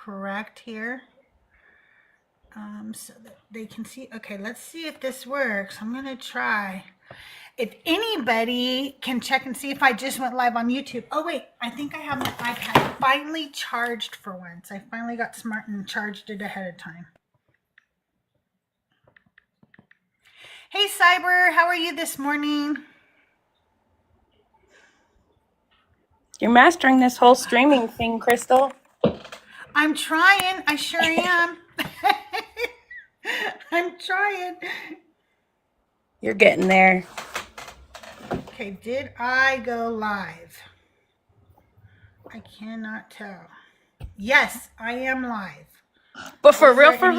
correct here. So that they can see. Okay, let's see if this works. I'm going to try. If anybody can check and see if I just went live on YouTube. Oh, wait, I think I have my iPad finally charged for once. I finally got smart and charged it ahead of time. Hey, Cyber, how are you this morning? You're mastering this whole streaming thing, Crystal. I'm trying. I sure am. I'm trying. You're getting there. Okay, did I go live? I cannot tell. Yes, I am live. But for real, you're for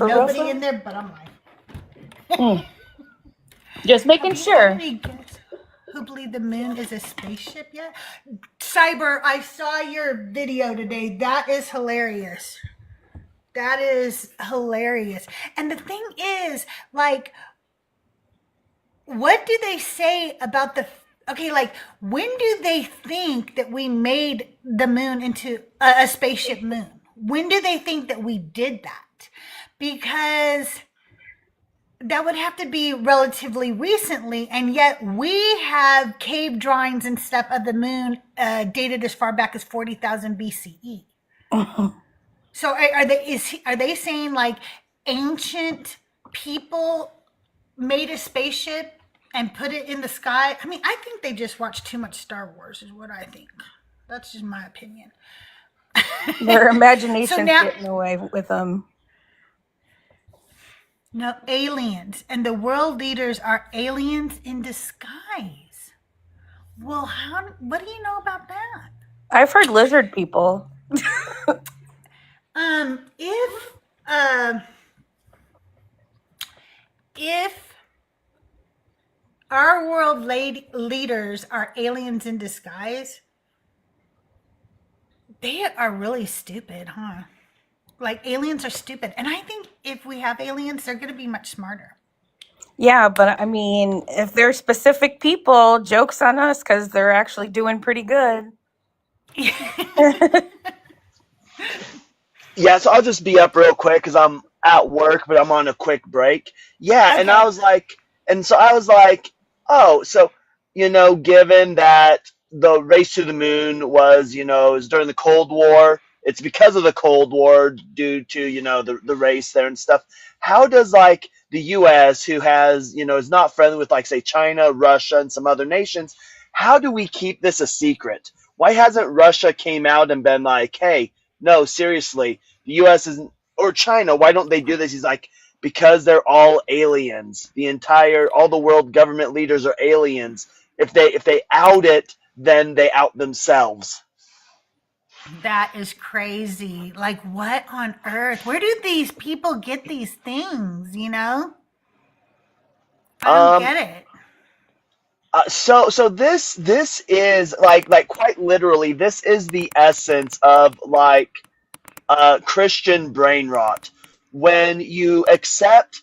real? Nobody in there, but I'm live. Just making sure. Who believe the moon is a spaceship yet? Cyber, I saw your video today. That is hilarious. That is hilarious. And the thing is, like, what do they say about when do they think that we made the moon into a spaceship moon? When do they think that we did that? Because that would have to be relatively recently, and yet we have cave drawings and stuff of the moon dated as far back as 40,000 BCE. So are they saying like ancient people made a spaceship and put it in the sky? I mean, I think they just watch too much Star Wars is what I think. That's just my opinion. Their imagination's getting away with them. No, aliens. And the world leaders are aliens in disguise. Well, what do you know about that? I've heard lizard people. If our world leaders are aliens in disguise, they are really stupid, huh? Like, aliens are stupid. And I think if we have aliens, they're going to be much smarter. Yeah, but I mean, if they're specific people, joke's on us because they're actually doing pretty good. Yeah, so I'll just be up real quick because I'm at work, but I'm on a quick break. Yeah, Okay. and I was like, oh, so, given that the race to the moon was, is during the Cold War, it's because of the Cold War due to, the race there and stuff. How does, like, the U.S., who has, is not friendly with, like, say, China, Russia, and some other nations, how do we keep this a secret? Why hasn't Russia came out and been like, hey, no, seriously, the U.S. isn't, or China, why don't they do this? He's like, because they're all aliens. All the world government leaders are aliens. If they out it, then they out themselves. That is crazy. Like, what on earth? Where do these people get these things, I don't get it. So this is like quite literally, this is the essence of like Christian brain rot. When you accept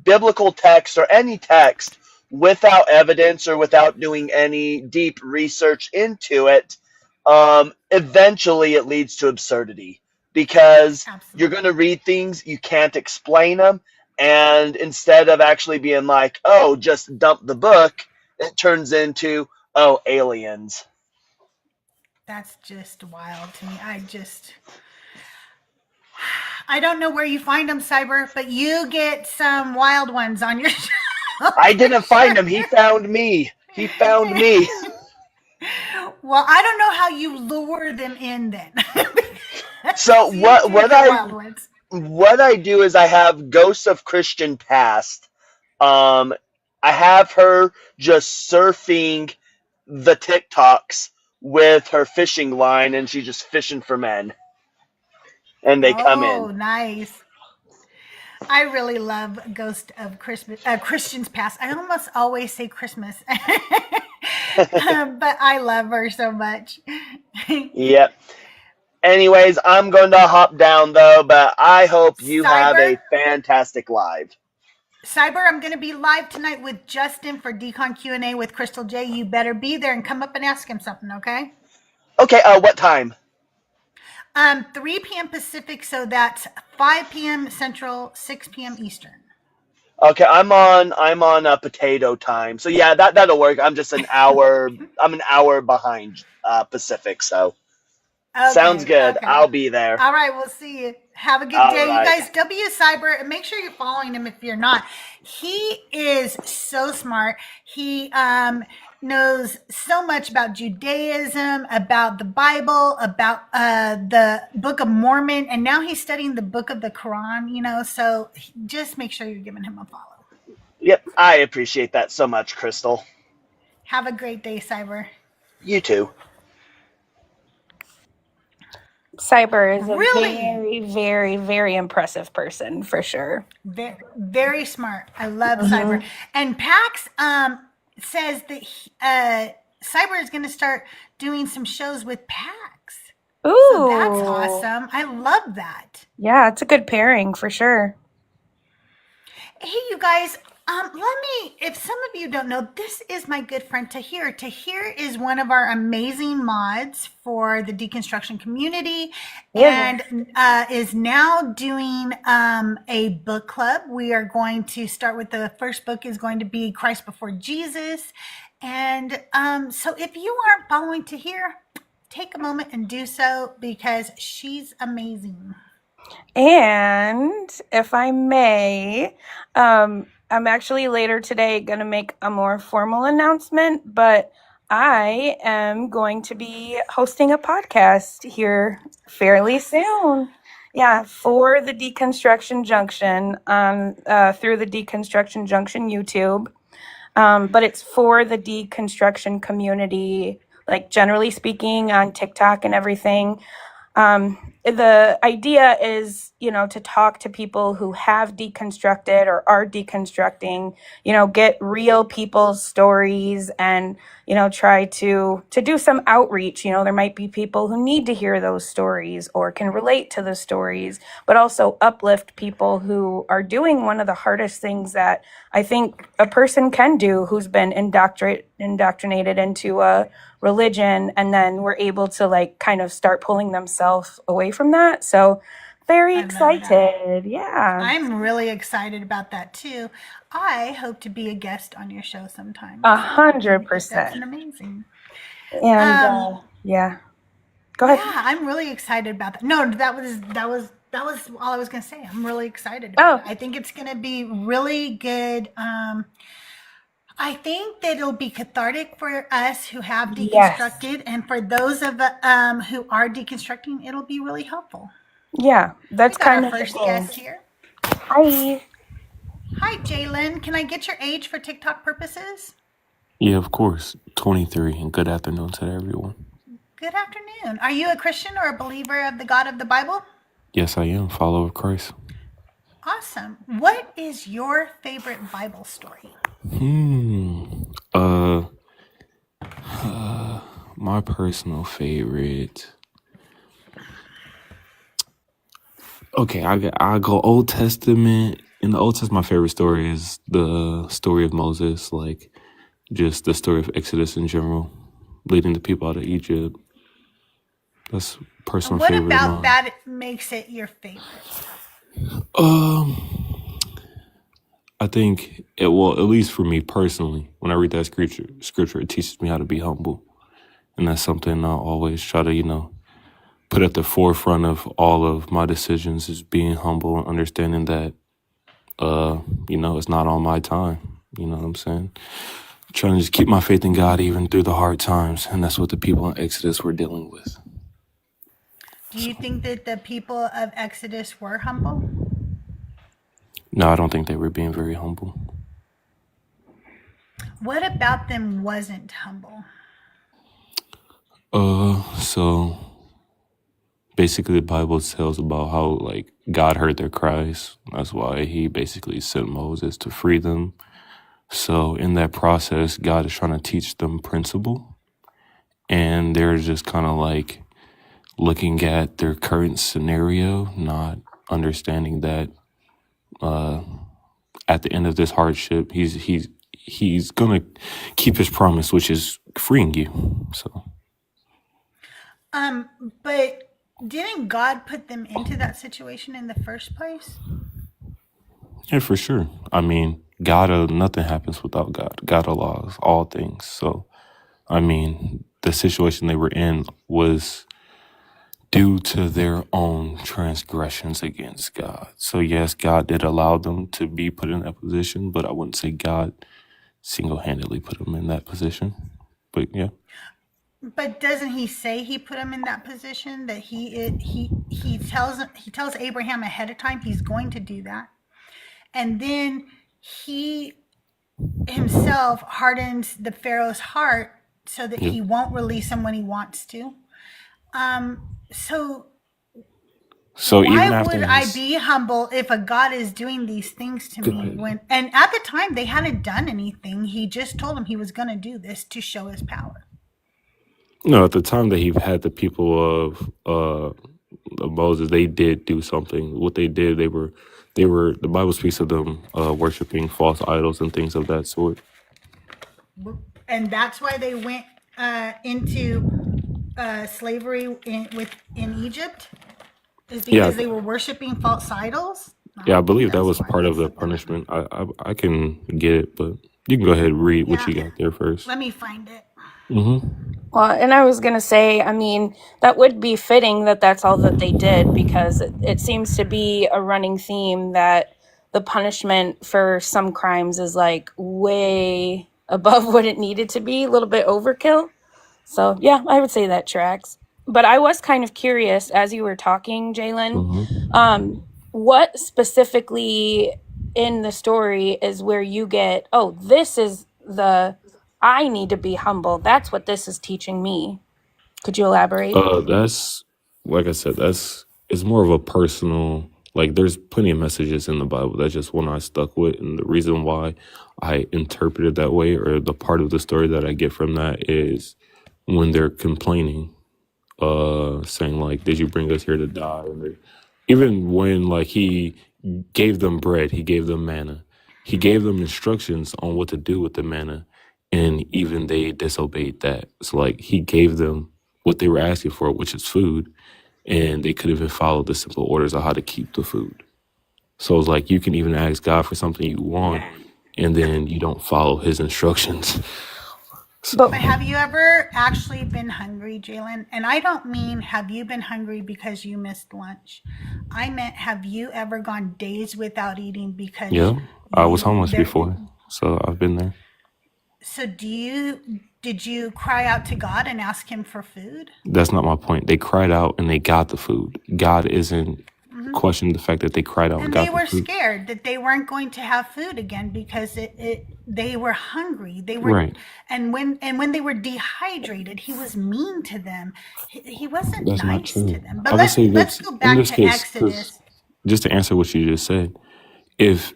biblical text or any text without evidence or without doing any deep research into it, eventually it leads to absurdity because you're going to read things, you can't explain them, and instead of actually being like, oh, just dump the book, it turns into, oh, aliens. That's just wild to me. I don't know where you find them, Cyber, but you get some wild ones on your show. I didn't find him. He found me. Well, I don't know how you lure them in then. So what I do is I have Ghosts of Christian Past. I have her just surfing the TikToks with her fishing line, and she's just fishing for men. And they come in. Oh, nice. I really love Ghost of Christian's Past. I almost always say Christmas. But I love her so much. Yep. Anyways, I'm going to hop down, though, but I hope you have a fantastic live. Cyber, I'm going to be live tonight with Justin for Decon Q&A with CrystalJae. You better be there and come up and ask him something, okay? Okay, what time? 3 p.m. Pacific, so that's 5 p.m. Central, 6 p.m. Eastern. Okay, I'm on potato time. So yeah, that'll work. I'm an hour behind Pacific, so sounds Okay, good. okay. I'll be there. All right, we'll see you. Have a good All day. You right. guys, W Cyber, and make sure you're following him if you're not. He is so smart. He knows so much about Judaism, about the Bible, about the Book of Mormon, and now he's studying the Book of the Quran, so just make sure you're giving him a follow. Yep, I appreciate that so much, Crystal. Have a great day, Cyber. You too. Cyber is a Really? very, very, very impressive person for sure. Very, very smart. I love Mm-hmm. Cyber. And Pax says that Cyber is going to start doing some shows with Pax. So that's Ooh. awesome. I love that. Yeah, it's a good pairing for sure. Hey, you guys, if some of you don't know, this is my good friend Tahir. Tahir is one of our amazing mods for the deconstruction community Yeah. and is now doing a book club. We are going to start with the first book is going to be Christ Before Jesus. And so if you aren't following Tahir, take a moment and do so because she's amazing. And if I may, I'm actually later today going to make a more formal announcement, but I am going to be hosting a podcast here fairly soon. Yeah, for the Deconstruction Junction through the Deconstruction Junction YouTube. But it's for the deconstruction community, like generally speaking on TikTok and everything. The idea is, to talk to people who have deconstructed or are deconstructing, get real people's stories and, try to do some outreach. There might be people who need to hear those stories or can relate to the stories, but also uplift people who are doing one of the hardest things that I think a person can do who's been indoctrinated into a religion, and then we're able to kind of start pulling themselves away from that. So very excited. Yeah. I'm really excited about that too. I hope to be a guest on your show sometime. 100%. That's an amazing. And yeah. Go ahead. Yeah, I'm really excited about that. No, that was all I was gonna say. I'm really excited about it. I think it's gonna be really good. I think that it'll be cathartic for us who have deconstructed, and for those of who are deconstructing, it'll be really helpful. Yeah, that's We got kind our of first the goal. guest here. Hi. Hi, Jalen. Can I get your age for TikTok purposes? Yeah, of course. 23, and good afternoon to everyone. Good afternoon. Are you a Christian or a believer of the God of the Bible? Yes, I am. Follower of Christ. Awesome. What is your favorite Bible story? My personal favorite. Okay, I go Old Testament. In the Old Testament, my favorite story is the story of Moses, like just the story of Exodus in general, leading the people out of Egypt. That's personal What favorite of about mine. that makes it your favorite? I think at least for me personally, when I read that scripture, it teaches me how to be humble. And that's something I always try to, put at the forefront of all of my decisions is being humble and understanding that, it's not on my time. You know what I'm saying? Trying to just keep my faith in God even through the hard times. And that's what the people in Exodus were dealing with. Do you think that the people of Exodus were humble? No, I don't think they were being very humble. What about them wasn't humble? So basically the Bible tells about how God heard their cries. That's why he basically sent Moses to free them. So in that process, God is trying to teach them principle. And they're just kind of looking at their current scenario, not understanding that at the end of this hardship, he's gonna keep his promise, which is freeing you. So But didn't God put them into that situation in the first place? Yeah, for sure. I mean, nothing happens without God. God allows all things. So, I mean, the situation they were in was due to their own transgressions against God. So, yes, God did allow them to be put in that position, but I wouldn't say God single-handedly put them in that position. But yeah. But doesn't he say he put him in that position? That he tells Abraham ahead of time he's going to do that, and then he himself hardens the Pharaoh's heart so that Yeah. he won't release him when he wants to. So So why even after would I his, be humble if a God is doing these things to go me ahead. when, and at the time they hadn't done anything. He just told him he was going to do this to show his power. No, at the time that he had the people of Moses, they did do something. What they did, they were. The Bible speaks of them worshiping false idols and things of that sort. And that's why they went into slavery in Egypt, is Yeah, because they were worshiping false idols. I yeah, I don't think believe that that's was why. part of That's the something punishment. different. I can get it, but you can go ahead and read what Yeah, you got there first. let me find it. Well, and I was going to say, I mean, that would be fitting that that's all that they did, because it seems to be a running theme that the punishment for some crimes is like way above what it needed to be, a little bit overkill. So, yeah, I would say that tracks. But I was kind of curious as you were talking, Jalen, what specifically in the story is where you get, oh, this is I need to be humble. That's what this is teaching me. Could you elaborate? That's like I said. That's it's more of a personal. Like, there's plenty of messages in the Bible. That's just one I stuck with, and the reason why I interpret it that way, or the part of the story that I get from that, is when they're complaining, saying like, "Did you bring us here to die?" And even when like he gave them bread, he gave them manna, he gave them instructions on what to do with the manna, and even they disobeyed that. So like he gave them what they were asking for, which is food, and they could even follow the simple orders of how to keep the food. So it's like you can even ask God for something you want, and then you don't follow His instructions. But But have you ever actually been hungry, Jalen? And I don't mean have you been hungry because you missed lunch. I meant have you ever gone days without eating because Yeah, I was homeless there. before, so I've been there. So did you cry out to God and ask him for food? That's not my point. They cried out and they got the food. God isn't questioning the fact that they cried out and And they got the were food. scared that they weren't going to have food again because they were hungry. They were, Right. and when they were dehydrated, he was mean to them. He wasn't That's not nice to true. them. I But would let's say let's that's go in back this to case, because Exodus. just to answer what you just said, if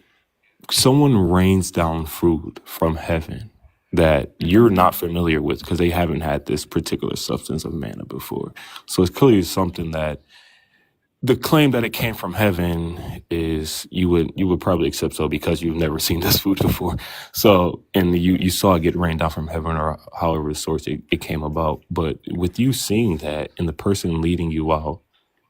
someone rains down food from heaven that you're not familiar with because they haven't had this particular substance of manna before, so it's clearly something that the claim that it came from heaven is you would probably accept so because you've never seen this food before. So and you saw it get rained down from heaven or however the source it came about. But with you seeing that and the person leading you out,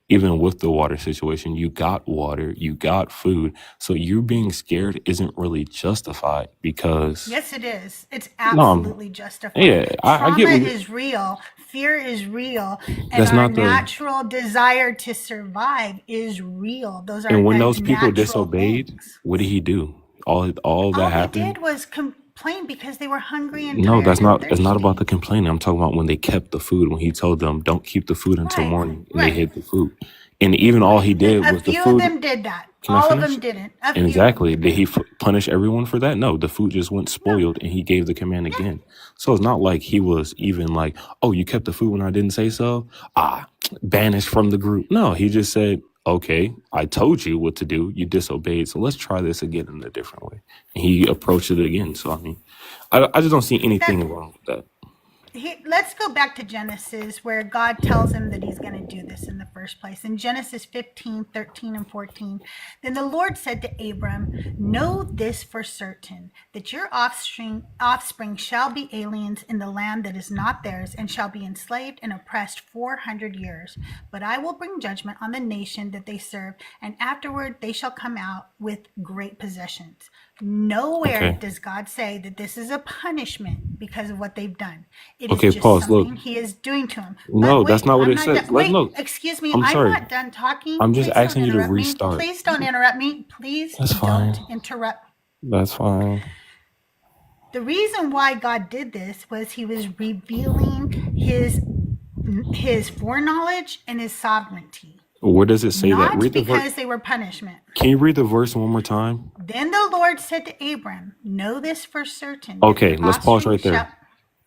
even with the water situation, you got water, you got food. So you being scared isn't really justified because Yes, it is. It's no, absolutely justified. yeah, I get Trauma what you is real. Fear is real. And that's our not the natural desire to survive is real. Those are and when those people natural disobeyed, things. what did he do? All that All they happened. did was complain because they were hungry and No, tired that's and not. It's not about the thirsty. complaining. I'm talking about when they kept the food. When he told them, "Don't keep the food until Right, morning," and they right, hid the food, and even all he right. did A was the few of food. them did that. Can I All of finish? them didn't. A And few of them exactly, did didn't. he punish everyone for that? No, the food just went No. spoiled, and he gave the command Yeah. again. So it's not like he was even like, "Oh, you kept the food when I didn't say so." Banished from the group. No, he just said, "Okay, I told you what to do. You disobeyed. So let's try this again in a different way." And he approached it again. So I mean, I just don't see That anything wrong with that. let's go back to Genesis, where God tells him that he's going to do this in the first place. In Genesis 15:13 and 14, then the Lord said to Abram, know this for certain, that your offspring shall be aliens in the land that is not theirs, and shall be enslaved and oppressed 400 years. But I will bring judgment on the nation that they serve, and afterward they shall come out with great possessions. Nowhere Okay. does God say that this is a punishment because of what they've done. It is Okay, just pause. Look. something he is doing to him. But No, that's wait, not what I'm it not says. done. Let Wait, look. excuse me. I'm I'm sorry. not done talking. I'm just Please don't asking you to interrupt me. restart. Please don't interrupt me. Please That's don't fine. interrupt. That's fine. The reason why God did this was he was revealing his foreknowledge and his sovereignty, Where does it say that? not Read the verse. because they were punishment. Can you read the verse one more time? Then the Lord said to Abram, know this for certain, that Okay, your let's pause offspring right there. shall...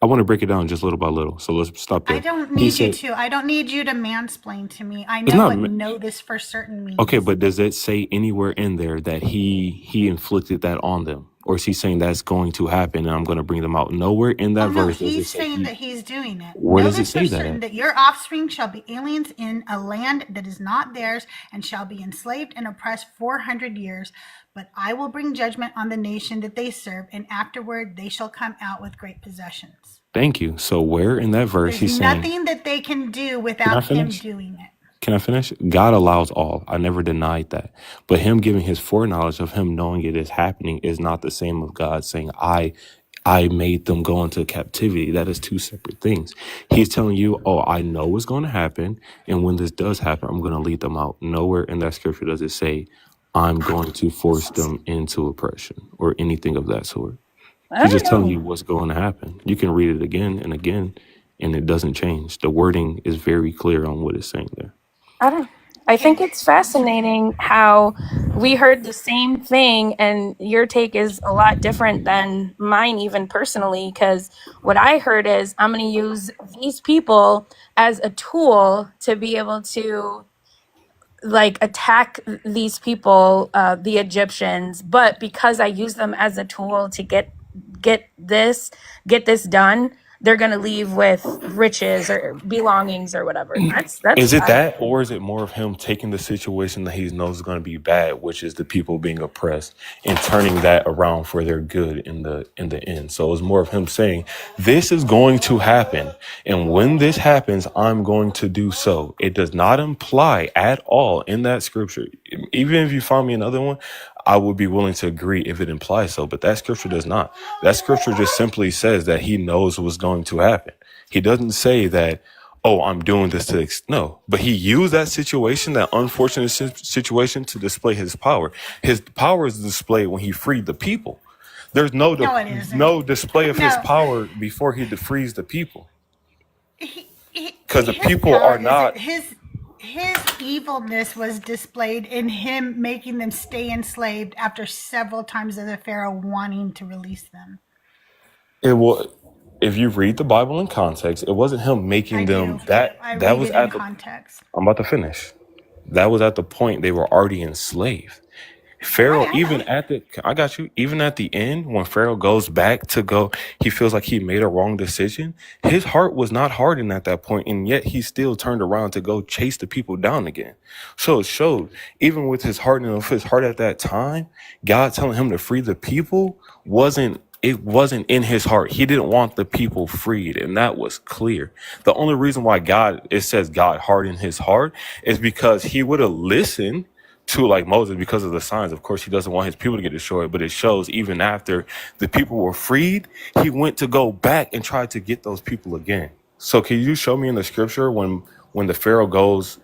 I want to break it down just little by little. So let's stop I there. don't He need you said to. I don't need you to mansplain to me. I it's know not. what know this for certain means. Okay, but does it say anywhere in there that he inflicted that on them? Or is he saying that's going to happen and I'm going to bring them out? Nowhere in that Oh no, verse does it he's say saying he. that he's doing it. Where Know does it this for say that certain, at? that your offspring shall be aliens in a land that is not theirs, and shall be enslaved and oppressed 400 years. But I will bring judgment on the nation that they serve, and afterward they shall come out with great possessions. Thank you. So where in that verse There's he's saying, nothing that they can do can I without him finish? doing it. Can I finish? God allows all. I never denied that. But him giving his foreknowledge of him knowing it is happening is not the same of God saying, I made them go into captivity. That is two separate things. He's telling you, oh, I know what's going to happen. And when this does happen, I'm going to lead them out. Nowhere in that scripture does it say, I'm going to force them into oppression or anything of that sort. I He's don't just telling you know. what's going to happen. You can read it again and again, and it doesn't change. The wording is very clear on what it's saying there. I think Okay, it's fascinating how we heard the same thing and your take is a lot different than mine, even personally, because what I heard is I'm going to use these people as a tool to be able to like attack these people, the Egyptians, but because I use them as a tool to get this done, they're going to leave with riches or belongings or whatever. Is That's it that, or is it more of him taking the situation that he knows is going to be bad, which is the people being oppressed, and turning that around for their good in the end? So it's more of him saying, "This is going to happen, and when this happens, I'm going to do so." It does not imply at all in that scripture. Even if you find me another one, I would be willing to agree if it implies so. But that scripture does not. That scripture just simply says that he knows what's going to happen. He doesn't say that, oh, I'm doing this to no, but he used that situation, that unfortunate situation, to display his power. His power is displayed when he freed the people. There's no, it isn't. no display of his No, power before he frees the people, because the his people power are is that not. his evilness was displayed in him making them stay enslaved after several times of the Pharaoh wanting to release them. It will. If you read the Bible in context, it wasn't him I making them. do. That I that read was it in at the. context. I'm about to finish. That was at the point they were already enslaved. Pharaoh, Right, I even know. at the, I got you, even at the end, when Pharaoh goes back to go, he feels like he made a wrong decision. His heart was not hardened at that point, and yet he still turned around to go chase the people down again. So it showed, even with his hardening of his heart at that time, God telling him to free the people it wasn't in his heart. He didn't want the people freed, and that was clear. The only reason why it says God hardened his heart is because he would have listened to like Moses because of the signs. Of course, he doesn't want his people to get destroyed, but it shows even after the people were freed, he went to go back and try to get those people again. So can you show me in the scripture when the Pharaoh goes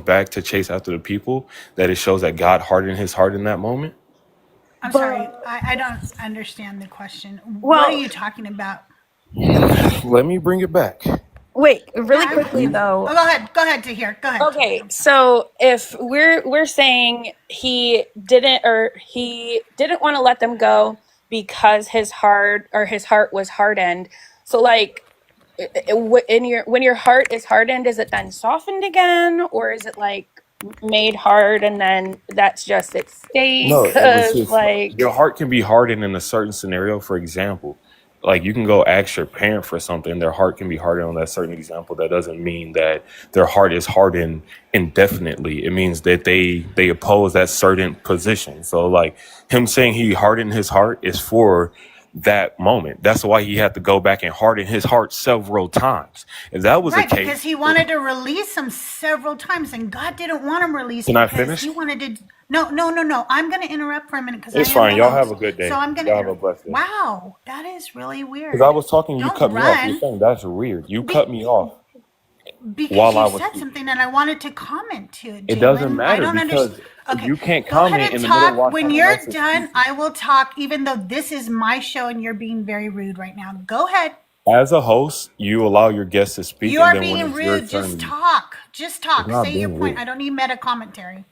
back to chase after the people, that it shows that God hardened his heart in that moment? I'm sorry. I don't understand the question. What well, are you talking about? Let me bring it back. wait, Yeah, really quickly oh, though. go ahead. Go ahead, Tahir. Go ahead. Okay, so if we're saying he didn't want to let them go because his heart was hardened. So like when your heart is hardened, is it then softened again, or is it like made hard and then that's just its state? No, it was Because just like your heart can be hardened in a certain scenario. For example, like you can go ask your parent for something, their heart can be hardened on that certain example. That doesn't mean that their heart is hardened indefinitely. It means that they oppose that certain position. So like him saying he hardened his heart is for that moment. That's why he had to go back and harden his heart several times. If that was the Right, case, because he wanted to release him several times, and God didn't want him released can I because finish? he wanted to. No. I'm going to interrupt for a minute because I It's am fine. the Y'all have a host. good day. So I'm going Y'all to. have a blessed day. Wow, that is really Because I weird. was talking, you Don't cut me off. You're run saying that's weird. You cut be, me off because while I you was said speaking. something and I wanted to comment to it, It doesn't Jalen. I matter don't understand. because Okay, you can't go ahead comment and in the middle talk. while When someone you're else is done, speaking. I will talk, even though this is my show and you're being very rude right now. Go ahead. As a host, you allow your guests to speak, You and are then when being it's your rude. turn, Just talk. Just it's talk. not Say your being point. rude. I don't need meta commentary.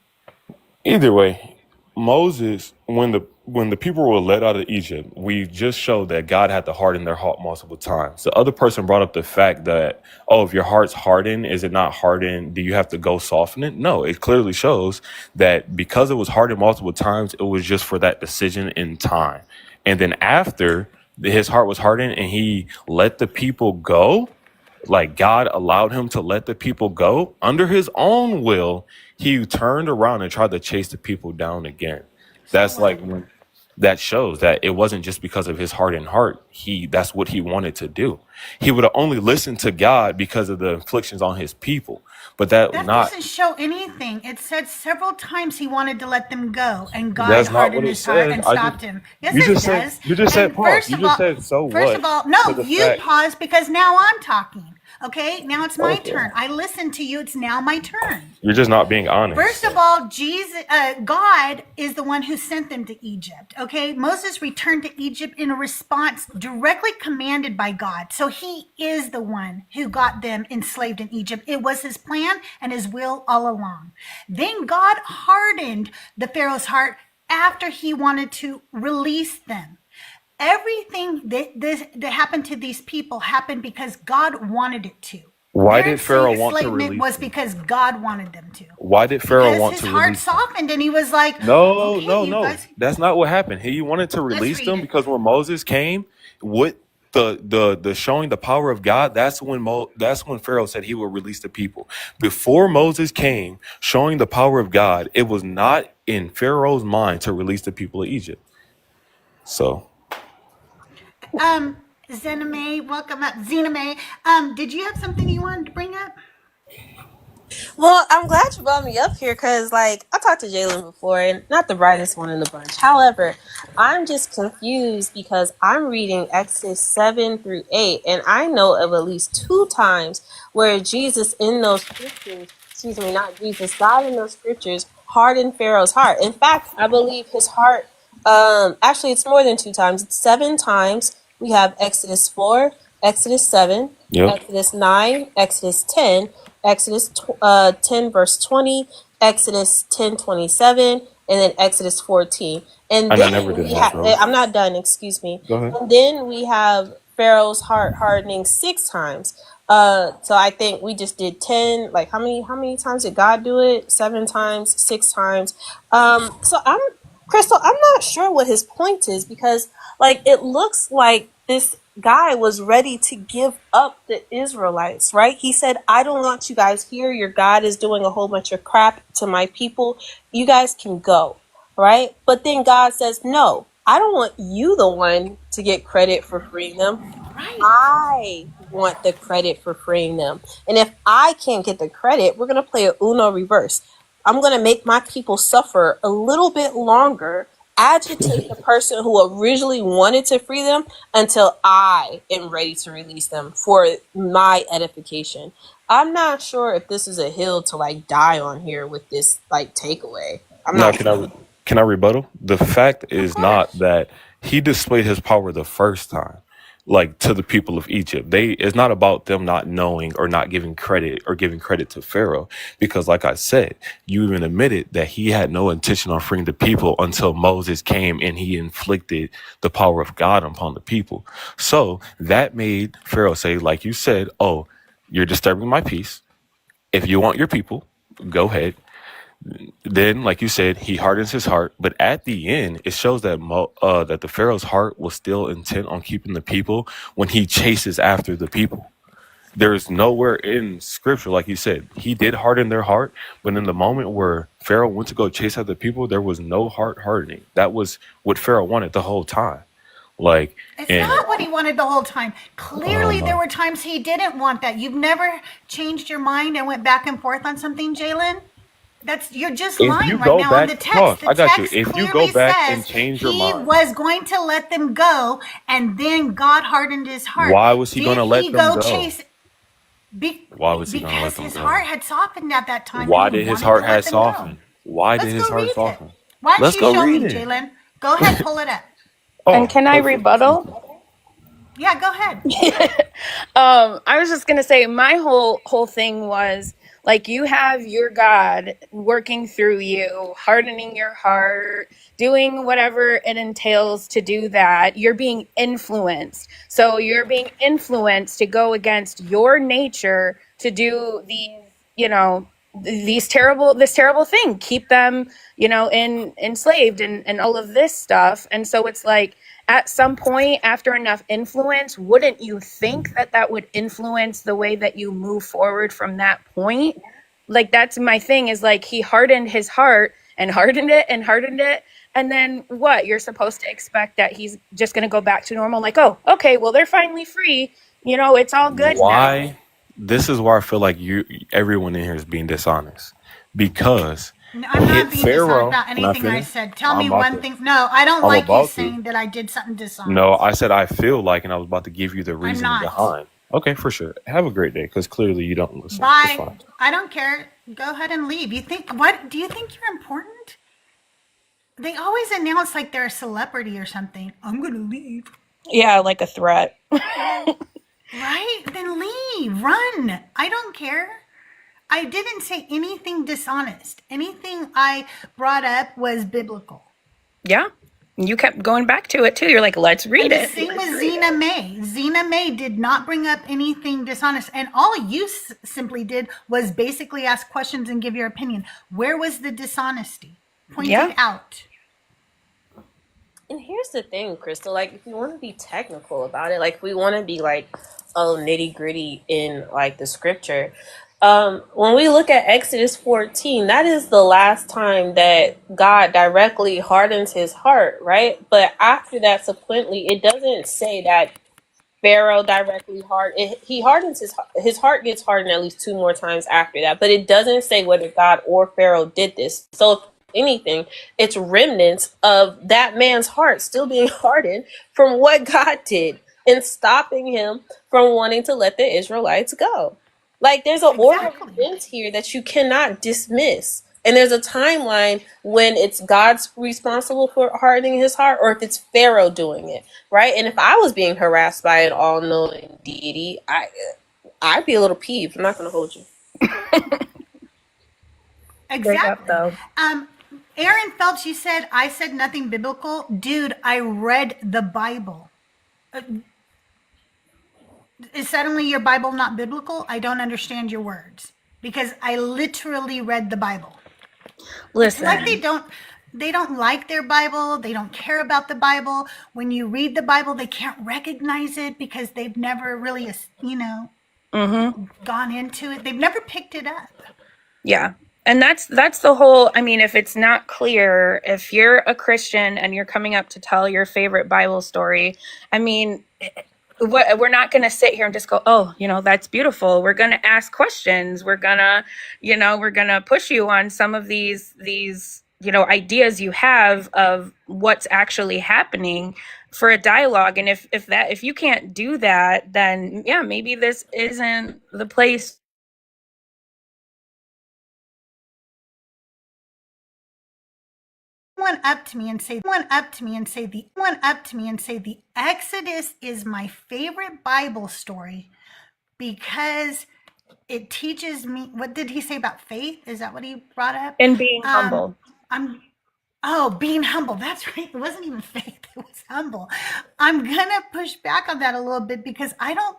Either way, Moses, when the people were led out of Egypt, we just showed that God had to harden their heart multiple times. The other person brought up the fact that, oh, if your heart's hardened, is it not hardened? Do you have to go soften it? No, it clearly shows that because it was hardened multiple times, it was just for that decision in time. And then after his heart was hardened and he let the people go, like God allowed him to let the people go under his own will, he turned around and tried to chase the people down again. So That's what? like that shows that it wasn't just because of his hardened heart. That's what he wanted to do. He would have only listened to God because of the inflictions on his people. But That not doesn't show anything. It said several times he wanted to let them go, and God that's not what hardened it his heart says. and stopped him. Yes, You it just said does. pause. You just said so First what of all, to no, the you fact. pause because now I'm talking. Okay, now it's my Okay. turn. I listened to you. It's now my turn. You're just not being First honest. of all, God is the one who sent them to Egypt. Okay, Moses returned to Egypt in a response directly commanded by God. So he is the one who got them enslaved in Egypt. It was his plan and his will all along. Then God hardened the Pharaoh's heart after he wanted to release them. Everything that happened to these people happened because God wanted it to. Why Their did Pharaoh want to enslavement release was them? because God wanted them to. Why did Pharaoh Because want his to heart release them? softened and he was like, No, okay, no, you no. guys, That's not what happened. He wanted to let's release read them it. because when Moses came with the showing the power of God, that's when Pharaoh said he would release the people. Before Moses came, showing the power of God, it was not in Pharaoh's mind to release the people of Egypt. So Zena May, welcome up. Zena May, did you have something you wanted to bring up? Well, I'm glad you brought me up here because, like, I talked to Jalen before, and not the brightest one in the bunch. However, I'm just confused because I'm reading Exodus 7 through 8, and I know of at least 2 times where Jesus in those scriptures, excuse me, not Jesus, God in those scriptures hardened Pharaoh's heart. In fact, I believe his heart, actually, it's more than 2 times, it's 7 times. We have Exodus 4, Exodus 7, yep. Exodus 9, Exodus 10. Exodus 10 verse 20, Exodus 10:27, and then Exodus 14. And And I never then did we that, have, bro. I'm not done, excuse me. Go ahead. And then we have Pharaoh's heart hardening 6 times. So I think we just did 10. Like how many times did God do it? 7 times, 6 times. So Crystal, I'm not sure what his point is because like it looks like this guy was ready to give up the Israelites, right? He said, I don't want you guys here. Your God is doing a whole bunch of crap to my people. You guys can go, right? But then God says, no, I don't want you the one to get credit for freeing them. Right. I want the credit for freeing them. And if I can't get the credit, we're going to play a Uno reverse. I'm going to make my people suffer a little bit longer, agitate the person who originally wanted to free them until I am ready to release them for my edification. I'm not sure if this is a hill to like die on here with this like takeaway. I'm Now, not sure. can I rebuttal? The fact Of is not course. that he displayed his power the first time, like to the people of Egypt. It's not about them not knowing or not giving credit or giving credit to Pharaoh, because, like I said, you even admitted that he had no intention on freeing the people until Moses came and he inflicted the power of God upon the people. So that made Pharaoh say, like you said, "Oh, you're disturbing my peace. If you want your people, go ahead." Then, like you said, he hardens his heart. But at the end, it shows that that the Pharaoh's heart was still intent on keeping the people when he chases after the people. There's nowhere in scripture, like you said, he did harden their heart, but in the moment where Pharaoh went to go chase after the people, there was no heart hardening. That was what Pharaoh wanted the whole time. Like, It's and not what he wanted the whole time. Clearly, there my, were times he didn't want that. You've never changed your mind and went back and forth on something, Jalen. You're just if you lying right go now on back, the text. pause, The I got you. text If you go clearly back and says change your he mind, was going to let them go, and then God hardened his heart. why was he going Did to he let them go go? chase? Why was he going to let Because them his go? heart had softened at that time, and Why he did his wanted to heart let have them go. softened? Why did Let's his go heart read it. soften? Why don't Let's you go show read me, it. Jalen? Go ahead, pull it up. And Oh, can I perfect. rebuttal? Yeah, go ahead. I was just gonna say my whole thing was like you have your God working through you, hardening your heart, doing whatever it entails to do that. You're being influenced. So you're being influenced to go against your nature to do these, you know, this terrible thing, keep them, you know, enslaved and all of this stuff. And so it's like at some point after enough influence, wouldn't you think that that would influence the way that you move forward from that point? Like that's my thing is like he hardened his heart and hardened it and hardened it. And then what? You're supposed to expect that he's just going to go back to normal. Like, oh, okay, well, they're finally free. You know, it's all good now. Why? This is where I feel like everyone in here is being dishonest because No, I'm not being dishonest Pharaoh. about Can I anything I finish? said. Tell I'm me about one to. thing. No, I don't I'm like you about to. saying that I did something No, dishonest. I said I feel like, and I was about to give you the I'm reasoning not. behind. Okay, for sure. Have a great day, because clearly you don't listen. It's Bye. fine. I don't care. Go ahead and leave. You think what? Do you think you're important? They always announce like they're a celebrity or something. I'm gonna leave. Yeah, like a threat. Right? Then leave. Run. I don't care. I didn't say anything dishonest. Anything I brought up was biblical. Yeah. You kept going back to it too. You're like, let's read And the it. same with Zena May. Zena May did not bring up anything dishonest. And all you simply did was basically ask questions and give your opinion. Where was the dishonesty? Point Yeah. it out. And here's the thing, Crystal, like if you want to be technical about it, like if we want to be like oh nitty gritty in like the scripture, when we look at Exodus 14, that is the last time that God directly hardens his heart, right? But after that, subsequently, it doesn't say that Pharaoh directly he hardens his heart gets hardened at least two more times after that, but it doesn't say whether God or Pharaoh did this. So if anything, it's remnants of that man's heart still being hardened from what God did and stopping him from wanting to let the Israelites go. Like there's an order of Exactly. events here that you cannot dismiss. And there's a timeline when it's God's responsible for hardening his heart or if it's Pharaoh doing it, right? And if I was being harassed by an all-knowing deity, I'd be a little peeved. I'm not going to hold you. Straight up Exactly. though. Aaron Phelps, you said I said nothing biblical. Dude, I read the Bible. Is suddenly your Bible not biblical? I don't understand your words because I literally read the Bible. It's like Listen. they don't like their Bible. They don't care about the Bible. When you read the Bible, they can't recognize it because they've never really, gone into it. They've never picked it up. Yeah. And that's the whole, I mean, if it's not clear, if you're a Christian and you're coming up to tell your favorite Bible story, I mean, we're not going to sit here and just go, oh, you know, that's beautiful. We're going to ask questions. We're going to, you know, we're going to push you on some of these, you know, ideas you have of what's actually happening for a dialogue. And if you can't do that, then yeah, maybe this isn't the place. One up to me and say the Exodus is my favorite Bible story because it teaches me. What did he say about faith? Is that what he brought up? And being Um, humble. I'm being humble. That's right. It wasn't even faith. It was humble. I'm gonna push back on that a little bit because I don't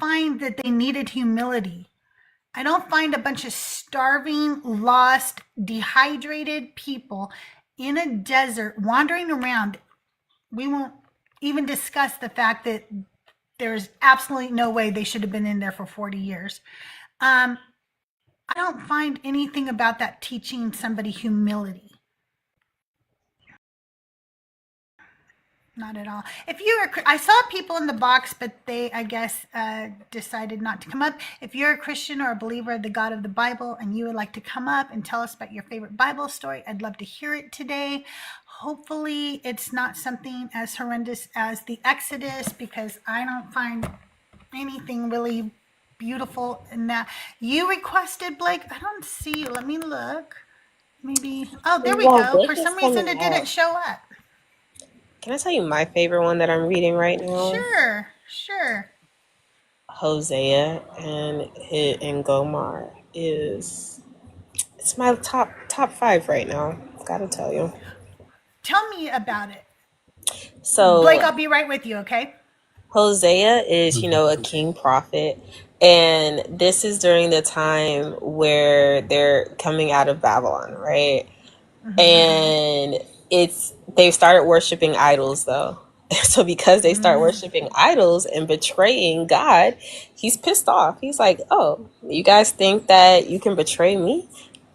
find that they needed humility. I don't find a bunch of starving, lost, dehydrated people in a desert wandering around. We won't even discuss the fact that there's absolutely no way they should have been in there for 40 years. I don't find anything about that teaching somebody humility. Not at all. If you're, I saw people in the box, but they, I guess, decided not to come up. If you're a Christian or a believer of the God of the Bible and you would like to come up and tell us about your favorite Bible story, I'd love to hear it today. Hopefully it's not something as horrendous as the Exodus, because I don't find anything really beautiful in that. You requested, Blake. I don't see you. Let me look. Maybe. Oh, there we Well, go. Blake For is some reason coming it didn't up. show up. Can I tell you my favorite one that I'm reading right now? Sure. Hosea and Gomar is it's my top 5 right now. Gotta tell you. Tell me about it. Blake, So I'll be right with you, okay? Hosea is, a king prophet, and this is during the time where they're coming out of Babylon, right? And they've started worshiping idols though. So because they start worshiping idols and betraying God, he's pissed off. He's like, "Oh, you guys think that you can betray me?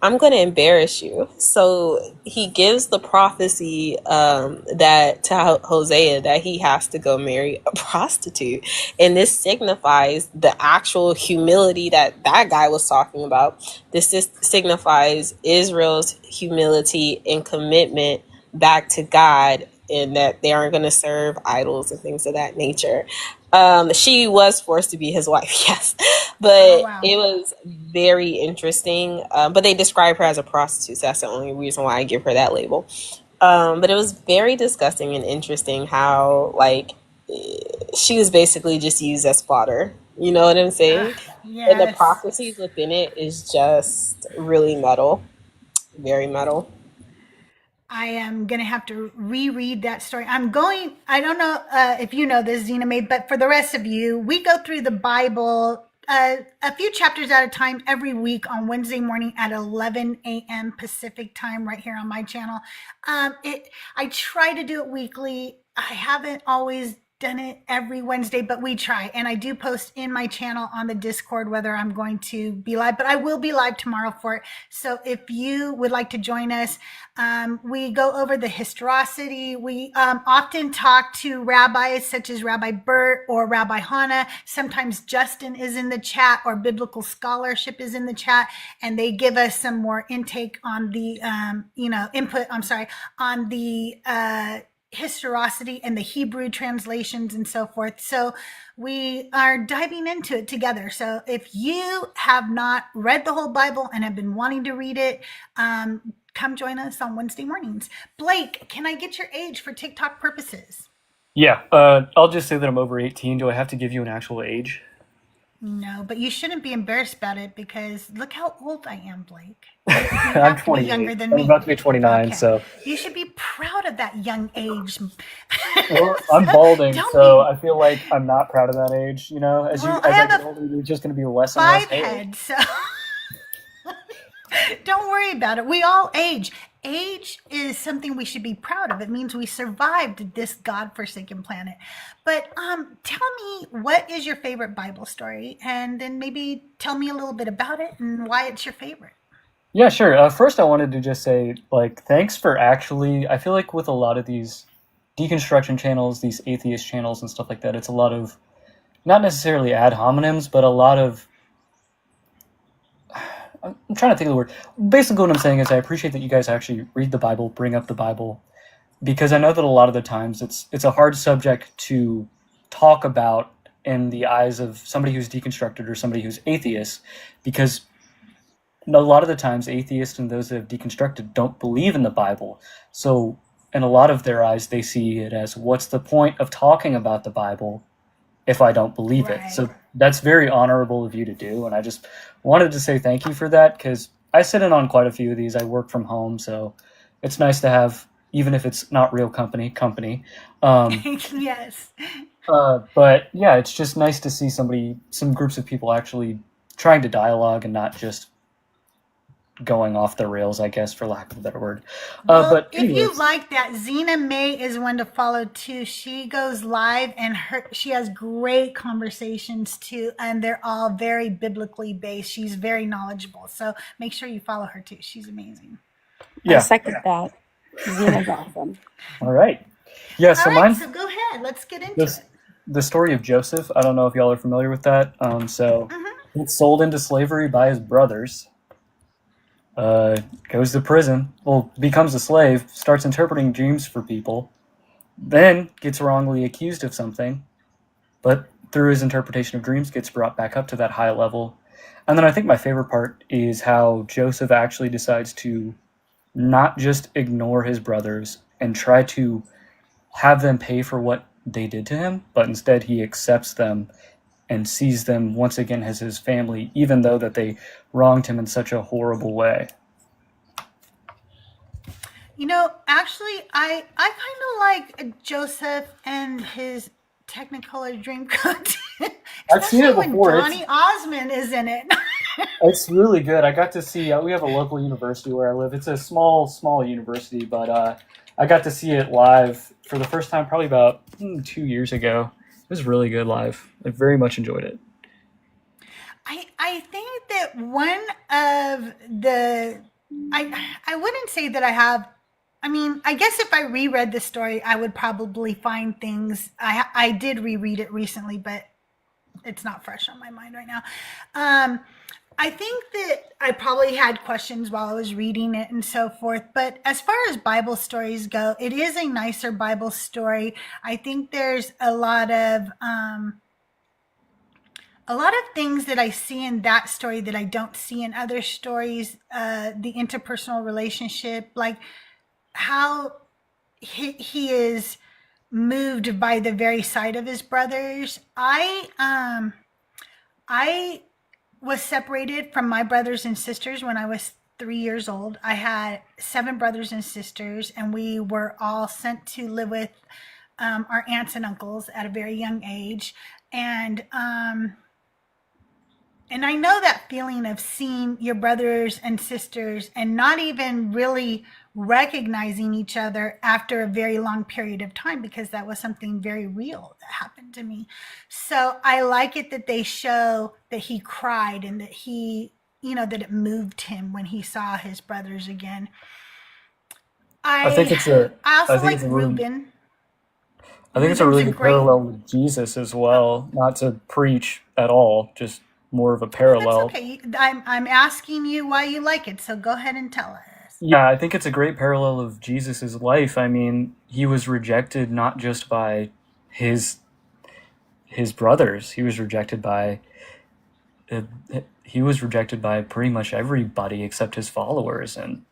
I'm going to embarrass you." So he gives the prophecy that to Hosea that he has to go marry a prostitute, and this signifies the actual humility that guy was talking about. This signifies Israel's humility and commitment back to God, and that they aren't going to serve idols and things of that nature. She was forced to be his wife, yes, but it was very interesting. But they describe her as a prostitute, so that's the only reason why I give her that label. But it was very disgusting and interesting how, she was basically just used as fodder. You know what I'm saying? Yes. And the prophecies within it is just really metal, very metal. I am going to have to reread that story. I don't know if you know this, Zena Mae, but for the rest of you, we go through the Bible a few chapters at a time every week on Wednesday morning at 11 a.m. Pacific time right here on my channel. I try to do it weekly. I haven't always done it every Wednesday, but we try. And I do post in my channel on the Discord whether I'm going to be live, but I will be live tomorrow for it. So if you would like to join us, we go over the historicity. We often talk to rabbis such as Rabbi Bert or Rabbi Hannah. Sometimes Justin is in the chat or Biblical Scholarship is in the chat, and they give us some more intake on the, input, on the historicity and the Hebrew translations and so forth. So we are diving into it together. So if you have not read the whole Bible and have been wanting to read it, come join us on Wednesday mornings. Blake, can I get your age for TikTok purposes? Yeah, I'll just say that I'm over 18. Do I have to give you an actual age? No, but you shouldn't be embarrassed about it because look how old I am, Blake. I'm 28. Younger than I'm me. about to be 29, Okay. So. You should be proud of that young age. Well, I'm balding, so I feel like I'm not proud of that age. As I get older, you're just going to be less and less. 5 head, so don't worry about it. We all age. Age is something we should be proud of. It means we survived this godforsaken planet. But tell me, what is your favorite Bible story? And then maybe tell me a little bit about it and why it's your favorite. Yeah, sure. First, I wanted to just say, thanks for I feel like with a lot of these deconstruction channels, these atheist channels and stuff like that, it's a lot of, not necessarily ad hominems, but a lot of, I'm trying to think of the word. Basically what I'm saying is I appreciate that you guys actually read the Bible, bring up the Bible, because I know that a lot of the times it's a hard subject to talk about in the eyes of somebody who's deconstructed or somebody who's atheist, because a lot of the times atheists and those that have deconstructed don't believe in the Bible. So in a lot of their eyes, they see it as, what's the point of talking about the Bible if I don't believe it? So that's very honorable of you to do. And I just wanted to say thank you for that, because I sit in on quite a few of these. I work from home, so it's nice to have, even if it's not real company. Yes. But yeah, it's just nice to see some groups of people actually trying to dialogue and not just going off the rails, I guess, for lack of a better word. Well, But if you anyways, like that, Zena May is one to follow too. She goes live and she has great conversations too, and they're all very biblically based. She's very knowledgeable, so make sure you follow her too. She's amazing. I yeah. second that. Zena's awesome. All right. Yeah, so All right, mine's so go ahead. Let's get into this it. the story of Joseph. I don't know if y'all are familiar with that. So he's sold into slavery by his brothers. Goes to prison. Well, becomes a slave. Starts interpreting dreams for people. Then gets wrongly accused of something, but through his interpretation of dreams, gets brought back up to that high level. And then I think my favorite part is how Joseph actually decides to not just ignore his brothers and try to have them pay for what they did to him, but instead he accepts them and sees them once again as his family, even though that they wronged him in such a horrible way. You know, actually, I kind of like Joseph and his Technicolor Dreamcoat. I've seen it Especially before. when Donny Osmond is in it. It's really good. I got to see, we have a local university where I live. It's a small university, but I got to see it live for the first time probably about 2 years ago. It was really good live. I very much enjoyed it. I think that one of the I wouldn't say that I have. I mean, I guess if I reread the story, I would probably find things. I did reread it recently, but it's not fresh on my mind right now. I think that I probably had questions while I was reading it and so forth. But as far as Bible stories go, it is a nicer Bible story. I think there's a lot of things that I see in that story that I don't see in other stories. The interpersonal relationship, like how he is moved by the very sight of his brothers. I was separated from my brothers and sisters when I was 3 years old. I had 7 brothers and sisters, and we were all sent to live with our aunts and uncles at a very young age. And I know that feeling of seeing your brothers and sisters and not even really recognizing each other after a very long period of time, because that was something very real that happened to me. So I like it that they show that he cried and that he, that it moved him when he saw his brothers again. I think it's like a really, Reuben. I think it's a really Reuben's good parallel with Jesus as well. Not to preach at all, just more of a parallel. That's okay. I'm asking you why you like it, so go ahead and tell us. Yeah, I think it's a great parallel of Jesus's life. I mean, he was rejected not just by his brothers. He was rejected by pretty much everybody except his followers, and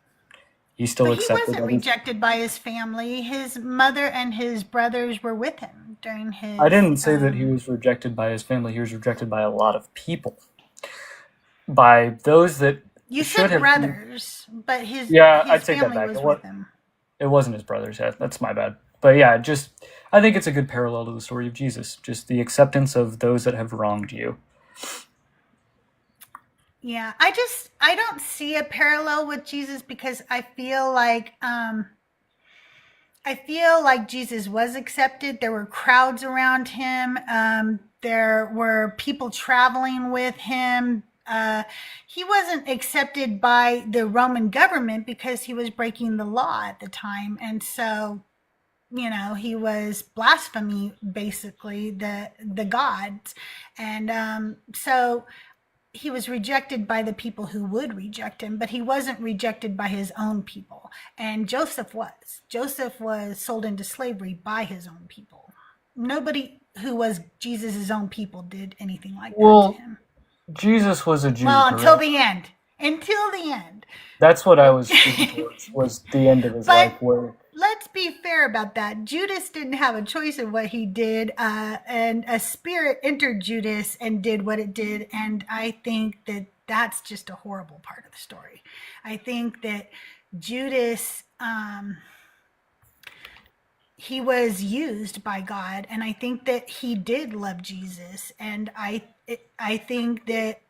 he still But accepted. He wasn't rejected by his family. His mother and his brothers were with him during his. I didn't say that he was rejected by his family. He was rejected by a lot of people, by those that. You said brothers, but his I'd take family that back. was with him. It wasn't his brothers. Yeah, that's my bad. But yeah, I think it's a good parallel to the story of Jesus. Just the acceptance of those that have wronged you. Yeah, I don't see a parallel with Jesus, because I feel like Jesus was accepted. There were crowds around him. There were people traveling with him. He wasn't accepted by the Roman government because he was breaking the law at the time. And so, he was blasphemy, basically, the gods. And so he was rejected by the people who would reject him, but he wasn't rejected by his own people. And Joseph was sold into slavery by his own people. Nobody who was Jesus's own people did anything like that to him. Jesus was a Jew. Well, until the end. That's what I was speaking towards, was the end of his life. Where let's be fair about that. Judas didn't have a choice in what he did, and a spirit entered Judas and did what it did. And I think that that's just a horrible part of the story. I think that Judas, he was used by God, and I think that he did love Jesus. And I think that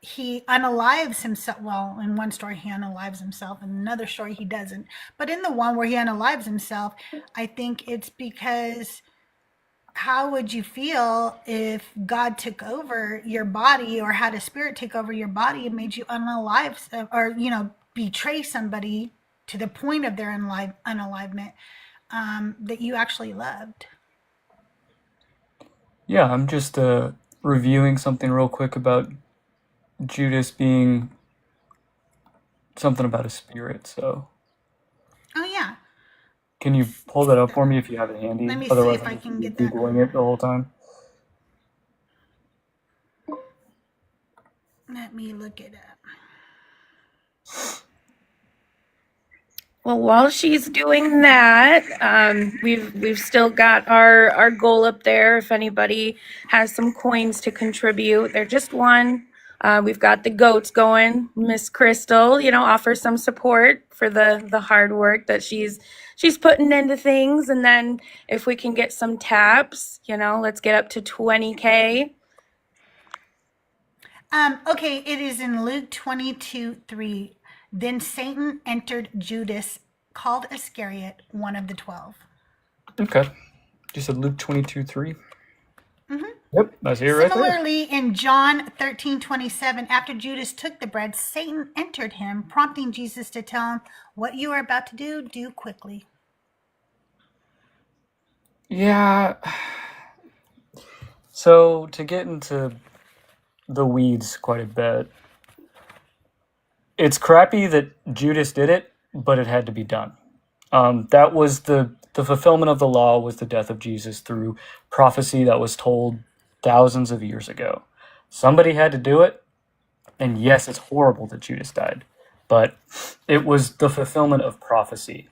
he unalives himself. Well, in one story, he unalives himself. In another story, he doesn't. But in the one where he unalives himself, I think it's because how would you feel if God took over your body or had a spirit take over your body and made you unalive or, betray somebody to the point of their unalivement that you actually loved? Yeah, I'm just reviewing something real quick about Judas being something about a spirit. So, Oh, yeah. can you pull that up for me if you have it handy? Let me see Otherwise, if I'm I just can gonna be get that. Googling it the whole time. Let me look it up. Well, while she's doing that, we've still got our goal up there. If anybody has some coins to contribute, they're just one. We've got the goats going. Miss Crystal, offer some support for the hard work that she's putting into things. And then if we can get some taps, let's get up to 20K. Okay, it is in Luke 22:3. Then Satan entered Judas, called Iscariot, one of the 12. Okay. You said Luke 22:3? Mm-hmm. Yep, I see it right there. Similarly, in John 13:27, after Judas took the bread, Satan entered him, prompting Jesus to tell him, "What you are about to do quickly." Yeah. So, to get into the weeds quite a bit, it's crappy that Judas did it, but it had to be done. That was the fulfillment of the law was the death of Jesus through prophecy that was told thousands of years ago. Somebody had to do it, and yes, it's horrible that Judas died, but it was the fulfillment of prophecy.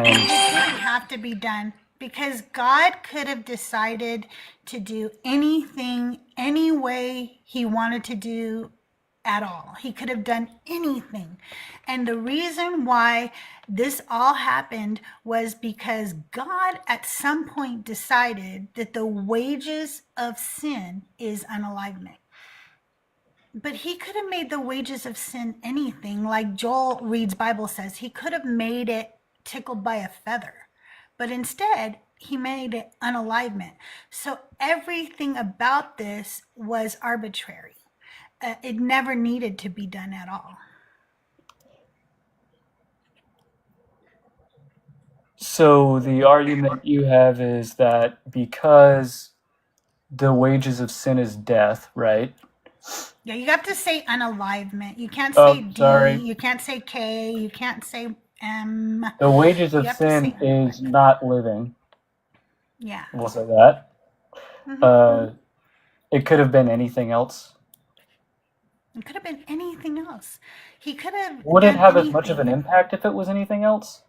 It And didn't have to be done because God could have decided to do anything, any way he wanted to do at all. He could have done anything. And the reason why this all happened was because God at some point decided that the wages of sin is unalivement. But he could have made the wages of sin anything, like Joel Reed's Bible says. He could have made it tickled by a feather. But instead, he made it unalivement. So everything about this was arbitrary. It never needed to be done at all. so the argument you have is that because the wages of sin is death, right? Yeah, you have to say unalivement. You can't Oh, say D, sorry. you can't say K, you can't say M. The wages You of have to say sin is not living. Yeah. We'll say that. Mhm. It could have been anything else. It could have been anything else. He could have Would it done have as much of an anything. impact if it was anything else?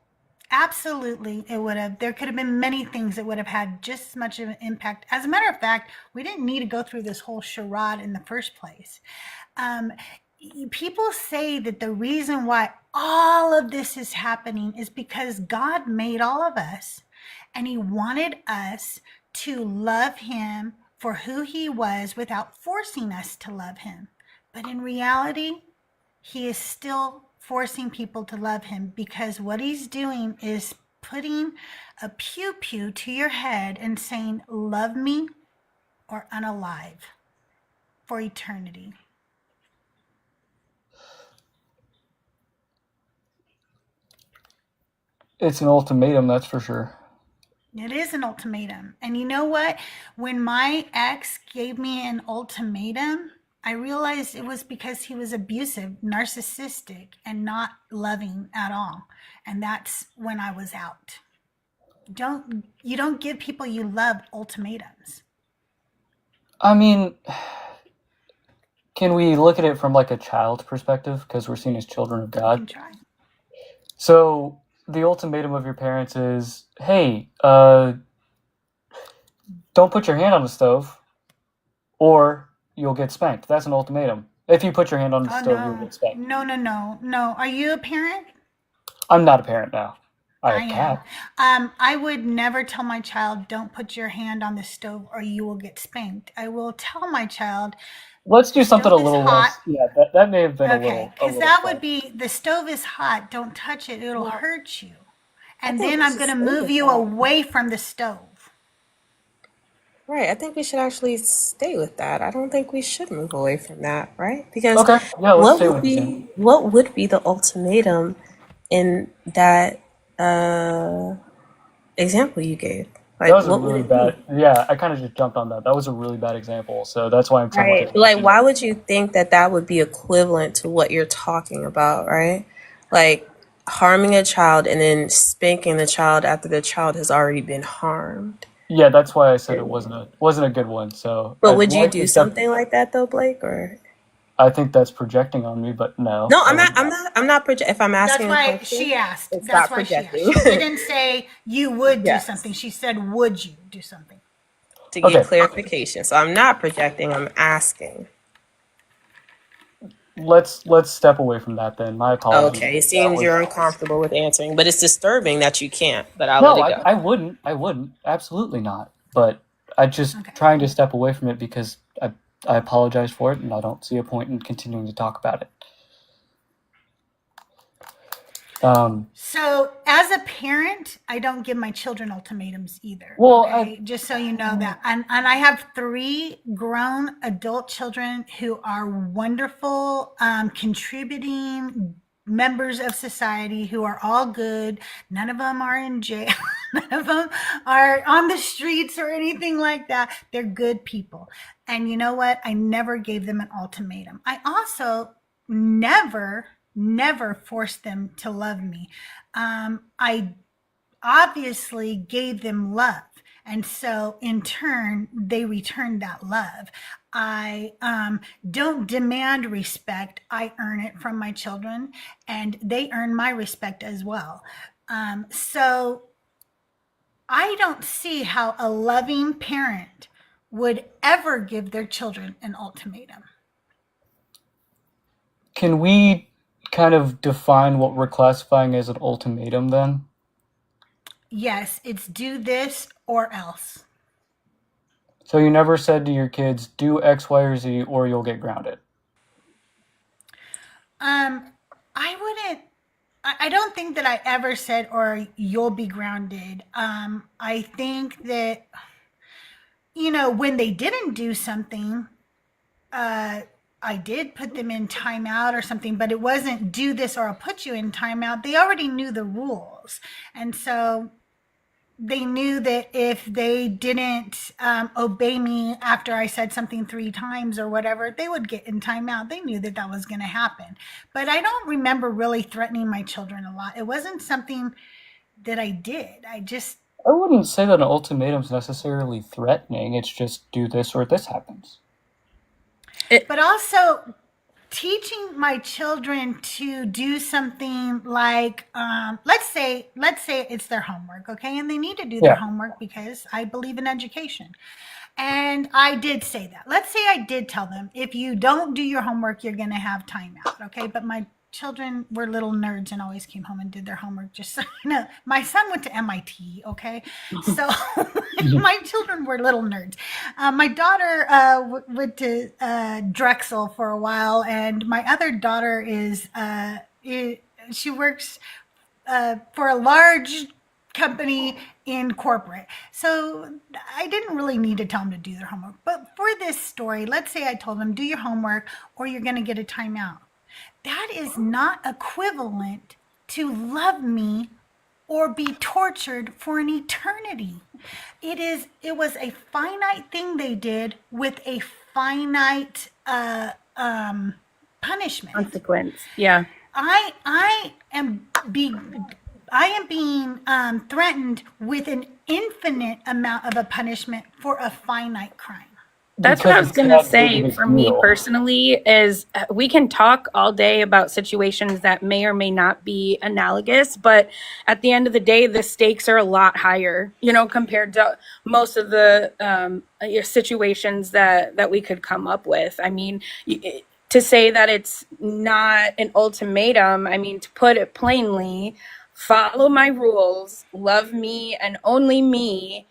Absolutely, it would have. There could have been many things that would have had just as much of an impact. As a matter of fact, we didn't need to go through this whole charade in the first place. People say that the reason why all of this is happening is because God made all of us and he wanted us to love him for who he was without forcing us to love him. But in reality, he is still forcing people to love him because what he's doing is putting a pew pew to your head and saying, "Love me or unalive for eternity." It's an ultimatum, that's for sure. It is an ultimatum. And you know what? When my ex gave me an ultimatum, I realized it was because he was abusive, narcissistic, and not loving at all. And that's when I was out. You don't give people you love ultimatums. I mean, can we look at it from like a child's perspective? Because we're seen as children of You can God. try. So the ultimatum of your parents is, hey, don't put your hand on the stove or you'll get spanked. That's an ultimatum. If you put your hand on the Oh stove, you'll no. get spanked. No. Are you a parent? I'm not a parent now. I I have am. cats. I would never tell my child, don't put your hand on the stove or you will get spanked. I will tell my child, Let's the do something a stove is little hot. less. Yeah, that may have been Okay, a because little that would far. be, the stove is hot, don't touch it, it'll Well, hurt you. I And think then we I'm should going to stay move with you that. away from the stove. Right. I think we should actually stay with that. I don't think we should move away from that, right? Because Okay, yeah, let's stay with it then. what would be the ultimatum in that uh example you gave? That Like was a what would really it be? bad. Yeah, I kind of just jumped on that. That was a really bad example, so that's why I'm trying to Right. take But it like easy. why would you think that that would be equivalent to what you're talking about, right? Like harming a child and then spanking the child after the child has already been harmed. Yeah, that's why I said it wasn't a good one. So But I'd would you like to do step. something like that though, Blake? Or I think that's projecting on me, but no, no, I I'm not. wouldn't. If I'm That's asking a why question, she asked. then That's stop why she asked. projecting. She didn't say you would do something. Yes, She said, would you do something? to get Okay, clarification. So I'm not projecting. I'm asking. let's step away from that then. My apologies. Okay, it That seems was you're uncomfortable with answering, but it's disturbing that you can't. But I'll let no, it go. I wouldn't, absolutely not. But I just Okay. trying to step away from it because I apologize for it, and I don't see a point in continuing to talk about it. So, as a parent, I don't give my children ultimatums either. Well, Okay, just so you know that. And I have 3 grown adult children who are wonderful, contributing members of society who are all good. None of them are in jail. None of them are on the streets or anything like that. They're good people. And you know what? I never gave them an ultimatum. I also never forced them to love me. I obviously gave them love. And so in turn, they returned that love. I don't demand respect. I earn it from my children, and they earn my respect as well. So I don't see how a loving parent would ever give their children an ultimatum. can we kind of define what we're classifying as an ultimatum then? Yes, it's do this or else. So you never said to your kids, do X, Y, or Z, or you'll get grounded. I wouldn't. I don't think that I ever said, or you'll be grounded. I think that, when they didn't do something, I did put them in timeout or something, but it wasn't do this or I'll put you in timeout. They already knew the rules. And so they knew that if they didn't obey me after I said something 3 times or whatever, they would get in timeout. They knew that that was going to happen. But I don't remember really threatening my children a lot. It wasn't something that I did. I wouldn't say that an ultimatum is necessarily threatening. It's just do this or this happens. But also teaching my children to do something like let's say it's their homework, okay, and they need to do their homework because I believe in education, and I did say that. Let's say I did tell them, if you don't do your homework, you're going to have timeout, okay? But my children were little nerds and always came home and did their homework, just so you know. My son went to MIT, okay? So my children were little nerds. My daughter went to Drexel for a while, and my other daughter she works for a large company in corporate. So I didn't really need to tell them to do their homework. But for this story, let's say I told them, do your homework or you're going to get a timeout. That is not equivalent to love me or be tortured for an eternity. It was a finite thing they did with a finite punishment. Consequence. Yeah. I am being threatened with an infinite amount of a punishment for a finite crime. That's what I was going to say for me personally is we can talk all day about situations that may or may not be analogous, but at the end of the day, the stakes are a lot higher, compared to most of the situations that we could come up with. I mean, to say that it's not an ultimatum, I mean, to put it plainly, follow my rules, love me and only me,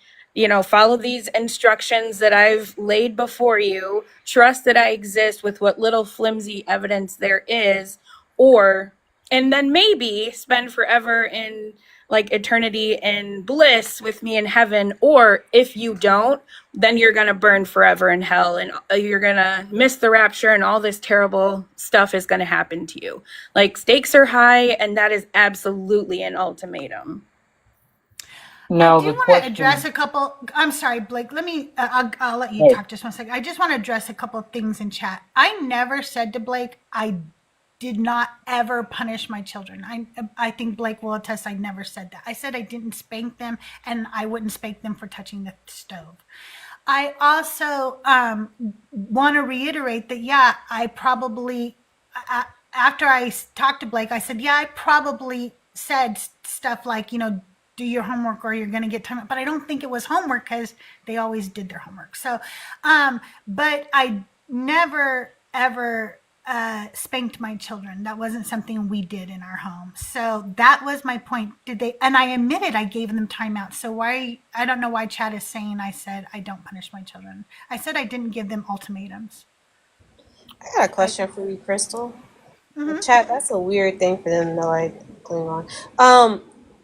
follow these instructions that I've laid before you, trust that I exist with what little flimsy evidence there is, and then maybe spend forever in like eternity in bliss with me in heaven. Or if you don't, then you're going to burn forever in hell, and you're going to miss the rapture, and all this terrible stuff is going to happen to you. Like, stakes are high, and that is absolutely an ultimatum. Now I do the want to question. address a couple. I'm sorry, Blake. Let me. I'll let you talk just one second. I just want to address a couple of things in chat. I never said to Blake, I did not ever punish my children. I think Blake will attest. I never said that. I said I didn't spank them, and I wouldn't spank them for touching the stove. I also want to reiterate that, yeah, I probably, after I talked to Blake, I said, yeah, I probably said stuff like, do your homework or you're going to get time. But I don't think it was homework because they always did their homework. So, but I never, ever spanked my children. That wasn't something we did in our home. So that was my point. And I admitted I gave them timeout. So I don't know why Chad is saying I said I don't punish my children. I said I didn't give them ultimatums. I got a question for you, Crystal. Chat, that's a weird thing for them to like cling on.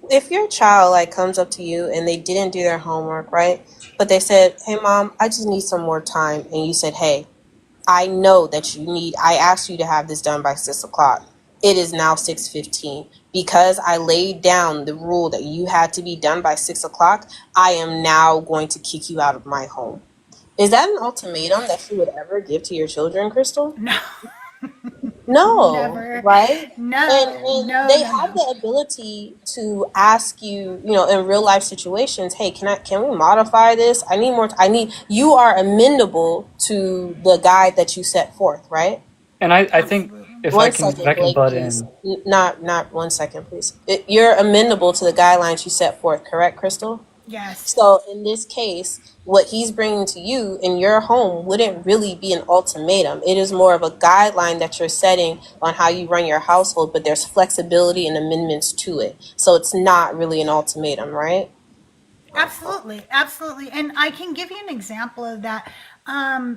If your child like comes up to you and they didn't do their homework, right? But they said, "Hey mom, I just need some more time," and you said, "Hey, I know that I asked you to have this done by 6 o'clock. It is now 6:15. Because I laid down the rule that you had to be done by 6 o'clock, I am now going to kick you out of my home." Is that an ultimatum that you would ever give to your children, Crystal? No. No, Never. right? No. And they have the ability to ask you, in real life situations, "Hey, can we modify this? I need more. You are amenable to the guide that you set forth, right?" And I think if I One can, second, Blake, butt please. in. Not 1 second, please. You're amenable to the guidelines you set forth, correct, Crystal? Yes. So in this case, what he's bringing to you in your home wouldn't really be an ultimatum. It is more of a guideline that you're setting on how you run your household, but there's flexibility and amendments to it. So it's not really an ultimatum, right? Absolutely. And I can give you an example of that. I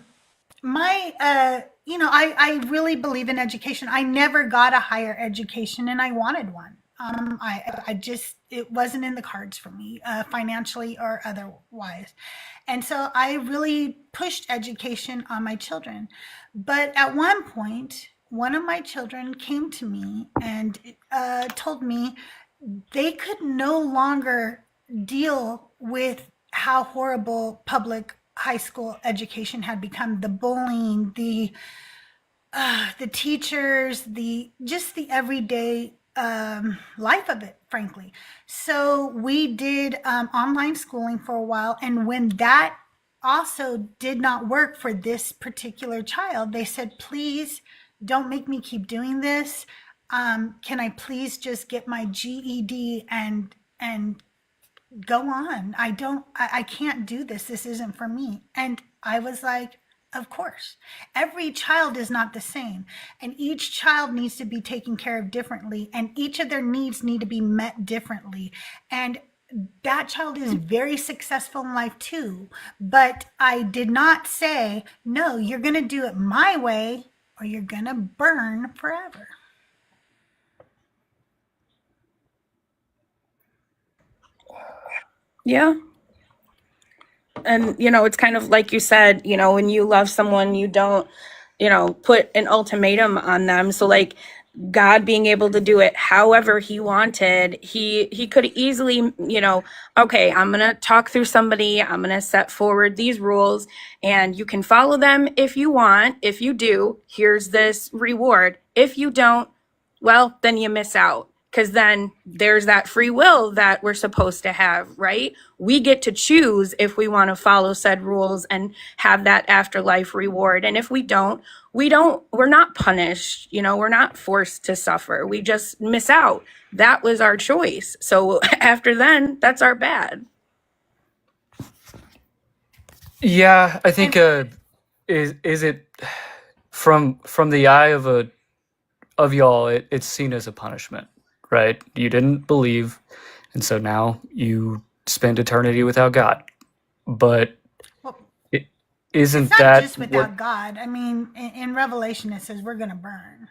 really believe in education. I never got a higher education and I wanted one. It wasn't in the cards for me, financially or otherwise. And so I really pushed education on my children. But at one point, one of my children came to me and told me they could no longer deal with how horrible public high school education had become, the bullying, the teachers, the everyday life of it, frankly. So we did online schooling for a while, and when that also did not work for this particular child, they said, please don't make me keep doing this. Can I please just get my GED and go on? I can't do this. This isn't for me. And I was like, of course. Every child is not the same, and each child needs to be taken care of differently, and each of their needs need to be met differently. And that child is very successful in life too. But I did not say, no, you're going to do it my way or you're going to burn forever. Yeah. And, it's kind of like you said, when you love someone, you don't, put an ultimatum on them. So like God being able to do it however he wanted, he could easily, okay, I'm going to talk through somebody, I'm going to set forward these rules and you can follow them if you want. If you do, here's this reward. If you don't, well, then you miss out. Because then there's that free will that we're supposed to have, right? We get to choose if we want to follow said rules and have that afterlife reward. And if we don't, we're not punished. We're not forced to suffer. We just miss out. That was our choice. So after then, that's our bad. Yeah, I think is it from the eye of y'all, it's seen as a punishment, right? You didn't believe, and so now you spend eternity without God. But Well, it, it's isn't not that just what without God. I mean, in Revelation it says we're going to burn.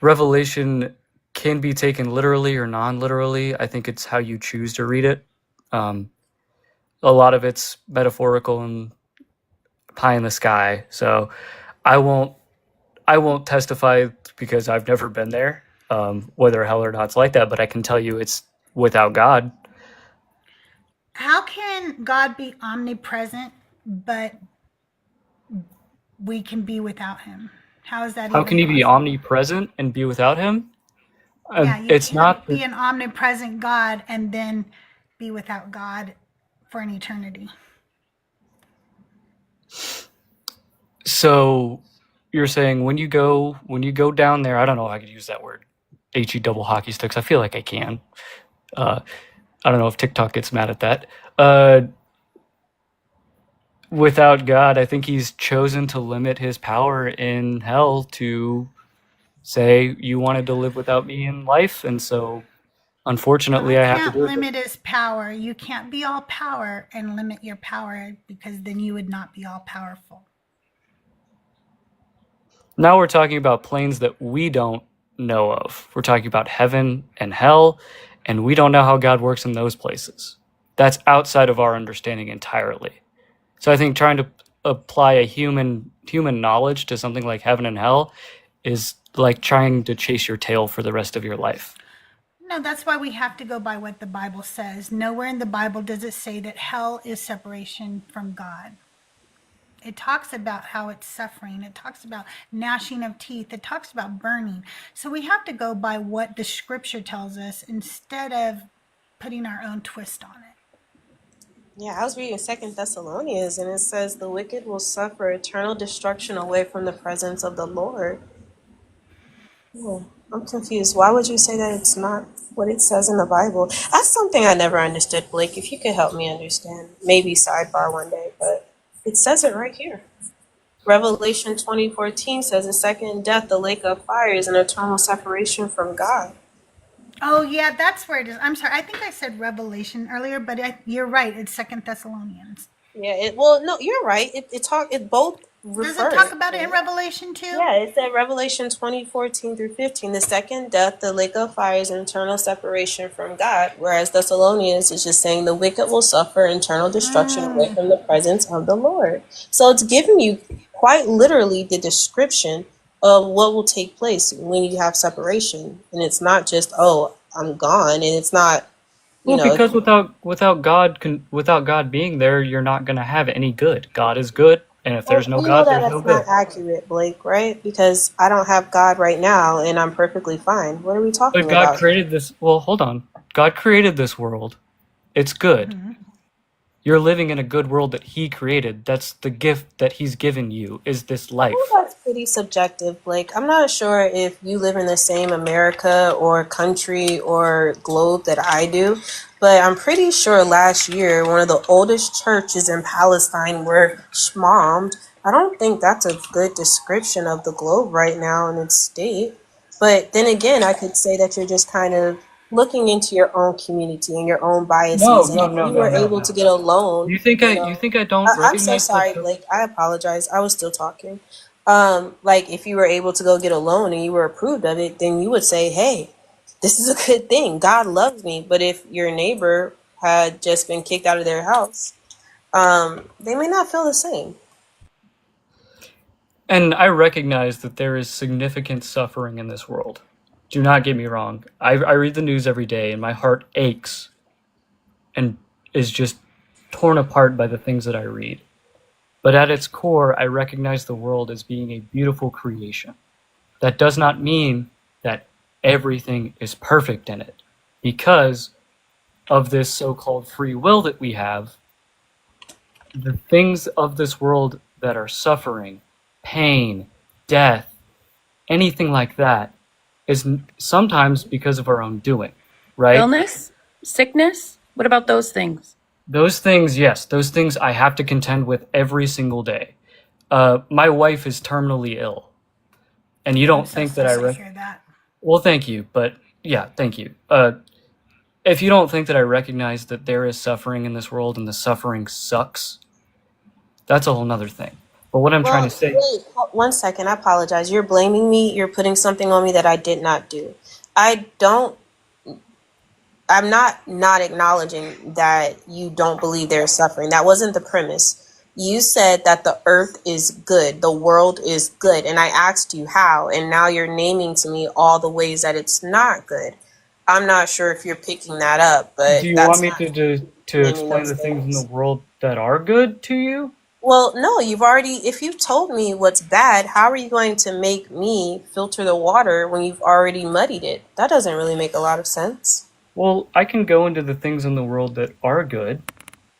Revelation can be taken literally or non-literally? I think it's how you choose to read it. A lot of it's metaphorical and pie in the sky. So I won't testify because I've never been there, whether hell or not's like that. But I can tell you it's without God. How can God be omnipresent, but we can be without him? How is that How even can he be possible? omnipresent and be without him? Yeah, you It's can't not be an omnipresent God and then be without God for an eternity. so. You're saying when you go down there. I don't know if I could use that word. He double hockey sticks. I feel like I can. I don't know if TikTok gets mad at that. Without God, I think he's chosen to limit his power in hell to say, you wanted to live without me in life, and so unfortunately God I have to can't do it. limit his power. You can't be all power and limit your power, because then you would not be all powerful. Now we're talking about planes that we don't know of. We're talking about heaven and hell, and we don't know how God works in those places. That's outside of our understanding entirely. So I think trying to apply a human knowledge to something like heaven and hell is like trying to chase your tail for the rest of your life. No, that's why we have to go by what the Bible says. Nowhere in the Bible does it say that hell is separation from God. It talks about how it's suffering. It talks about gnashing of teeth. It talks about burning. So we have to go by what the scripture tells us instead of putting our own twist on it. Yeah, I was reading Second Thessalonians, and it says the wicked will suffer eternal destruction away from the presence of the Lord. Oh, I'm confused. Why would you say that it's not what it says in the Bible? That's something I never understood, Blake. If you could help me understand, maybe sidebar one day, but it says it right here. Revelation 20:14 says the second death, the lake of fire, is an eternal separation from God. Oh, yeah, that's where it is. I'm sorry. I think I said Revelation earlier, but you're right. It's Second Thessalonians. Yeah, no, you're right. It both Does refer it talk it. about it in Revelation too? Yeah, it said Revelation 20:14 through 15. The second death, the lake of fire, is an eternal separation from God. Whereas Thessalonians is just saying the wicked will suffer eternal destruction away from the presence of the Lord. So it's giving you quite literally the description of what will take place when you have separation. And it's not just, oh, I'm gone. And it's not, you Well, know, because without God being there, you're not going to have any good. God is good, and if there's well, no we know God, that there's no that's not good. accurate, Blake, right? Because I don't have God right now and I'm perfectly fine. What are we But talking God about? created this. Well, hold on. God created this world. It's good. You're living in a good world that he created. That's the gift that he's given you, is this Well, life. that's pretty subjective, Blake. I'm not sure if you live in the same America or country or globe that I do, but I'm pretty sure last year one of the oldest churches in Palestine were shmomed. I don't think that's a good description of the globe right now in its state. But then again, I could say that you're just kind of looking into your own community and your own No, biases. And no, if no, you no, were no, able to no. get a loan, You think I don't I'm so recognize sorry, that? Blake. I apologize. I was still talking. Like if you were able to go get a loan and you were approved of it, then you would say, hey, this is a good thing. God loves me. But if your neighbor had just been kicked out of their house, they may not feel the same. And I recognize that there is significant suffering in this world. Do not get me wrong. I read the news every day, and my heart aches and is just torn apart by the things that I read. But at its core, I recognize the world as being a beautiful creation. That does not mean that everything is perfect in it. Because of this so-called free will that we have, the things of this world that are suffering, pain, death, anything like that, is sometimes because of our own doing, right? Illness? Sickness? What about those things? Those things, yes, those things I have to contend with every single day. My wife is terminally ill, and you don't So think that sorry to hear that. well, thank you, but Yeah, thank you. If you don't think that I recognize that there is suffering in this world and the suffering sucks, that's a whole nother thing. But what I'm trying to Well, say, wait, 1 second. I apologize. You're blaming me. You're putting something on me that I did not do. I don't. I'm not acknowledging that you don't believe there's suffering. That wasn't the premise. You said that the earth is good, the world is good, and I asked you how, and now you're naming to me all the ways that it's not good. I'm not sure if you're picking that up, do but you want that's me not to naming explain those the things in the things. world that are good to you? Well, no, you've already, if you've told me what's bad, how are you going to make me filter the water when you've already muddied it? That doesn't really make a lot of sense. Well, I can go into the things in the world that are good.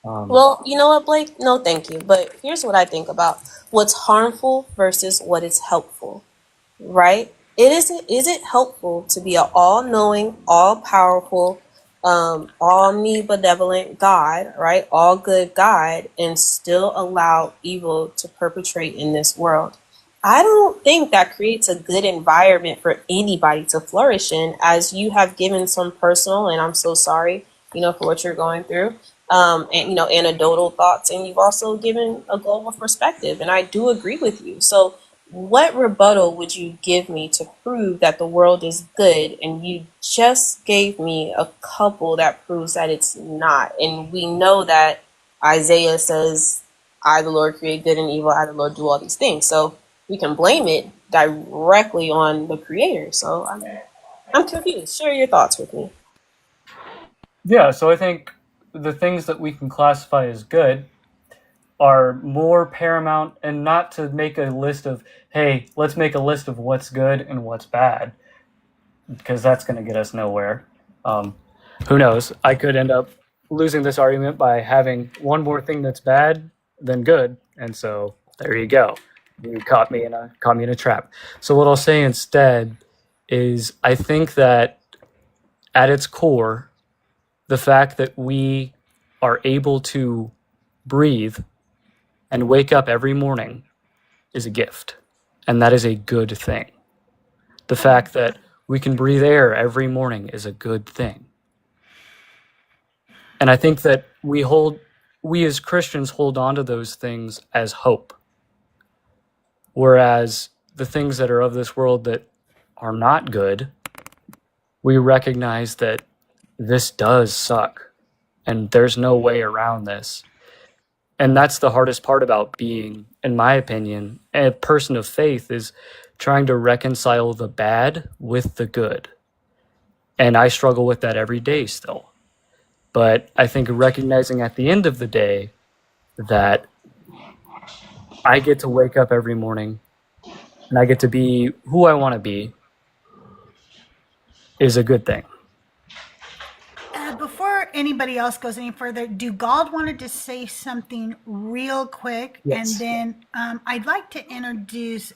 Well, you know what, Blake? No, thank you. But here's what I think about what's harmful versus what is helpful, right? Is it helpful to be an all-knowing, all-powerful, omnibenevolent God, right? All good God, and still allow evil to perpetrate in this world? I don't think that creates a good environment for anybody to flourish in, as you have given some personal, and I'm so sorry, for what you're going through, and anecdotal thoughts, and you've also given a global perspective, and I do agree with you. So what rebuttal would you give me to prove that the world is good? And you just gave me a couple that proves that it's not. And we know that Isaiah says, I, the Lord, create good and evil. I, the Lord, do all these things. So we can blame it directly on the creator. So I'm confused. Share your thoughts with me. Yeah, so I think the things that we can classify as good are more paramount, and not to make a list of, hey, let's make a list of what's good and what's bad, because that's going to get us nowhere. Who knows? I could end up losing this argument by having one more thing that's bad than good, and so there you go. You caught me in a trap. So what I'll say instead is, I think that at its core, the fact that we are able to breathe and wake up every morning is a gift, and that is a good thing. The fact that we can breathe air every morning is a good thing. And I think that we as Christians hold on to those things as hope. Whereas the things that are of this world that are not good, we recognize that this does suck and there's no way around this. And that's the hardest part about being, in my opinion, a person of faith, is trying to reconcile the bad with the good. And I struggle with that every day still. But I think recognizing at the end of the day that I get to wake up every morning and I get to be who I want to be is a good thing. Before anybody else goes any further, do God wanted to say something real quick? Yes. And then I'd like to introduce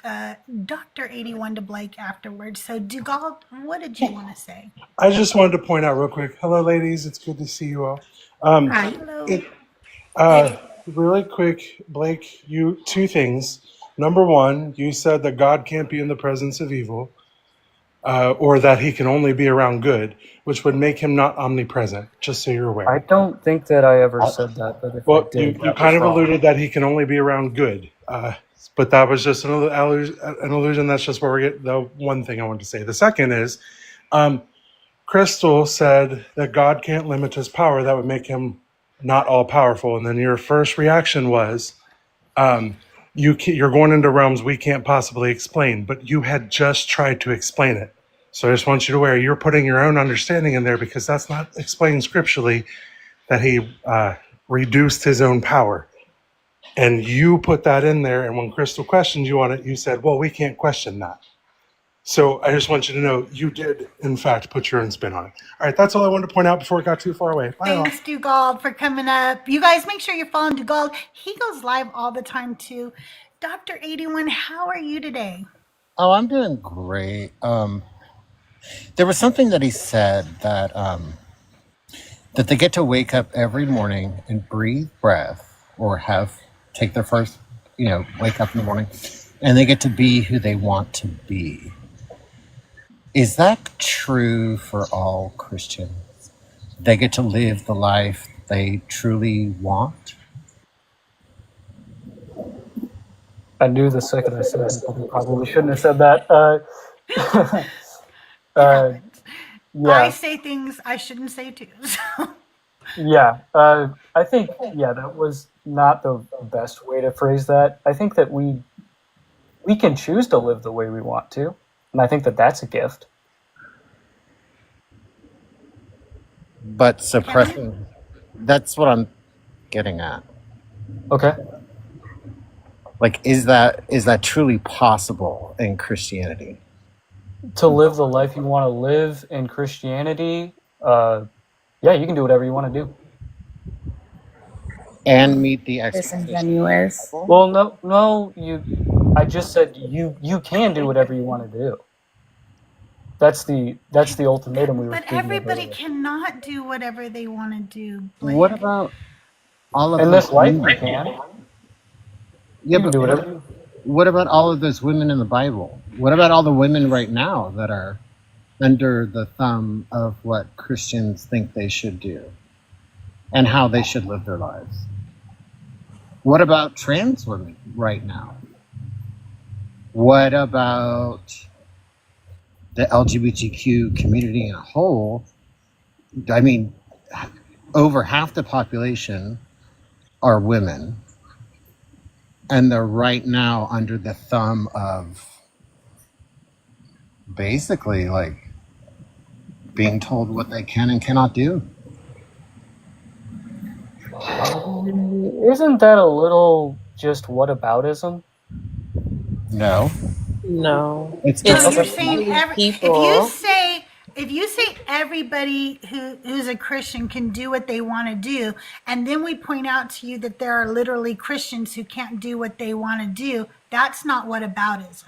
Dr. 81 to Blake afterwards. So God, what did you want to say? I just wanted to point out real quick. Hello, ladies. It's good to see you all. Hi. Hello. It really quick, Blake. You two things. Number one, you said that God can't be in the presence of evil, or that He can only be around good, which would make Him not omnipresent. Just so you're I aware. don't think that I ever said that, but if I Well, did, you that was kind of wrong. alluded that He can only be around good, but that was just an illusion. That's just where we get the one thing I wanted to say. The second is, Crystal said that God can't limit His power. That would make Him not all powerful. And then your first reaction was, you're going into realms we can't possibly explain, but you had just tried to explain it. So I just want you to aware you're putting your own understanding in there, because that's not explained scripturally, that He reduced His own power. And you put that in there. And when Crystal questioned you on it, you said, well, we can't question that. So I just want you to know you did, in fact, put your own spin on it. All right, that's all I wanted to point out before it got too far away. Bye, all. Thanks, Dugald, for coming up. You guys make sure you're following Dugald. He goes live all the time, too. Dr. 81, how are you today? Oh, I'm doing great. There was something that he said that that they get to wake up every morning and breathe breath, or take their first, wake up in the morning, and they get to be who they want to be. Is that true for all Christians? They get to live the life they truly want? I knew the second I said it, but I probably shouldn't have said that. It uh, happens. I yeah, say things I shouldn't say too. So yeah. I think, yeah, that was not the best way to phrase that. I think that we can choose to live the way we want to, and I think that that's a gift. But Kevin, suppressing, that's what I'm getting at. Okay. Like, is that truly possible in Christianity? To live the life you want to live in Christianity, yeah, you can do whatever you want to do. And meet the expectations of the Disingenuous. Bible? Well, no, I just said you can do whatever you want to do. That's the ultimatum we were but speaking of everybody earlier. cannot do whatever they want to do, What Blake. about all of In those this life, you women? can. Yeah, You can but do whatever. what about all of those women in the Bible? What about all the women right now that are under the thumb of what Christians think they should do and how they should live their lives? What about trans women right now? What about the LGBTQ community in a whole? I mean, over half the population are women, and they're right now under the thumb of basically like being told what they can and cannot do. Isn't that a little just whataboutism? No, No, it's So it's you're Okay. saying really if people. you say everybody who's a Christian can do what they want to do, and then we point out to you that there are literally Christians who can't do what they want to do, that's not whataboutism.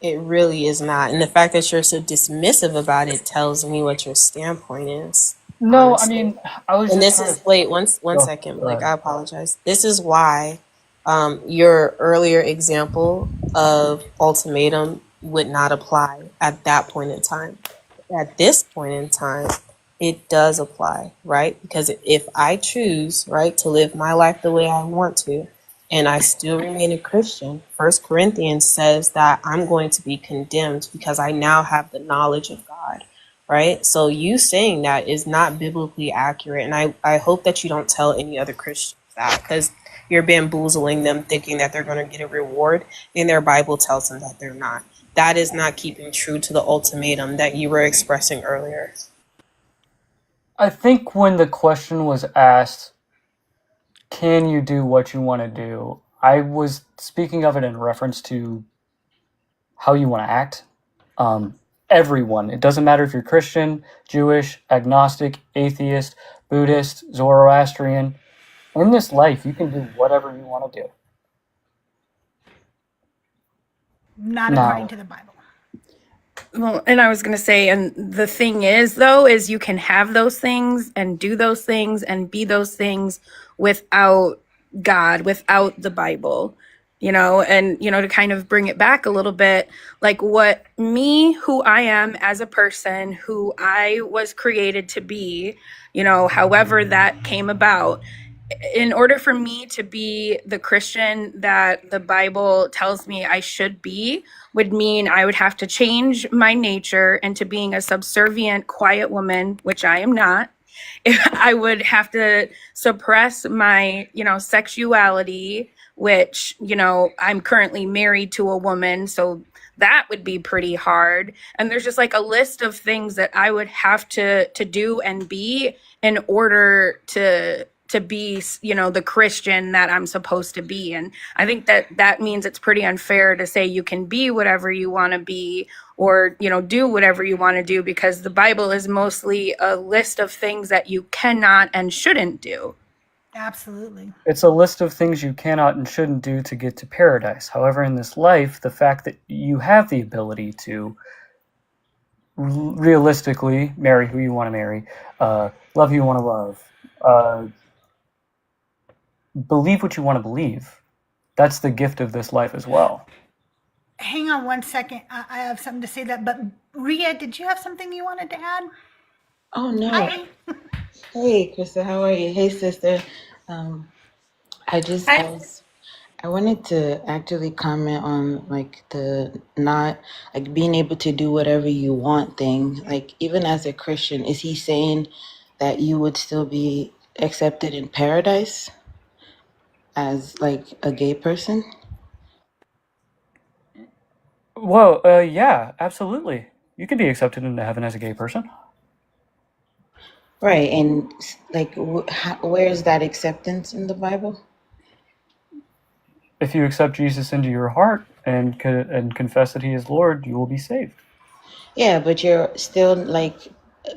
It really is not, and the fact that you're so dismissive about it tells me what your standpoint is. No, I Honestly. mean, I was And just this trying to is wait one go. second, Go Blake. ahead. I apologize. This is why your earlier example of ultimatum would not apply at that point in time. At this point in time, it does apply, right? Because if I choose, right, to live my life the way I want to, and I still remain a Christian, First Corinthians says that I'm going to be condemned because I now have the knowledge of God, right? So you saying that is not biblically accurate, and I hope that you don't tell any other Christians that, because you're bamboozling them thinking that they're going to get a reward, and their Bible tells them that they're not. That is not keeping true to the ultimatum that you were expressing earlier. I think when the question was asked, can you do what you want to do? I was speaking of it in reference to how you want to act. Everyone, it doesn't matter if you're Christian, Jewish, agnostic, atheist, Buddhist, Zoroastrian. In this life, you can do whatever you want to do. Not Now, according to the Bible. Well, and I was going to say, and the thing is, though, is you can have those things and do those things and be those things without God, without the Bible, and, to kind of bring it back a little bit, like who I am as a person, who I was created to be, however that came about. In order for me to be the Christian that the Bible tells me I should be, would mean I would have to change my nature into being a subservient, quiet woman, which I am not. I would have to suppress my, sexuality, which, I'm currently married to a woman. So that would be pretty hard. And there's just like a list of things that I would have to do and be in order to be, the Christian that I'm supposed to be. And I think that means it's pretty unfair to say you can be whatever you want to be or, do whatever you want to do, because the Bible is mostly a list of things that you cannot and shouldn't do. Absolutely. it's a list of things you cannot and shouldn't do to get to paradise. However, in this life, the fact that you have the ability to realistically marry who you want to marry, love who you want to love, believe what you want to believe, that's the gift of this life as well. hang on one second. I have something to say that, but Ria, did you have something you wanted to add? Oh no. Hi. Hey, Krista, how are you? Hey, sister. Um, I wanted to actually comment on like the not like being able to do whatever you want thing. Like even as a Christian, is he saying that you would still be accepted in paradise as like a gay person? Well, yeah, absolutely. You can be accepted into heaven as a gay person. Right, and like where is that acceptance in the Bible? If you accept Jesus into your heart and confess that he is Lord, you will be saved. Yeah, but you're still like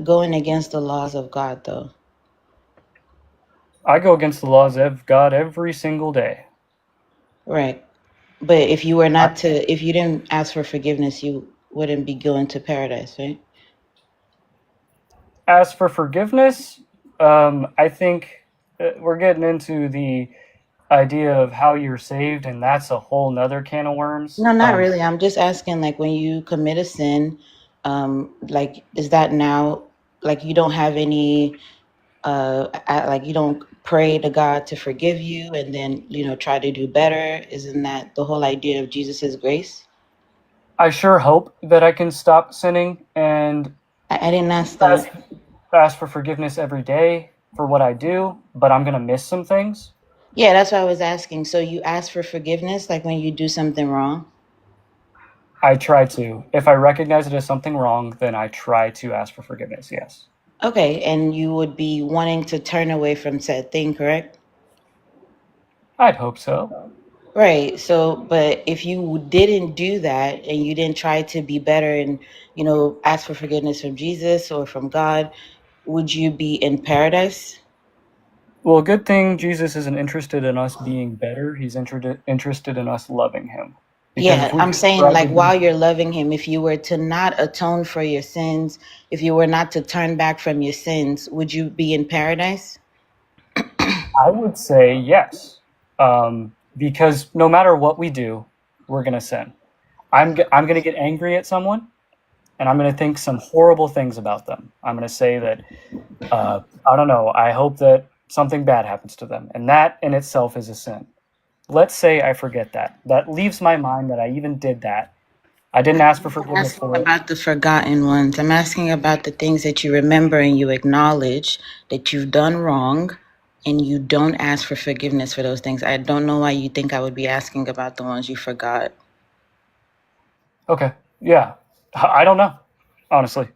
going against the laws of God though. I go against the laws of God every single day. Right. But if you were not to, if you didn't ask for forgiveness, you wouldn't be going to paradise, right? As for forgiveness, I think we're getting into the idea of how you're saved, and that's a whole nother can of worms. No, not really. I'm just asking, like, when you commit a sin, like, is that now, like, you don't have any, like, you don't pray to God to forgive you and then, try to do better? Isn't that the whole idea of Jesus's grace? I sure hope that I can stop sinning and I didn't ask that. ask for forgiveness every day for what I do, but I'm going to miss some things. Yeah, that's what I was asking. So you ask for forgiveness, like when you do something wrong? I try to. If I recognize it as something wrong, then I try to ask for forgiveness, yes. Okay, and you would be wanting to turn away from said thing, correct? I'd hope so. Right. So, but if you didn't do that and you didn't try to be better and, ask for forgiveness from Jesus or from God, would you be in paradise? Well, good thing Jesus isn't interested in us being better. He's interested in us loving him. Because Yeah, I'm saying like while you're loving him, if you were to not atone for your sins, if you were not to turn back from your sins, would you be in paradise? I would say yes, because no matter what we do, we're going to sin. I'm going to get angry at someone, and I'm going to think some horrible things about them. I'm going to say that, I don't know, I hope that something bad happens to them, and that in itself is a sin. Let's say I forget that. That leaves my mind that I even did that. I didn't ask for forgiveness for it. About the forgotten ones. I'm asking about the things that you remember and you acknowledge that you've done wrong and you don't ask for forgiveness for those things. I don't know why you think I would be asking about the ones you forgot. Okay. Yeah. I don't know. Honestly.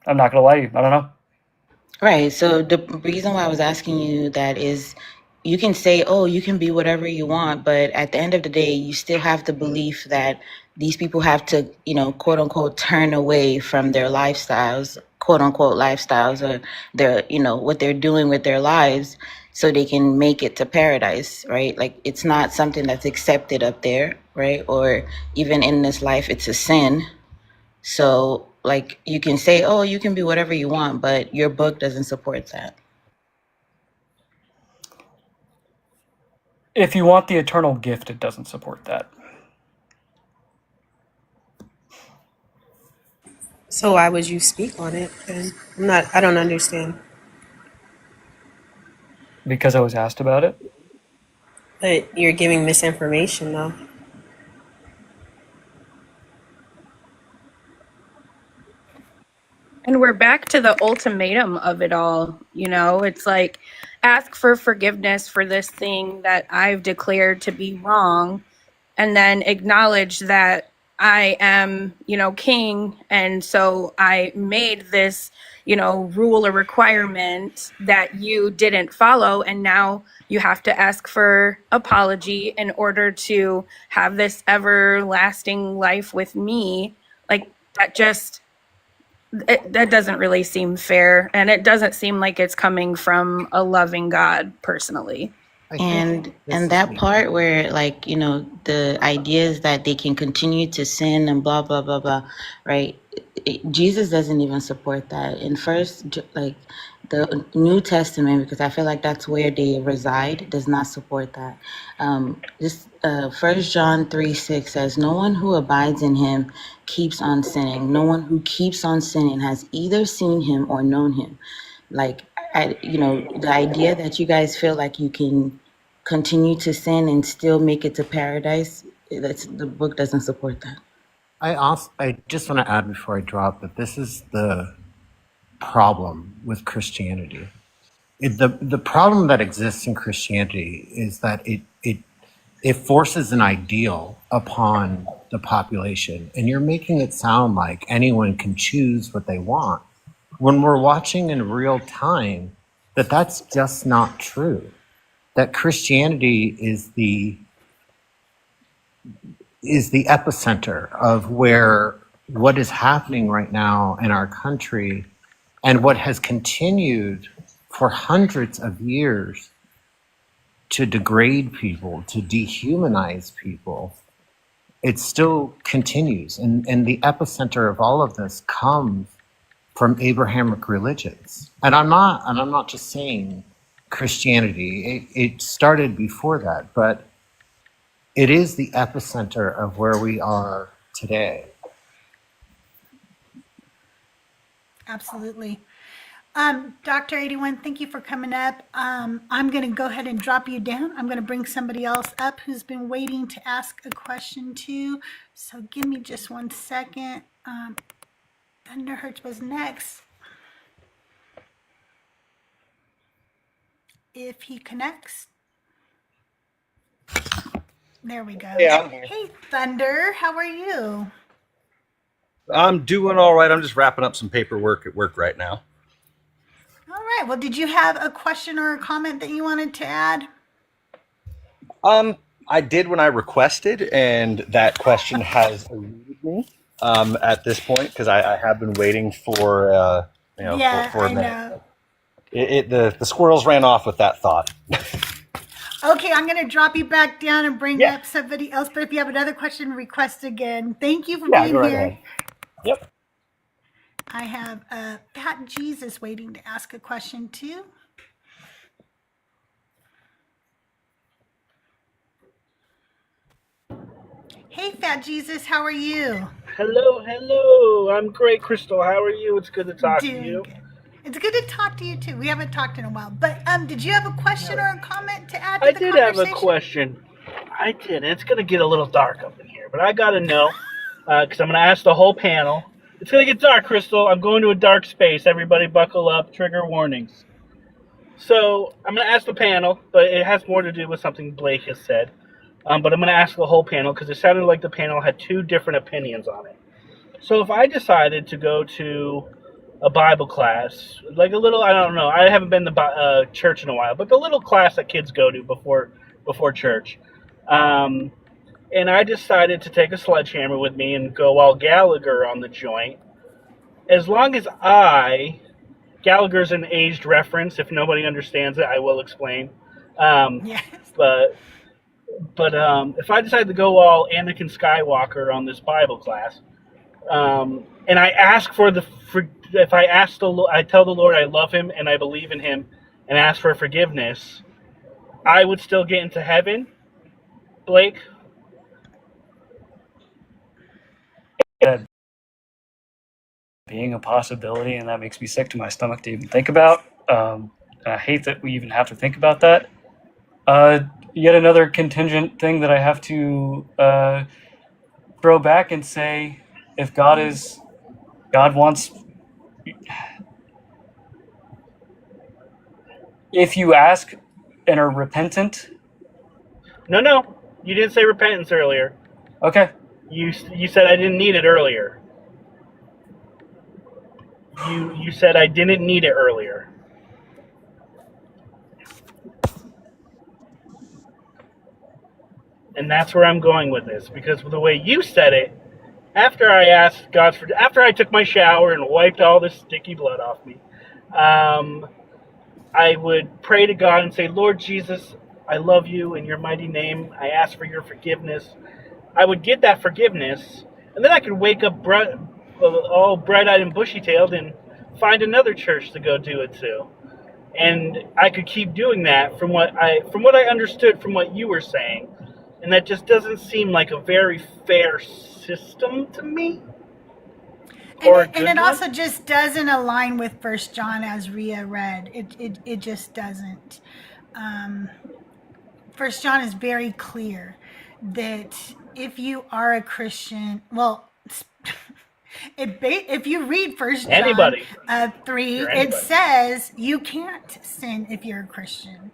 I'm not going to lie to you. I don't know. Right. So the reason why I was asking you that is you can say, oh, you can be whatever you want, but at the end of the day, you still have the belief that these people have to, quote unquote, turn away from their lifestyles, quote unquote lifestyles, or their, what they're doing with their lives so they can make it to paradise, right? Like it's not something that's accepted up there, right? Or even in this life, it's a sin. So like you can say, oh, you can be whatever you want, but your book doesn't support that. If you want the eternal gift, it doesn't support that. So why would you speak on it? And I don't understand. Because I was asked about it. But you're giving misinformation though. And we're back to the ultimatum of it all. It's like, ask for forgiveness for this thing that I've declared to be wrong, and then acknowledge that I am, king. And so I made this, rule or requirement that you didn't follow. And now you have to ask for apology in order to have this everlasting life with me. Like that that doesn't really seem fair, and it doesn't seem like it's coming from a loving God personally. And that part where like, the idea is that they can continue to sin and blah, blah, blah, blah, right? Jesus doesn't even support that. In first, like the New Testament, because I feel like that's where they reside, does not support that. This 1 John 3:6 says, "No one who abides in him keeps on sinning. No one who keeps on sinning has either seen him or known him." Like, the idea that you guys feel like you can continue to sin and still make it to paradise, the book doesn't support that. I just want to add before I drop that this is the problem with Christianity. The problem that exists in Christianity is that it forces an ideal upon the population, and you're making it sound like anyone can choose what they want, when we're watching in real time that that's just not true. That Christianity is the epicenter of where what is happening right now in our country, and what has continued for hundreds of years to degrade people, to dehumanize people. It still continues. And the epicenter of all of this comes from Abrahamic religions. And I'm not just saying Christianity. It started before that, but it is the epicenter of where we are today. Absolutely. Dr. 81, thank you for coming up. I'm going to go ahead and drop you down. I'm going to bring somebody else up who's been waiting to ask a question too. So give me just 1 second. Thunderhertz was next. If he connects. There we go. Yeah, I'm here. Hey, Thunder, how are you? I'm doing all right. I'm just wrapping up some paperwork at work right now. All right. Well, did you have a question or a comment that you wanted to add? I did when I requested, and that question has eluded me at this point because I have been waiting for Yeah, for a I minute. know. The squirrels ran off with that thought. Okay, I'm going to drop you back down and bring Yeah. up somebody else. But if you have another question, request again. Thank you for Yeah, being go right here. ahead. Yep. I have Fat Jesus waiting to ask a question too. Hey, Fat Jesus, how are you? Hello. I'm great, Crystal. How are you? It's good to talk to Doing you. good. It's good to talk to you too. We haven't talked in a while. But did you have a question or a comment to add to I the did have a conversation? question. I did. And it's going to get a little dark up in here, but I got to know because I'm going to ask the whole panel. It's going to get dark, Crystal. I'm going to a dark space. Everybody buckle up. Trigger warnings. So I'm going to ask the panel, but it has more to do with something Blake has said. But I'm going to ask the whole panel because it sounded like the panel had two different opinions on it. So if I decided to go to a Bible class, like a little, I don't know, I haven't been to church in a while, but the little class that kids go to before church, and I decided to take a sledgehammer with me and go all Gallagher on the joint. As long as Gallagher's an aged reference. If nobody understands it, I will explain. Yes. But if I decide to go all Anakin Skywalker on this Bible class, and I ask I tell the Lord I love him and I believe in him and ask for forgiveness, I would still get into heaven, Blake? That being a possibility, and that makes me sick to my stomach to even think about. I hate that we even have to think about that. Yet another contingent thing that I have to throw back and say, if God wants, if you ask and are repentant. No, you didn't say repentance earlier. Okay. You said I didn't need it earlier. You said I didn't need it earlier. And that's where I'm going with this, because the way you said it, after I took my shower and wiped all this sticky blood off me, I would pray to God and say, Lord Jesus, I love you in your mighty name. I ask for your forgiveness. I would get that forgiveness, and then I could wake up all bright-eyed and bushy-tailed and find another church to go do it to. And I could keep doing that from what I understood from what you were saying, and that just doesn't seem like a very fair system to me, or a And good it one. also just doesn't align with First John as Rhea read. It just doesn't. First John is very clear that if you are a Christian, well, if you read First John Anybody, 3, you're it anybody. says you can't sin if you're a Christian,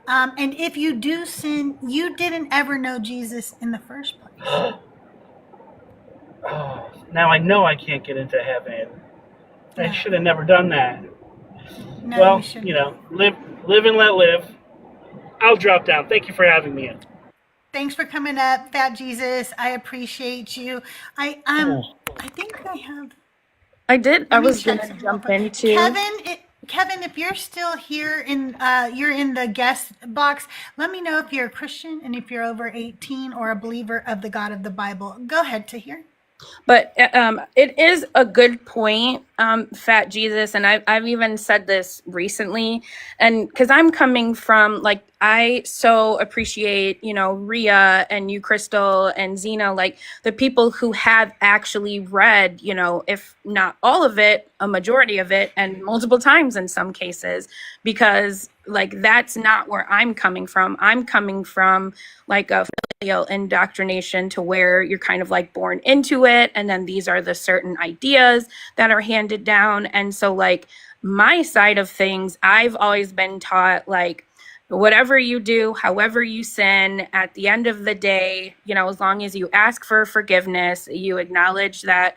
and if you do sin, you didn't ever know Jesus in the first place. Oh, now I know I can't get into heaven. I No, should have never done that. no, you Well, shouldn't have. live and let live. I'll drop down. Thank you for having me in. Thanks for coming up, Fat Jesus. I appreciate you. I think I have. I Let me was check gonna something real jump quick. into. Kevin, if you're still here you're in the guest box, let me know if you're a Christian and if you're over 18 or a believer of the God of the Bible. Go ahead, Tahir. But it is a good point, Fat Jesus, and I've even said this recently, and because I'm coming from, like, I so appreciate, Rhea and you, Crystal, and Zena, like the people who have actually read, if not all of it, a majority of it, and multiple times in some cases, because like that's not where I'm coming from. I'm coming from like a indoctrination to where you're kind of like born into it, and then these are the certain ideas that are handed down. And so like my side of things, I've always been taught like whatever you do, however you sin, at the end of the day, as long as you ask for forgiveness, you acknowledge that,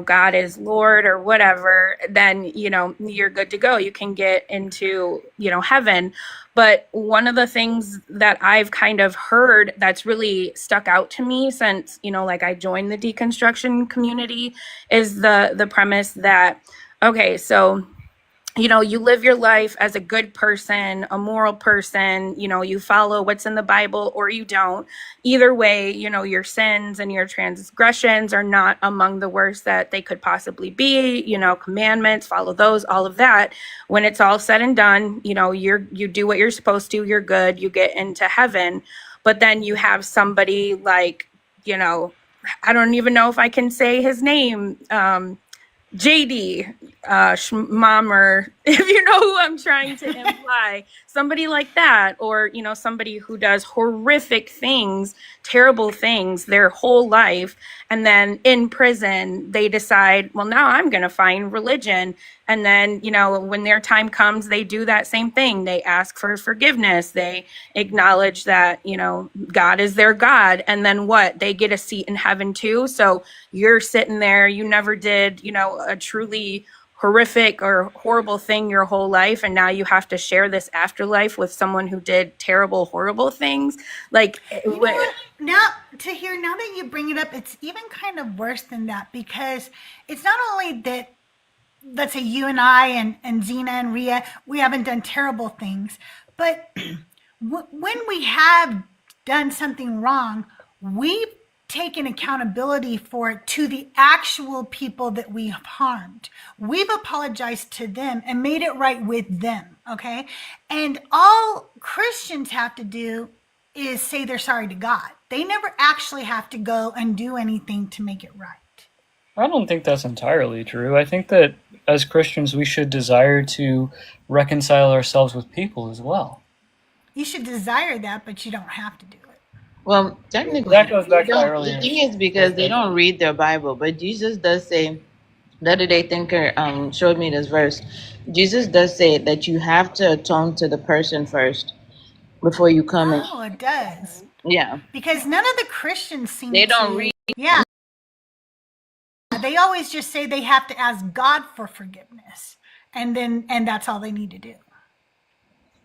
God is Lord or whatever, then, you're good to go. You can get into, heaven. But one of the things that I've kind of heard that's really stuck out to me since, like I joined the deconstruction community is the premise that, okay, so you live your life as a good person, a moral person, you follow what's in the Bible or you don't. Either way, your sins and your transgressions are not among the worst that they could possibly be. Commandments, follow those, all of that. When it's all said and done, you do what you're supposed to, you're good, you get into heaven. But then you have somebody like, I don't even know if I can say his name, JD, Schmammer, if you know who I'm trying to imply, somebody like that, or, somebody who does horrific things, terrible things their whole life. And then in prison, they decide, well, now I'm going to find religion. And then, when their time comes, they do that same thing. They ask for forgiveness. They acknowledge that, God is their God. And then what? They get a seat in heaven too. So you're sitting there, you never did, a truly horrific or horrible thing your whole life, and now you have to share this afterlife with someone who did terrible, horrible things. Like, You know what? Now that you bring it up, it's even kind of worse than that, because it's not only that, let's say you and I and Zena and Rhea, we haven't done terrible things, but when we have done something wrong, we've taken accountability for it to the actual people that we have harmed. We've apologized to them and made it right with them, okay? And all Christians have to do is say they're sorry to God. They never actually have to go and do anything to make it right. I don't think that's entirely true. I think that as Christians, we should desire to reconcile ourselves with people as well. You should desire that, but you don't have to do it. Well, technically, That goes back they to my don't. earlier. The thing is because they don't read their Bible, but Jesus does say. The other day, Thinker showed me this verse. Jesus does say that you have to atone to the person first before you come in. Oh, it does. Yeah, Because none of the Christians seem they to. don't read. Yeah. They always just say they have to ask God for forgiveness. And that's all they need to do.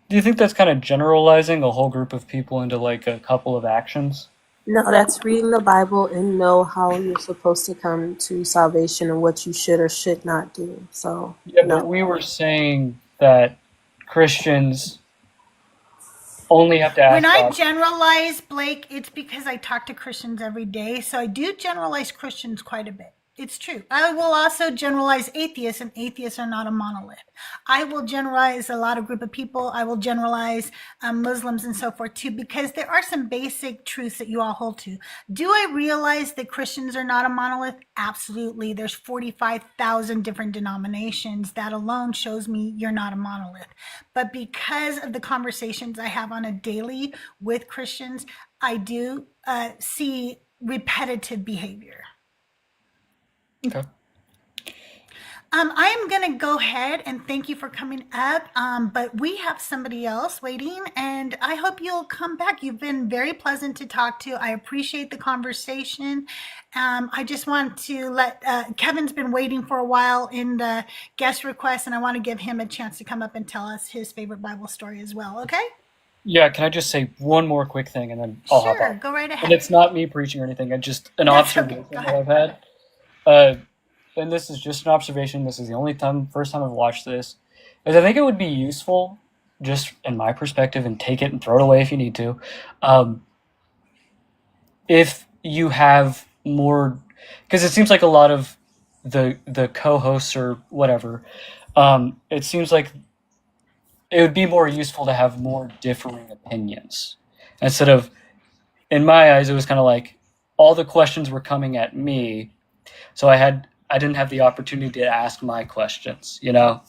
Do you think that's kind of generalizing a whole group of people into like a couple of actions? No, that's reading the Bible and know how you're supposed to come to salvation and what you should or should not do. So, Yeah, no. but we were saying that Christians only have to ask When I God. generalize, Blake, it's because I talk to Christians every day. So I do generalize Christians quite a bit. It's true. I will also generalize atheists, and atheists are not a monolith. I will generalize a lot of group of people. I will generalize Muslims and so forth too, because there are some basic truths that you all hold to. Do I realize that Christians are not a monolith? Absolutely. There's 45,000 different denominations. That alone shows me you're not a monolith. But because of the conversations I have on a daily with Christians, I do see repetitive behavior. Okay. I am going to go ahead and thank you for coming up, but we have somebody else waiting, and I hope you'll come back. You've been very pleasant to talk to. I appreciate the conversation. I just want to let Kevin's been waiting for a while in the guest request, and I want to give him a chance to come up and tell us his favorite Bible story as well. Okay? Yeah, can I just say one more quick thing and then I'll hop Sure, on? go right ahead. And it's not me preaching or anything, it's just an That's okay. observation Go that ahead. I've had. And this is just an observation. This is the first time I've watched this. Is I think it would be useful, just in my perspective, and take it and throw it away if you need to. If you have more, because it seems like a lot of the co-hosts or whatever, it seems like it would be more useful to have more differing opinions instead of, in my eyes, it was kind of like all the questions were coming at me, so I didn't have the opportunity to ask my questions, you know?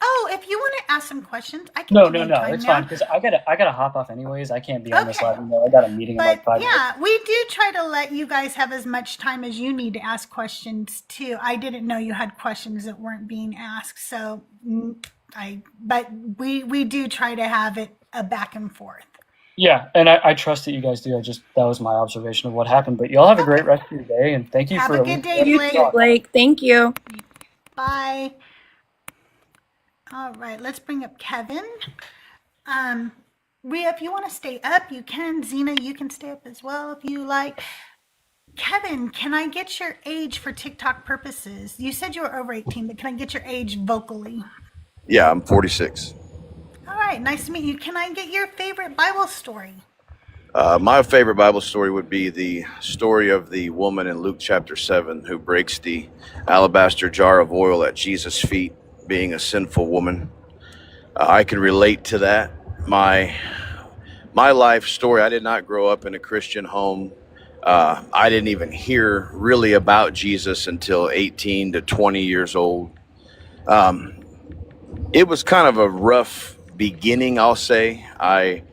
Oh, if you want to ask some questions, I can No, give you time it's now. fine, because I gotta hop off anyways. I can't be on this Okay. live anymore. I got a meeting in like But 5 minutes. yeah, we do try to let you guys have as much time as you need to ask questions too. I didn't know you had questions that weren't being asked, so but we do try to have it a back and forth. Yeah, and I trust that you guys do. That was my observation of what happened. But y'all have a great rest of your day, and thank you Have for a good day, You Blake. too, Blake. Thank you. Bye. All right, let's bring up Kevin. Rhea, if you want to stay up, you can. Zena, you can stay up as well if you like. Kevin, can I get your age for TikTok purposes? You said you were over 18, but can I get your age vocally? Yeah, I'm 46. All right, nice to meet you. Can I get your favorite Bible story? My favorite Bible story would be the story of the woman in Luke chapter 7 who breaks the alabaster jar of oil at Jesus' feet, being a sinful woman. I can relate to that. My life story, I did not grow up in a Christian home. I didn't even hear really about Jesus until 18 to 20 years old. It was kind of a rough beginning, I'll say. I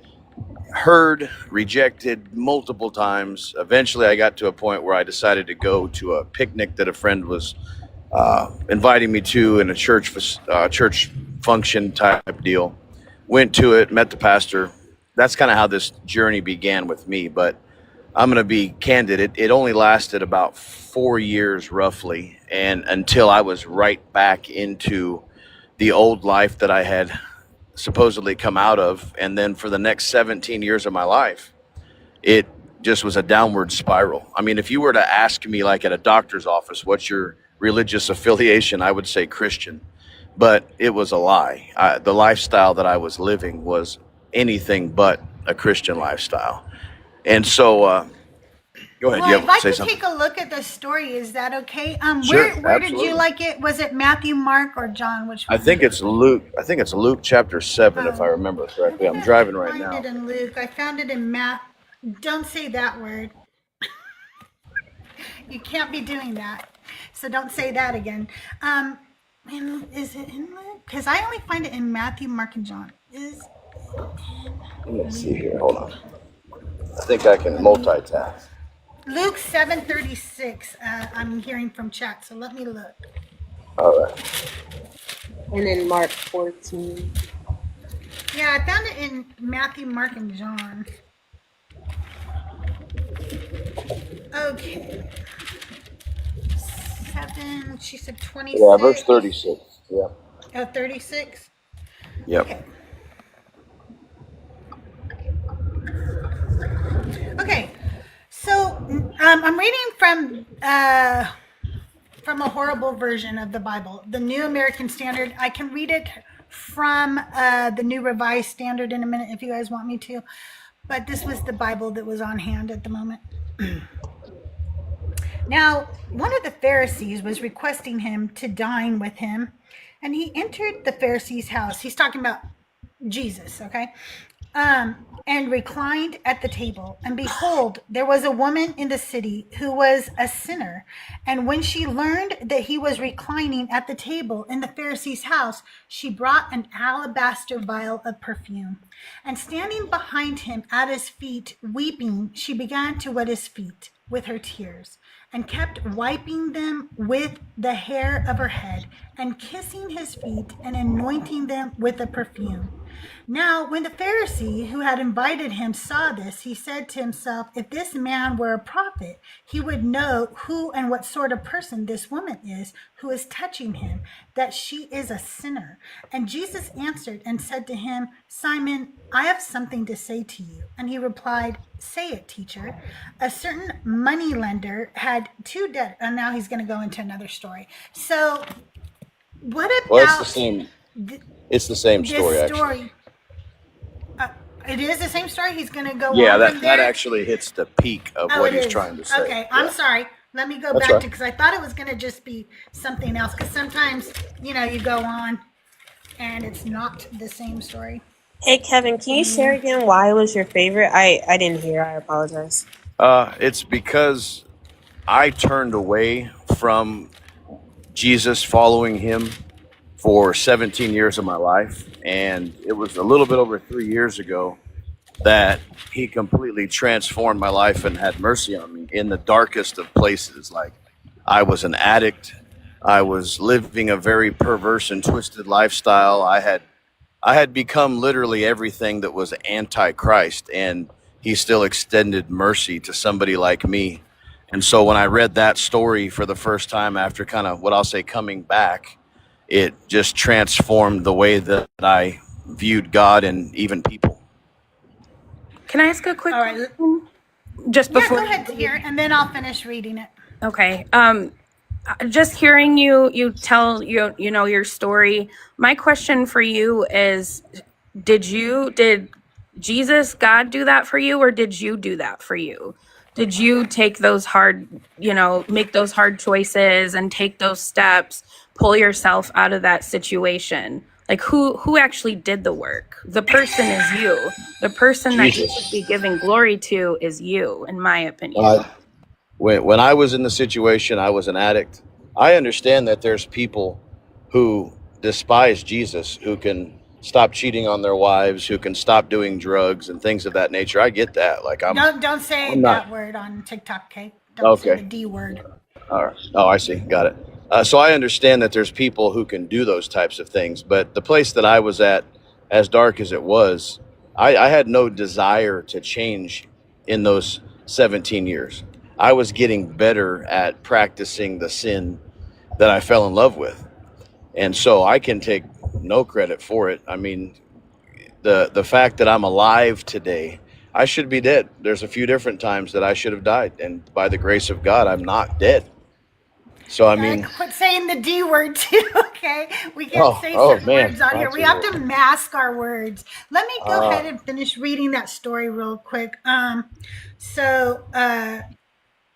heard, rejected multiple times. Eventually, I got to a point where I decided to go to a picnic that a friend was inviting me to in a church function type deal. Went to it, met the pastor. That's kind of how this journey began with me. But I'm going to be candid. It only lasted about 4 years roughly, and until I was right back into the old life that I had supposedly come out of. And then for the next 17 years of my life, it just was a downward spiral. I mean, if you were to ask me, like at a doctor's office, what's your religious affiliation, I would say Christian, but it was a lie. The lifestyle that I was living was anything but a Christian lifestyle. And so, go ahead. Well, You if I have to say could something. take a look at the story, is that okay? Sure, Where did you absolutely. like it? Was it Matthew, Mark, or John? Which I one? think it's Luke. I think it's Luke chapter 7, if I remember correctly. I'm driving right I now. found it in Luke. I found it in Matt. Don't say that word. You can't be doing that. So don't say that again. And is it in Luke? Because I only find it in Matthew, Mark, and John. Let me see here. Hold on. I think I can multitask. Luke 7:36. I'm hearing from chat, so let me look. All right. And then Mark 14. Yeah, I found it in Matthew, Mark, and John. Okay. 7, she said 26. Yeah, verse 36. Yeah. Oh, 36? Yep. Okay. Okay. So I'm reading from a horrible version of the Bible, the New American Standard. I can read it from the New Revised Standard in a minute if you guys want me to. But this was the Bible that was on hand at the moment. Now, one of the Pharisees was requesting him to dine with him, and he entered the Pharisee's house. He's talking about Jesus, okay? And reclined at the table. And behold, there was a woman in the city who was a sinner. And when she learned that he was reclining at the table in the Pharisee's house, she brought an alabaster vial of perfume. And standing behind him at his feet, weeping, she began to wet his feet with her tears, and kept wiping them with the hair of her head, and kissing his feet, and anointing them with the perfume. Now, when the Pharisee who had invited him saw this, he said to himself, if this man were a prophet, he would know who and what sort of person this woman is who is touching him, that she is a sinner. And Jesus answered and said to him, Simon, I have something to say to you. And he replied, say it, teacher. A certain money lender had two debtors. And now he's going to go into another story. So what about... Well, it's the same. It's the same story, this actually. It is the same story. He's going to go Yeah, on that from there. actually hits the peak of what he's trying to say. Okay, I'm sorry. Let me go That's back right. to, because I thought it was going to just be something else. Because sometimes, you know, you go on and it's not the same story. Hey, Kevin, can you share again why it was your favorite? I didn't hear. I apologize. It's because I turned away from Jesus, following him for 17 years of my life. And it was a little bit over 3 years ago that he completely transformed my life and had mercy on me in the darkest of places. Like, I was an addict. I was living a very perverse and twisted lifestyle. I had become literally everything that was anti-Christ, and he still extended mercy to somebody like me. And so when I read that story for the first time after kind of what I'll say coming back, it just transformed the way that I viewed God and even people. Can I ask a quick All right. question? Just before. Yeah, go ahead here, and then I'll finish reading it. Okay. Just hearing you tell you know your story. My question for you is, did Jesus, God, do that for you, or did you do that for you? Did you take those hard, make those hard choices and take those steps, pull yourself out of that situation? Like, who actually did the work? The person is you. The person that you should be giving glory to is you, in my opinion. When I was in the situation, I was an addict. I understand that there's people who despise Jesus, who can stop cheating on their wives, who can stop doing drugs and things of that nature. I get that. Like, Don't say I'm not- that word on TikTok, okay? Don't say Okay. the D word. All right. Oh, I see. Got it. So I understand that there's people who can do those types of things, but the place that I was at, as dark as it was, I had no desire to change in those 17 years. I was getting better at practicing the sin that I fell in love with. And so I can take no credit for it. I mean, the fact that I'm alive today, I should be dead. There's a few different times that I should have died. And by the grace of God, I'm not dead. So, I mean, Quit saying the D word too, okay? We can't say certain words on here. We have to mask our words. Let me go ahead and finish reading that story real quick.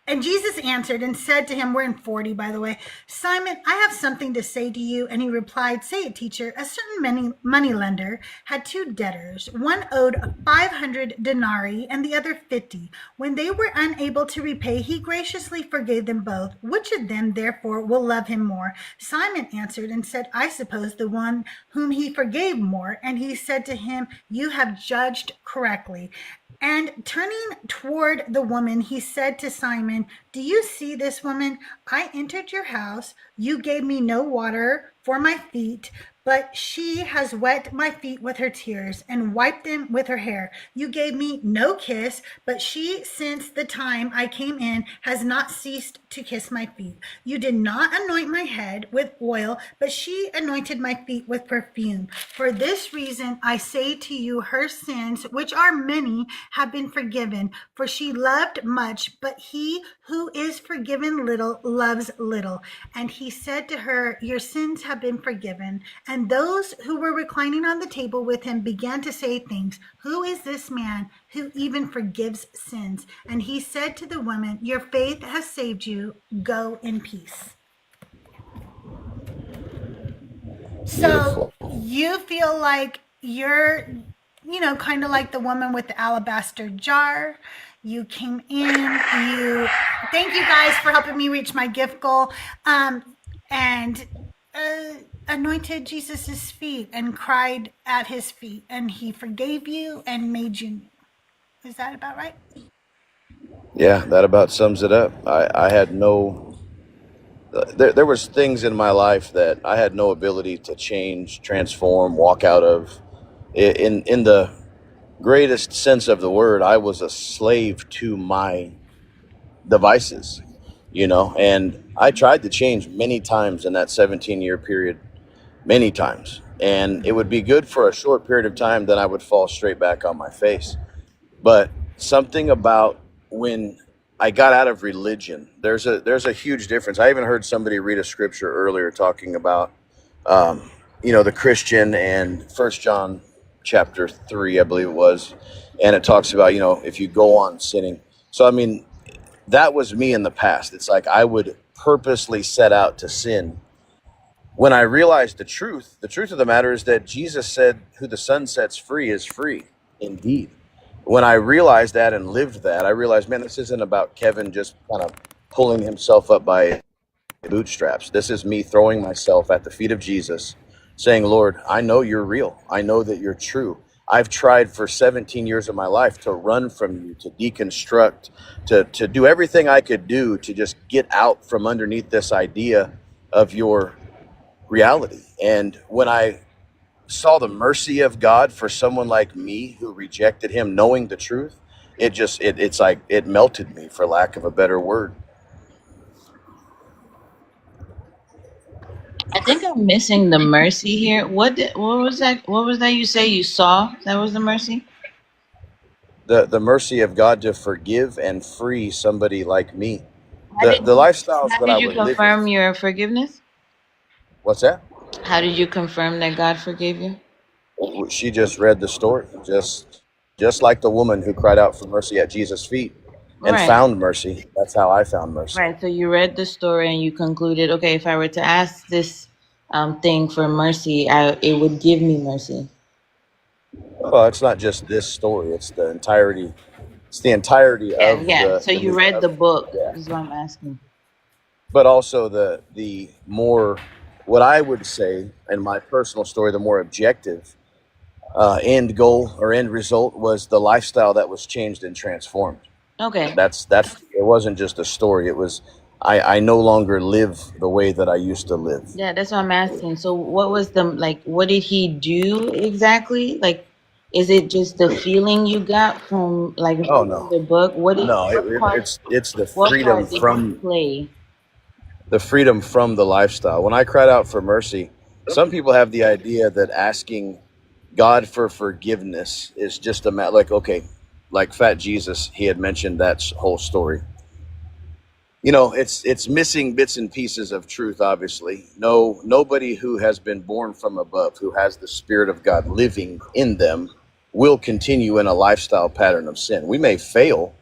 And Jesus answered and said to him, we're in 40, by the way, Simon, I have something to say to you. And he replied, say it, teacher. A certain money lender had two debtors. One owed 500 denarii and the other 50. When they were unable to repay, he graciously forgave them both. Which of them, therefore, will love him more? Simon answered and said, I suppose the one whom he forgave more. And he said to him, you have judged correctly. And turning toward the woman, he said to Simon, do you see this woman? I entered your house. You gave me no water for my feet, but she has wet my feet with her tears and wiped them with her hair. You gave me no kiss, but she, since the time I came in, has not ceased to kiss my feet. You did not anoint my head with oil, but she anointed my feet with perfume. For this reason, I say to you, her sins, which are many, have been forgiven. For she loved much, but he who is forgiven little loves little. And he said to her, your sins have been forgiven. And And those who were reclining on the table with him began to say things. Who is this man who even forgives sins? And he said to the woman, your faith has saved you. Go in peace. So you feel like you're, kind of like the woman with the alabaster jar. You came in, thank you guys for helping me reach my gift goal. And anointed Jesus's feet and cried at his feet, and he forgave you and made you new. Is that about right? Yeah, that about sums it up. I had no, there was things in my life that I had no ability to change, transform, walk out of. In the greatest sense of the word, I was a slave to my devices, and I tried to change many times in that 17-year period, many times. And it would be good for a short period of time, then I would fall straight back on my face. But something about when I got out of religion, there's a huge difference. I even heard somebody read a scripture earlier talking about, the Christian, and First John chapter 3, I believe it was, and it talks about, if you go on sinning. So, I mean, that was me in the past. It's like I would purposely set out to sin. When I realized the truth of the matter is that Jesus said, who the Son sets free is free indeed. When I realized that and lived that, I realized, man, this isn't about Kevin just kind of pulling himself up by bootstraps. This is me throwing myself at the feet of Jesus, saying, Lord, I know you're real. I know that you're true. I've tried for 17 years of my life to run from you, to deconstruct, to do everything I could do to just get out from underneath this idea of your reality. And when I saw the mercy of God for someone like me who rejected him, knowing the truth, it's like it melted me, for lack of a better word. I think I'm missing the mercy here. What was that? What was that you say you saw? That was the mercy? The mercy of God to forgive and free somebody like me. How The lifestyles that I did you would live confirm in. your forgiveness? What's that? How did you confirm that God forgave you? She just read the story, just like the woman who cried out for mercy at Jesus' feet and Right. found mercy. That's how I found mercy. Right. So you read the story and you concluded, okay, if I were to ask this thing for mercy, it would give me mercy. Well, it's not just this story; it's the entirety. It's the entirety of Yeah. So you read the book. yeah. Is what I'm asking. But also the more, what I would say in my personal story, the more objective end goal or end result was the lifestyle that was changed and transformed. Okay. That's it wasn't just a story. It was I no longer live the way that I used to live. Yeah, that's what I'm asking. So what was what did he do exactly? Like, is it just the feeling you got from Oh no. the book? It's the What freedom part did you from play? the lifestyle. When I cried out for mercy, some people have the idea that asking God for forgiveness is just a matter, like Fat Jesus, he had mentioned that whole story. It's missing bits and pieces of truth, obviously. Nobody who has been born from above, who has the Spirit of God living in them, will continue in a lifestyle pattern of sin. We may fail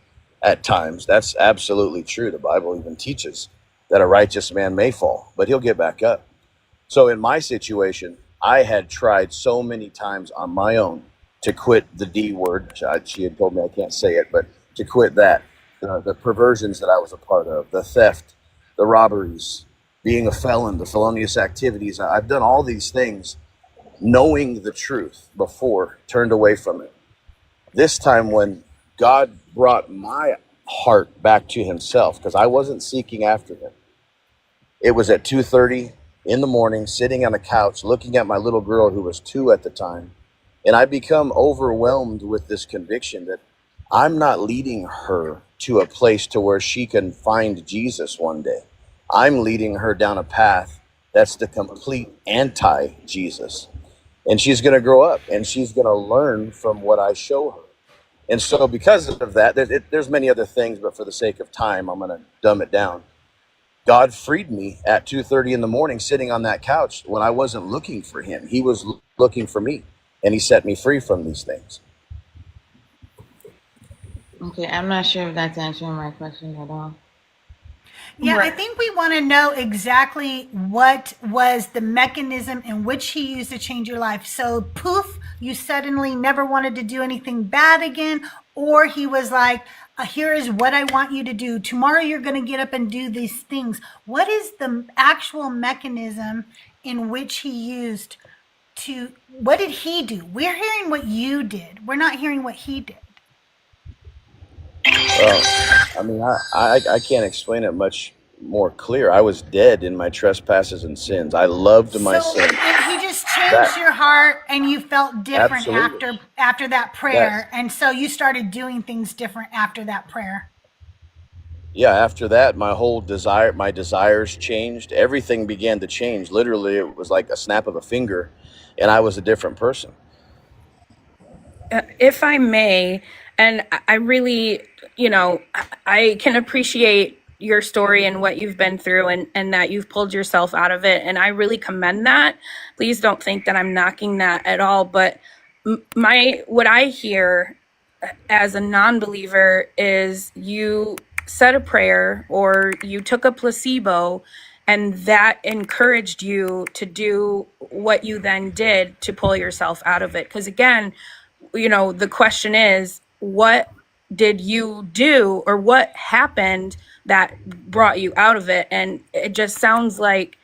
at times. That's absolutely true. The Bible even teaches that a righteous man may fall, but he'll get back up. So in my situation, I had tried so many times on my own to quit the D word. She had told me I can't say it, but to quit that. The perversions that I was a part of, the theft, the robberies, being a felon, the felonious activities. I've done all these things knowing the truth before, turned away from it. This time when God brought my heart back to himself, because I wasn't seeking after him. It was at 2:30 in the morning, sitting on a couch, looking at my little girl who was 2 at the time. And I become overwhelmed with this conviction that I'm not leading her to a place to where she can find Jesus one day. I'm leading her down a path that's the complete anti-Jesus. And she's going to grow up and she's going to learn from what I show her. And so because of that, there's many other things, but for the sake of time, I'm going to dumb it down. God freed me at 2:30 in the morning, sitting on that couch when I wasn't looking for him. He was looking for me, and he set me free from these things. Okay, I'm not sure if that's answering my question at all. Yeah, I think we want to know exactly what was the mechanism in which he used to change your life. So, poof, you suddenly never wanted to do anything bad again, or he was like, here is what I want you to do. Tomorrow you're going to get up and do these things. What is the actual mechanism in which he used to, what did he do? We're hearing what you did. We're not hearing what he did. Well, I mean, I can't explain it much more clear. I was dead in my trespasses and sins. I loved my So sin. he just changed That your heart, and you felt different absolutely. after that That prayer, and so you started doing things different after that prayer. yeah. After that, my desires changed. Everything began to change. Literally, it was like a snap of a finger, and I was a different person. If I may, and I really, I can appreciate your story and what you've been through, and that you've pulled yourself out of it. And I really commend that. Please don't think that I'm knocking that at all. But what I hear as a non-believer is you said a prayer or you took a placebo, and that encouraged you to do what you then did to pull yourself out of it. Because again, the question is, what did you do or what happened that brought you out of it? And it just sounds like,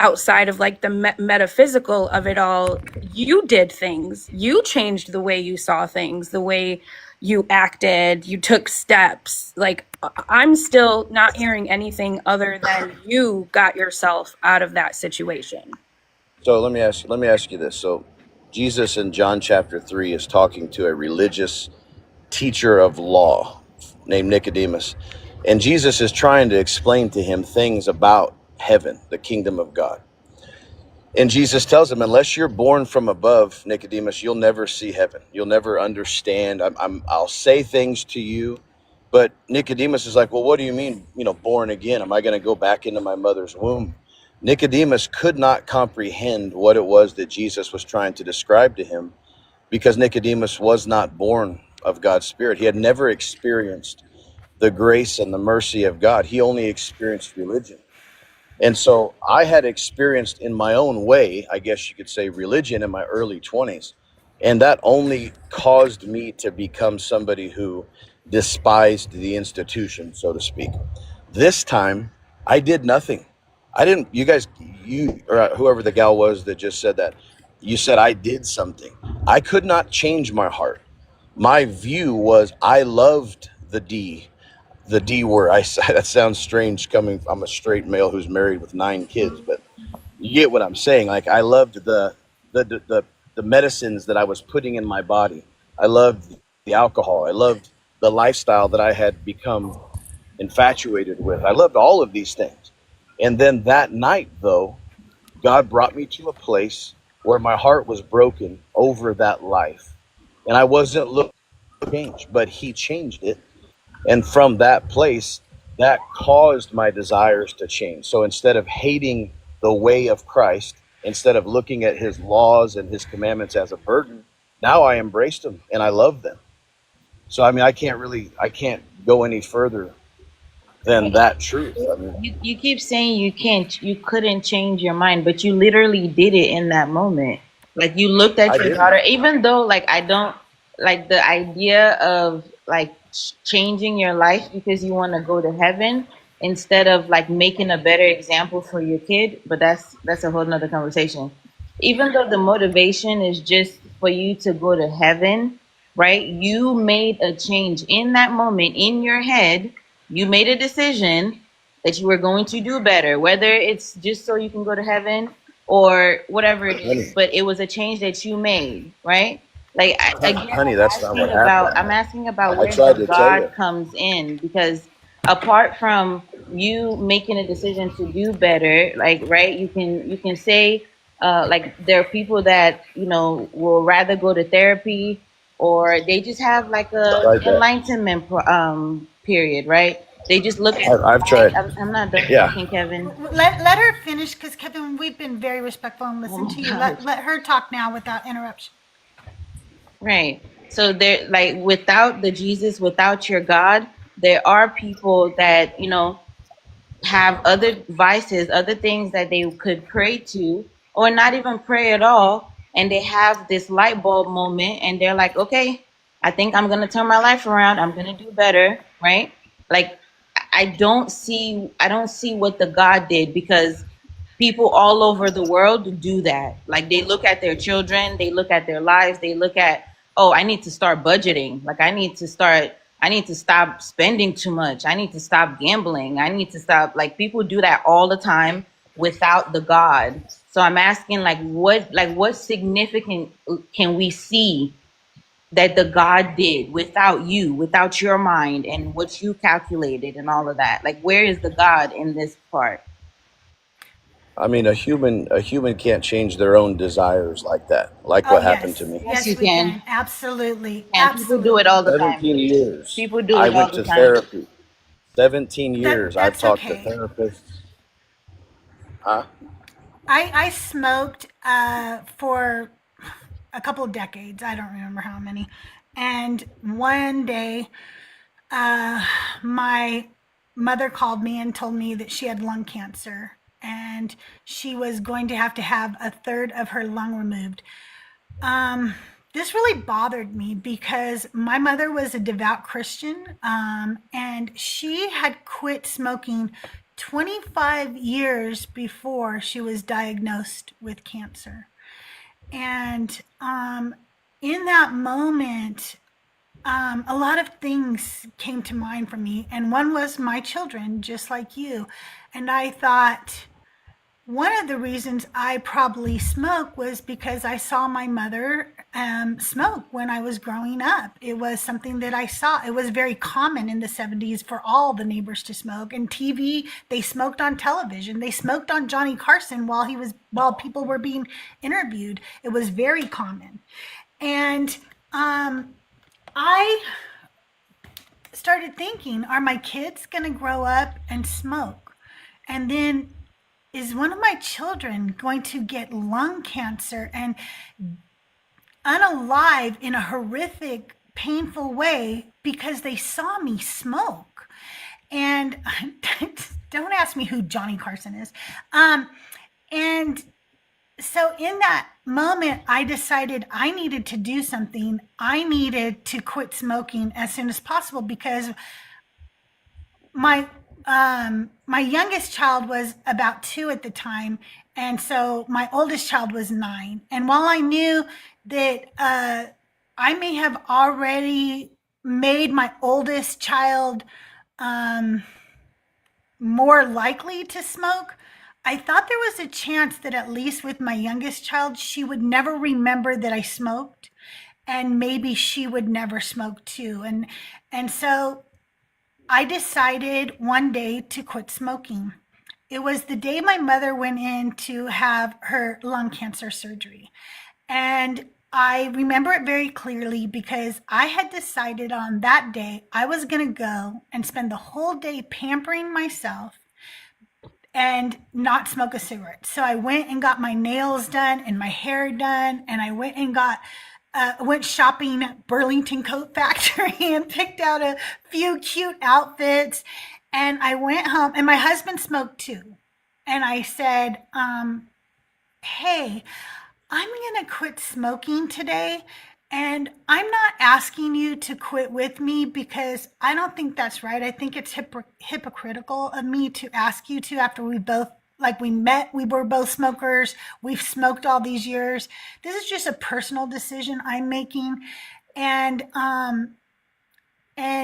outside of like the metaphysical of it all, you did things. You changed the way you saw things, the way you acted, you took steps. Like, I'm still not hearing anything other than you got yourself out of that situation. So let me ask you this. So Jesus in John chapter 3 is talking to a religious teacher of law named Nicodemus. And Jesus is trying to explain to him things about heaven, the kingdom of God. And Jesus tells him, unless you're born from above, Nicodemus, you'll never see heaven. You'll never understand. I'll say things to you. But Nicodemus is like, well, what do you mean, born again? Am I going to go back into my mother's womb? Nicodemus could not comprehend what it was that Jesus was trying to describe to him, because Nicodemus was not born of God's Spirit. He had never experienced the grace and the mercy of God. He only experienced religion. And so I had experienced in my own way, I guess you could say, religion in my early 20s. And that only caused me to become somebody who despised the institution, so to speak. This time, I did nothing. I didn't, you or whoever the gal was that just said that, you said I did something. I could not change my heart. My view was I loved the D word. That sounds strange coming. I'm a straight male who's married with 9 kids, but you get what I'm saying. Like, I loved the medicines that I was putting in my body. I loved the alcohol. I loved the lifestyle that I had become infatuated with. I loved all of these things. And then that night, though, God brought me to a place where my heart was broken over that life. And I wasn't looking to change, but he changed it. And from that place, that caused my desires to change. So instead of hating the way of Christ, instead of looking at his laws and his commandments as a burden, now I embraced them and I love them. So, I mean, I can't go any further than that truth. I mean, You keep saying you couldn't change your mind, but you literally did it in that moment. Like, you looked at I your didn't. daughter, even though like I don't like the idea of like changing your life because you want to go to heaven instead of like making a better example for your kid. But that's a whole nother conversation. Even though the motivation is just for you to go to heaven, right? You made a change in that moment in your head. You made a decision that you were going to do better, whether it's just so you can go to heaven or whatever it is, but it was a change that you made, right? Like, Honey, that's not what happened. I'm asking about I where tried the to tell you. God comes in, because apart from you making a decision to do better, like, right, you can say, like, there are people that, will rather go to therapy, or they just have like a Like that. enlightenment period, right? They just look at I've tried. I'm not done Yeah. talking, Kevin. Let her finish, because Kevin, we've been very respectful and Oh listened my to you. gosh. Let her talk now without interruption. Right. So there, like, without the Jesus, without your God, there are people that, you know, have other vices, other things that they could pray to, or not even pray at all. And they have this light bulb moment and they're like, okay, I think I'm going to turn my life around. I'm going to do better. Right. Like, I don't see what the God did, because people all over the world do that. Like, they look at their children, they look at their lives, they look at, oh, I need to start budgeting. Like, I need to stop spending too much. I need to stop gambling. I need to stop. Like, people do that all the time without the God. So I'm asking, what significant can we see that the God did without you, without your mind and what you calculated and all of that? Like, where is the God in this part? I mean, a human can't change their own desires like that. Like what happened to me. Yes, Yes, you we can. can. Absolutely. And people do it all the time. 17 years. People do I it all went the to time. therapy. 17 years. I've That's talked to okay. therapists. Huh? I smoked for a couple of decades. I don't remember how many. And one day, my mother called me and told me that she had lung cancer and she was going to have a third of her lung removed. This really bothered me because my mother was a devout Christian, and she had quit smoking 25 years before she was diagnosed with cancer. And in that moment, a lot of things came to mind for me, and one was my children, just like you. And I thought, one of the reasons I probably smoke was because I saw my mother smoke when I was growing up. It was something that I saw. It was very common in the 70s for all the neighbors to smoke. And TV, they smoked on television. They smoked on Johnny Carson while people were being interviewed. It was very common. And I started thinking, are my kids going to grow up and smoke? And then, is one of my children going to get lung cancer and unalive in a horrific, painful way because they saw me smoke? And don't ask me who Johnny Carson is. And so in that moment, I decided I needed to do something. I needed to quit smoking as soon as possible because my youngest child was about 2 at the time, and so my oldest child was 9. And while I knew that I may have already made my oldest child more likely to smoke, I thought there was a chance that at least with my youngest child, she would never remember that I smoked, and maybe she would never smoke too. And so I decided one day to quit smoking. It was the day my mother went in to have her lung cancer surgery. And I remember it very clearly because I had decided on that day I was going to go and spend the whole day pampering myself and not smoke a cigarette. So I went and got my nails done and my hair done, and I went and went shopping at Burlington Coat Factory and picked out a few cute outfits. And I went home, and my husband smoked too. And I said, hey, I'm going to quit smoking today. And I'm not asking you to quit with me because I don't think that's right. I think it's hypocritical of me to ask you to after we met, we were both smokers. We've smoked all these years. This is just a personal decision I'm making. And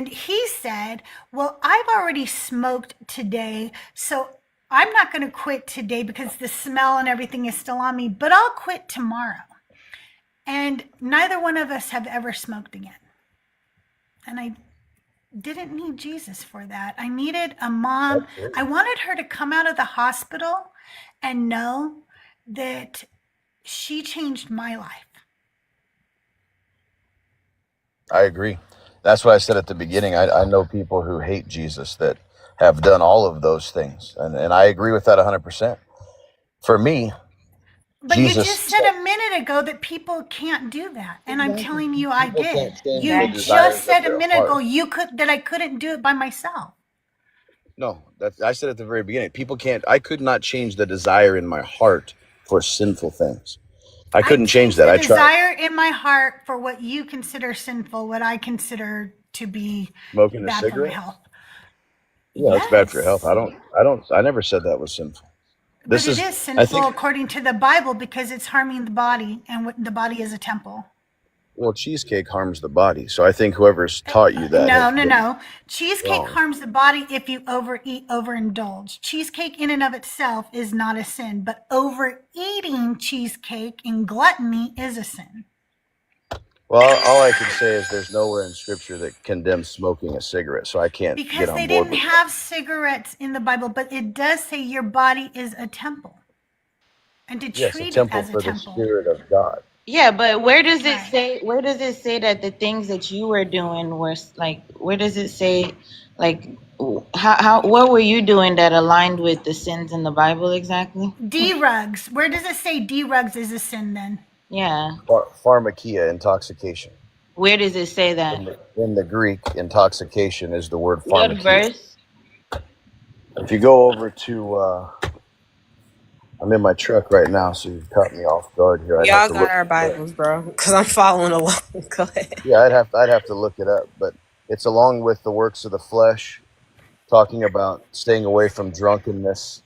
he said, well, I've already smoked today, so I'm not going to quit today because the smell and everything is still on me, but I'll quit tomorrow. And neither one of us have ever smoked again. And I didn't need Jesus for that. I needed a mom. I wanted her to come out of the hospital and know that she changed my life. I agree. That's what I said at the beginning. I know people who hate Jesus that have done all of those things. And I agree with that 100%. For me, But you Jesus just said a minute ago that people can't do that, and I'm exactly. telling you I People can't did. change You the just desires said of a their minute heart. ago that I couldn't do it by myself. No, I said at the very beginning, I could not change the desire in my heart for sinful things. I I couldn't change changed that. the I tried. desire in my heart for what you consider sinful, what I consider to be Smoking a bad for my cigarette? health. Yeah, that's bad for your health. Yes. I never said that was sinful. But This it is, is I think, sinful according to the Bible because it's harming the body, and the body is a temple. well, cheesecake harms the body. So I think whoever's taught you that has been No. Cheesecake wrong. harms the body if you overeat, overindulge. Cheesecake in and of itself is not a sin, but overeating cheesecake and gluttony is a sin. Well, all I can say is there's nowhere in scripture that condemns smoking a cigarette, so I can't get Because on they board didn't with that. have cigarettes in the Bible, but it does say your body is a temple. And to Yes, a treat it temple as a for the temple. Spirit of God. Yeah, but where does it Right. say? Where does it say that the things that you were doing were like? Where does it say, like, how what were you doing that aligned with the sins in the Bible exactly? D-rugs. Where does it say D-rugs is a sin then? Yeah, Pharmakia, intoxication. where does it say that? In the Greek, intoxication is the word What pharmakia. verse? If you go over to, I'm in my truck right now, so you've caught me off guard here. I'd have Y'all to got look. our Bibles, bro, because I'm following along. Go ahead. Yeah, I'd have to look it up, but it's along with the works of the flesh, talking about staying away from drunkenness,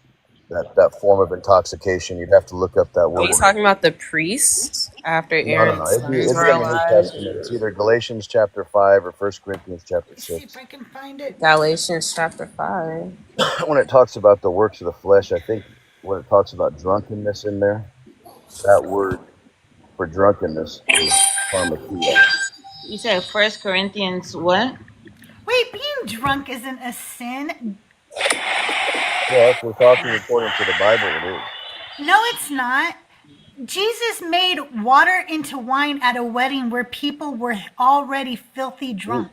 that form of intoxication. You'd have to look up that Are you word. talking about the priests after No. Aaron's It'd be sons in were the New alive? Testament. It's either Galatians chapter 5 or 1 Corinthians chapter Let's see if 6. I can find it. Galatians chapter 5. When it talks about the works of the flesh, I think when it talks about drunkenness in there, that word for drunkenness is pharmakia. You said First Corinthians what? Wait, being drunk isn't a sin. Yeah, if we're talking according to the Bible, it is. No, it's not. Jesus made water into wine at a wedding where people were already filthy drunk.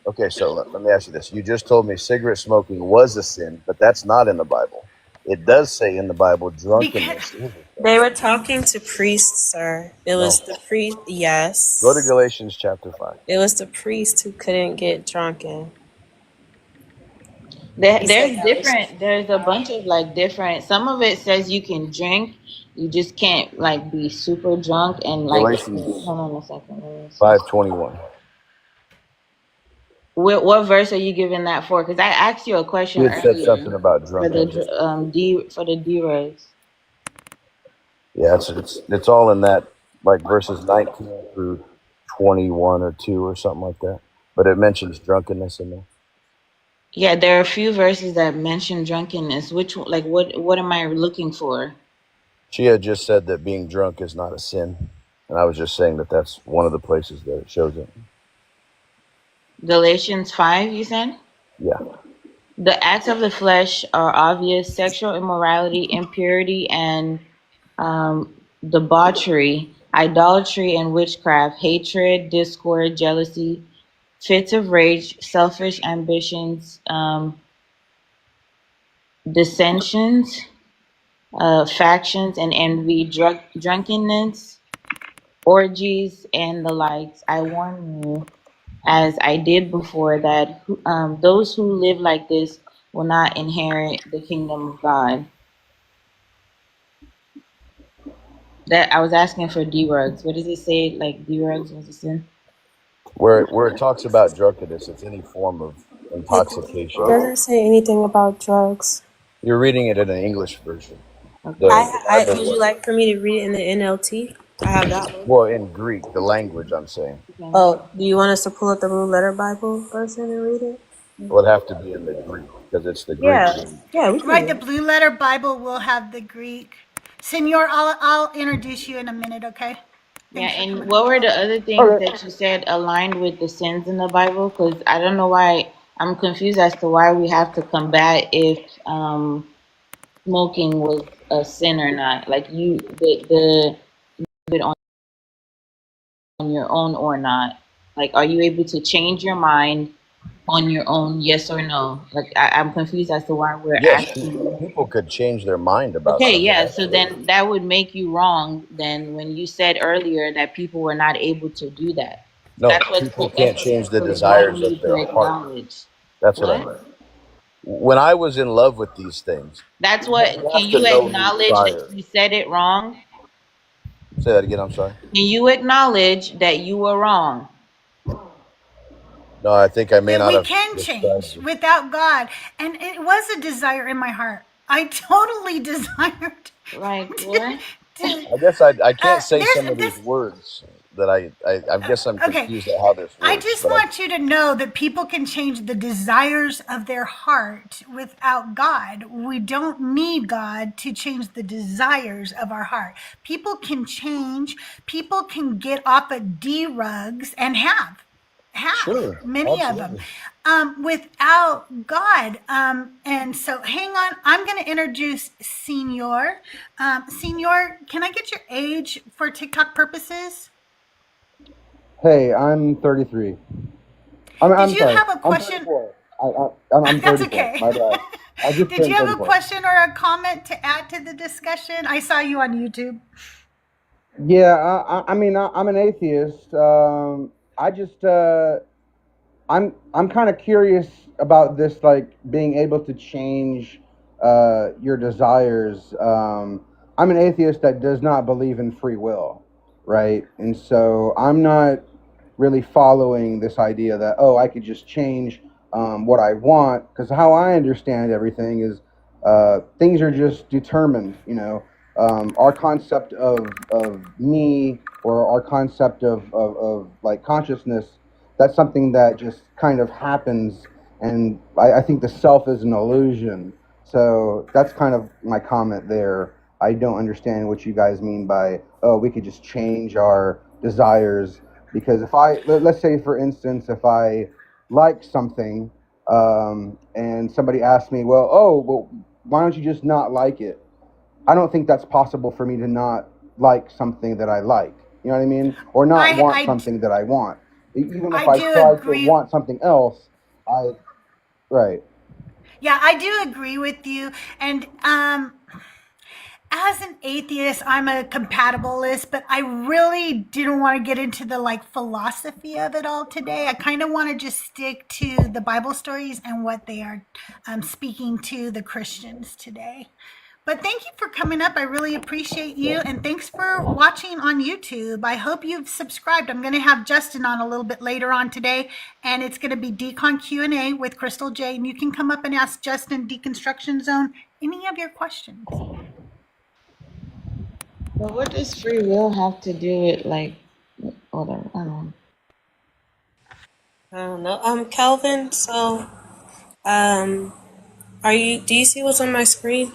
Okay, so let me ask you this. You just told me cigarette smoking was a sin, but that's not in the Bible. It does say in the Bible drunkenness is a sin. They were talking to priests, sir. It No. was the priest. Yes. Go to Galatians chapter 5. It was the priest who couldn't get drunken. There's different. There's a bunch of like different. Some of it says you can drink, you just can't like be super drunk and like. Galatians Hold on a second. 5:21. What verse are you giving that for? Because I asked you a question You had said earlier something about for drunkenness. the D-Rose. Yeah, it's all in that, like verses 19 through 21 or 2 or something like that. But it mentions drunkenness in there. Yeah, there are a few verses that mention drunkenness. Which like what am I looking for? She had just said that being drunk is not a sin, and I was just saying that that's one of the places that it shows it. Galatians 5, you said? Yeah. The acts of the flesh are obvious: sexual immorality, impurity, and debauchery, idolatry and witchcraft, hatred, discord, jealousy, fits of rage, selfish ambitions, dissensions, factions and envy, drunkenness, orgies, and the likes. I warn you, as I did before, that those who live like this will not inherit the kingdom of God. That I was asking for D-Rugs. What does it say? Like D-Rugs was a sin? Where it talks about drunkenness, it's any form of intoxication. It doesn't say anything about drugs. You're reading it in an English version. Okay. Would you like for me to read it in the NLT? I have that one. Well, in Greek, the language I'm saying. Oh, do you want us to pull up the Blue Letter Bible version and read it? It would have to be in the Greek because it's the Greek. Yeah, we can. Right, the Blue Letter Bible will have the Greek. Senor, I'll introduce you in a minute, okay? Yeah, and what were the other things that you said aligned with the sins in the Bible? Because I don't know why, I'm confused as to why we have to combat if smoking was a sin or not. Like the it on your own or not. Like, are you able to change your mind on your own, yes or no? Like I'm confused as to why we're Yes, asking. people could change their mind about Okay, something. yeah, so Absolutely. then that would make you wrong then when you said earlier that people were not able to do that. No, That's what people can't change the is wanting desires you of to their heart. acknowledge. That's what I meant. What? When I was in love with these things, That's you what, have can to you know me acknowledge that prior. you said it wrong? Say that again. I'm sorry. Can you acknowledge that you were wrong? No, I think I may That not we have can described change it. without God. And it was a desire in my heart. I totally desired Like to, what? to I guess I can't say some there's of this these words that I guess I'm okay. confused at how this I works. just But want you to know that people can change the desires of their heart without God. We don't need God to change the desires of our heart. People can change, people can get off of D rugs and have sure, many of them absolutely. without God. And so hang on, I'm going to introduce Senior. Senior, can I get your age for TikTok purposes? Hey, I'm 33. Did I'm you sorry. have a I'm question? 34. I'm That's 34. okay. My bad. I just Did you turned have a 34. question or a comment to add to the discussion? I saw you on YouTube. Yeah, I mean, I'm an atheist. I just, I'm kind of curious about this, like being able to change your desires. I'm an atheist that does not believe in free will, right? And so I'm not really following this idea that, oh, I could just change what I want, because how I understand everything is things are just determined. Our concept of me, or our concept of like consciousness, that's something that just kind of happens, and I think the self is an illusion. So that's kind of my comment there. I don't understand what you guys mean by, oh, we could just change our desires, because if let's say for instance, if I like something, and somebody asks me, well, why don't you just not like it? I don't think that's possible for me to not like something that I like. You know what I mean? Or not want I, something that I want. Even if I I do try to agree. want something else, right. Yeah, I do agree with you. And as an atheist, I'm a compatibilist, but I really didn't want to get into the like philosophy of it all today. I kind of want to just stick to the Bible stories and what they are speaking to the Christians today. But thank you for coming up. I really appreciate you. And thanks for watching on YouTube. I hope you've subscribed. I'm going to have Justin on a little bit later on today, and it's going to be Decon Q&A with CrystalJae. And you can come up and ask Justin, Deconstruction Zone, any of your questions. But what does free will have to do with like, hold on, I don't know. Kelvin, so do you see what's on my screen?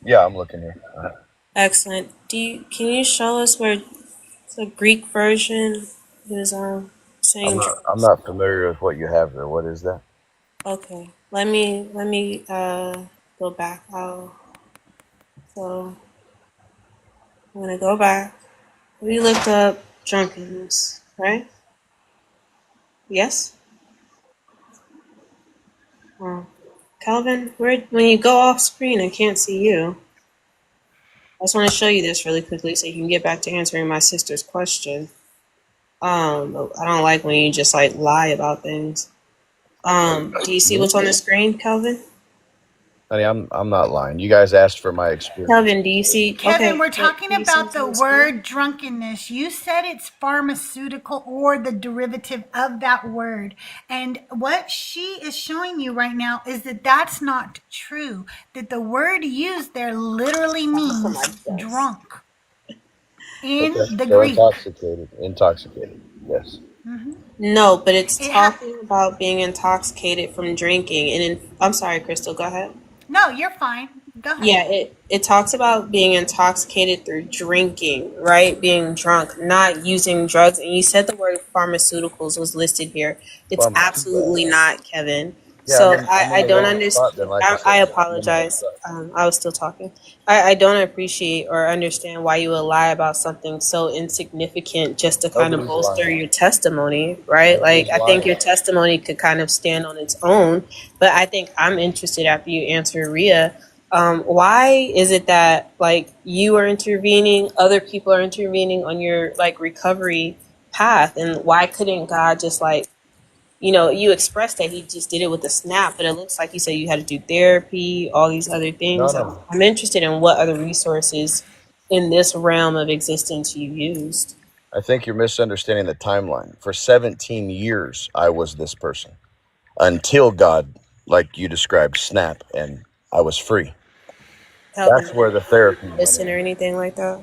Yeah, I'm looking here. Excellent. Can you show us where the Greek version is saying I'm not familiar with what you have there. What is that? okay. Let me go back. So I'm gonna go back. We looked up drunkenness, right? Yes? Oh. Calvin, when you go off screen I can't see you. I just want to show you this really quickly so you can get back to answering my sister's question. I don't like when you just like lie about things. Do you see what's on the screen, Calvin? Honey, I'm not lying. You guys asked for my experience. Calvin, do you see? Kevin, Okay, we're talking can you see about what's on the the screen? word drunkenness. You said it's pharmaceutical or the derivative of that word. And what she is showing you right now is that that's not true, that the word used there literally Oh means my gosh. drunk in Okay. the So Greek. intoxicated. Yes. No, but it's It talking about being intoxicated from drinking. I'm sorry, Crystal, go ahead. No, you're fine. Go ahead. Yeah, it talks about being intoxicated through drinking, right? Being drunk, not using drugs. And you said the word pharmaceuticals was listed here. It's absolutely not, Kevin. Yeah, So I'm in I the don't wrong spot then. understand. Like I said, I I'm in the wrong apologize. spot. I was still talking. I don't appreciate or understand why you would lie about something so insignificant just to kind of Nobody's bolster lying. your testimony, right? Like, Nobody's I think lying. your testimony could kind of stand on its own. But I think I'm interested after you answer Rhea. Why is it that, like, you are intervening, other people are intervening on your, like, recovery path? And why couldn't God just, like, you expressed that he just did it with a snap, but it looks like you said you had to do therapy, all these other No, things. no. I'm interested in what other resources in this realm of existence you used. I think you're misunderstanding the timeline. For 17 years, I was this person until God, like you described, snap, and I was free. Calvin, That's did where the therapy you went listen in. or anything like that?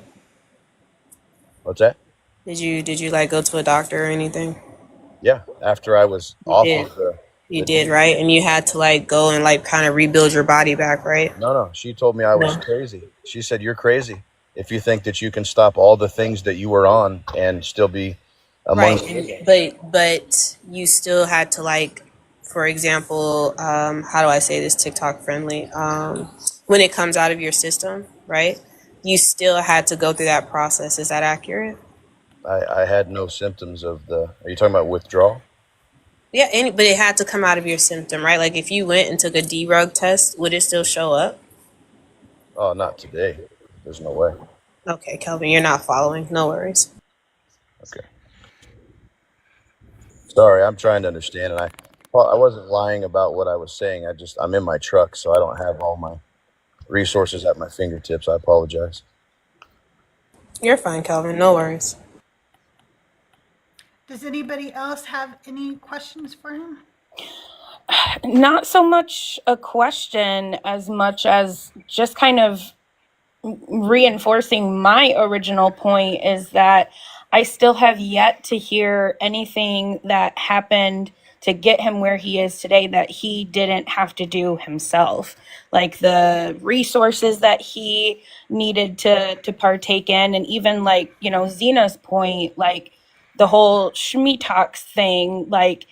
What's that? Did you like go to a doctor or anything? Yeah, after I was You off did. of You the did, D. right? And you had to like go and like kind of rebuild your body back, right? No, no. She told me I was No. crazy. She said, "You're crazy if you think that you can stop all the things that you were on and still be among Right. the living." But you still had to like, for example, how do I say this TikTok friendly? When it comes out of your system, right? You still had to go through that process. Is that accurate? I had no symptoms of the. Are you talking about withdrawal? Yeah, but it had to come out of your symptom, right? Like if you went and took a D-rug test, would it still show up? Oh, not today. There's no way. Okay, Kelvin, you're not following. No worries. Okay. Sorry, I'm trying to understand, and I wasn't lying about what I was saying. I'm in my truck, so I don't have all my resources at my fingertips. I apologize. You're fine, Kelvin. No worries. Does anybody else have any questions for him? Not so much a question as much as just kind of reinforcing my original point is that I still have yet to hear anything that happened to get him where he is today that he didn't have to do himself. Like the resources that he needed to partake in, and even like, Zena's point, like the whole Shmetox thing, like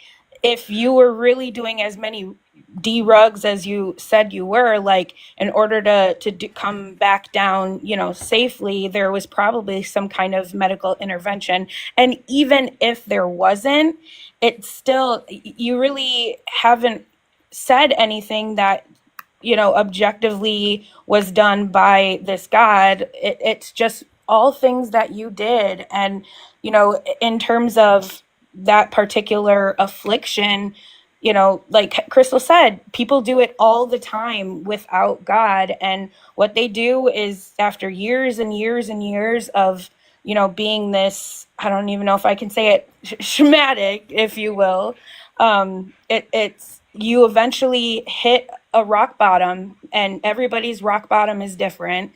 if you were really doing as many D-rugs as you said you were, like in order to come back down, safely, there was probably some kind of medical intervention. And even if there wasn't, it's still, you really haven't said anything that, objectively was done by this God. It's just all things that you did. And, in terms of that particular affliction, like Crystal said, people do it all the time without God. And what they do is after years and years and years of, being this, I don't even know if I can say it, schmatic, if you will, it's you eventually hit a rock bottom, and everybody's rock bottom is different.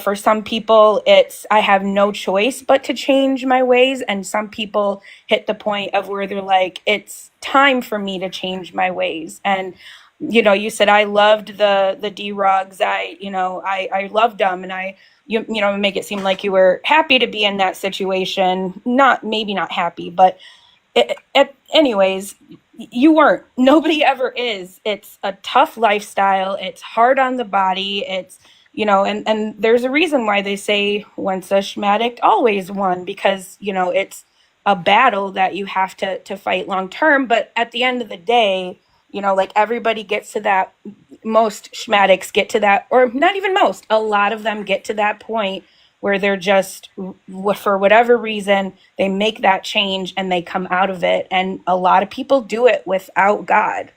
For some people, it's I have no choice but to change my ways. And some people hit the point of where they're like, it's time for me to change my ways. And, you said, I loved the D-rugs. I loved them. And you make it seem like you were happy to be in that situation. Maybe not happy, but anyways, you weren't. Nobody ever is. It's a tough lifestyle. It's hard on the body. It's, and there's a reason why they say once a schmatic, always one, because, it's a battle that you have to fight long term. But at the end of the day, like everybody gets to that, most schmatics get to that, or not even most, a lot of them get to that point where they're just, for whatever reason, they make that change and they come out of it. And a lot of people do it without God.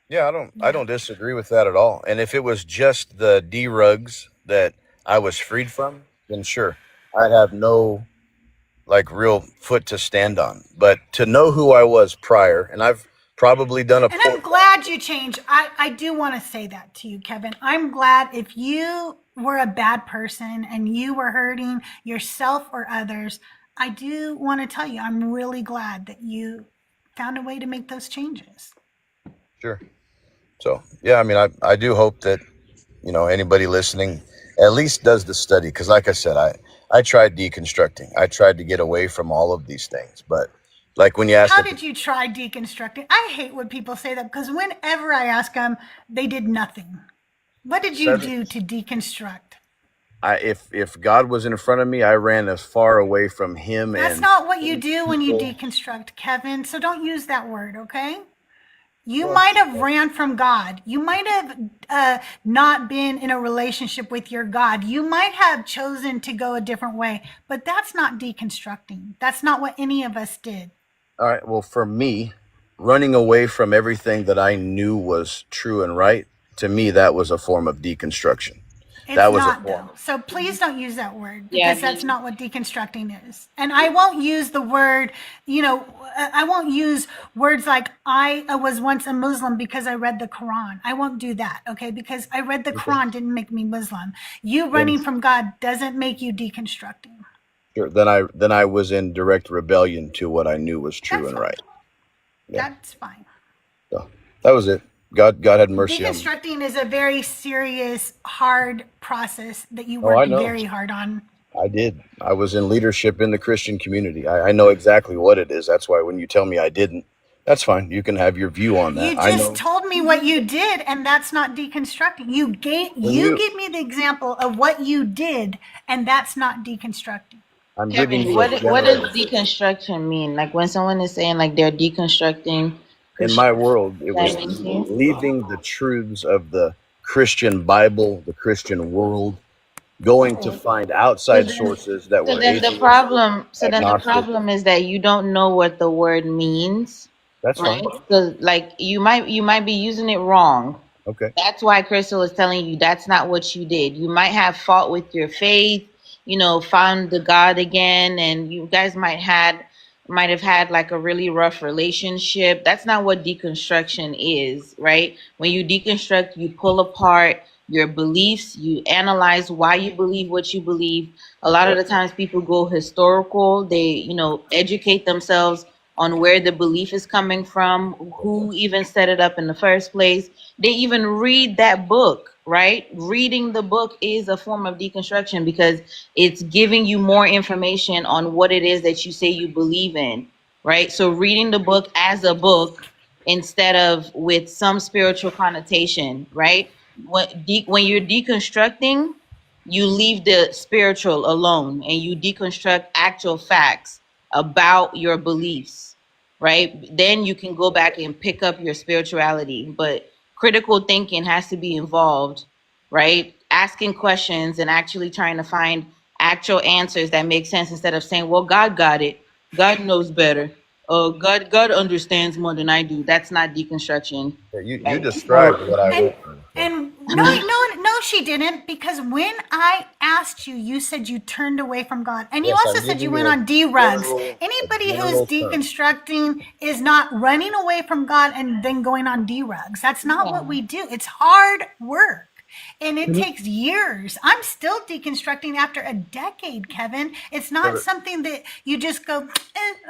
Yeah, I don't disagree with that at all. And if it was just the D-rugs that I was freed from, then sure, I'd have no like real foot to stand on. But to know who I was prior, and I've probably done a And I'm glad you changed. I do want to say that to you, Kevin. I'm glad if you were a bad person and you were hurting yourself or others, I do want to tell you, I'm really glad that you found a way to make those changes. Sure. So, yeah, I mean, I do hope that, anybody listening at least does the study. Because like I said, I tried deconstructing. I tried to get away from all of these things. But Like when you asked How if did you try deconstructing? I hate when people say that because whenever I ask them, they did nothing. What did you seven, do to deconstruct? if God was in front of me, I ran as far away from Him That's and not what you do when you people. deconstruct, Kevin. So don't use that word, okay? You Well, might have ran from God. You might have not been in a relationship with your God. You might have chosen to go a different way, but that's not deconstructing. That's not what any of us did. all right. Well, for me, running away from everything that I knew was true and right, to me, that was a form of deconstruction. It's That was a not form though. So please don't use that word Yeah, because that's not what deconstructing is. And I won't use the word, I won't use words like I was once a Muslim because I read the Quran. I won't do that, okay? Because I read the okay. Quran didn't make me Muslim. You Then, running from God doesn't make you deconstructing. sure, then I was in direct rebellion to what I knew was true That's and fine. right. Yeah. That's fine. So that was it. God had mercy on me. Deconstructing is a very serious, hard process that you Oh, I worked know. very hard on. I did. I was in leadership in the Christian community. I know exactly what it is. That's why when you tell me I didn't, that's fine. You can have your view on that. You I just know told me what you did, and that's not deconstructing. You gave when you. me the example of what you did, and that's not deconstructing. I'm giving Kevin, you a what does general. deconstruction mean? Like when someone is saying like they're deconstructing In my Christianity, world, it what was that means to you? leaving the truths of the Christian Bible, the Christian world, going to find So outside then, sources that so were then the atheist, problem, agnostic. is that you don't know what the word means, That's right? fine. So like you might be using it wrong. Okay. That's why Crystal is telling you that's not what you did. You might have fought with your faith, found the God again, and you guys might have had like a really rough relationship. That's not what deconstruction is, right? When you deconstruct, you pull apart your beliefs, you analyze why you believe what you believe. A lot of the times people go historical, they, educate themselves on where the belief is coming from, who even set it up in the first place. They even read that book, right? Reading the book is a form of deconstruction because it's giving you more information on what it is that you say you believe in, right? So reading the book as a book instead of with some spiritual connotation, right? When you're deconstructing, you leave the spiritual alone and you deconstruct actual facts about your beliefs, right? Then you can go back and pick up your spirituality. But critical thinking has to be involved, right? Asking questions and actually trying to find actual answers that make sense instead of saying, well, God got it. God knows better. Oh, God understands more than I do. That's not deconstruction. Yeah, you Right? described what I And went through. So. and no, she didn't, because when I asked you, you said you turned away from God, and you Yes, also I'm said you giving you went a on D-rugs. a Anybody who's general term. deconstructing is not running away from God and then going on D-rugs. That's not what Yeah. we do. It's hard work. And it Can takes years. I'm still deconstructing after a decade, Kevin. It's not Sure. something that you just go,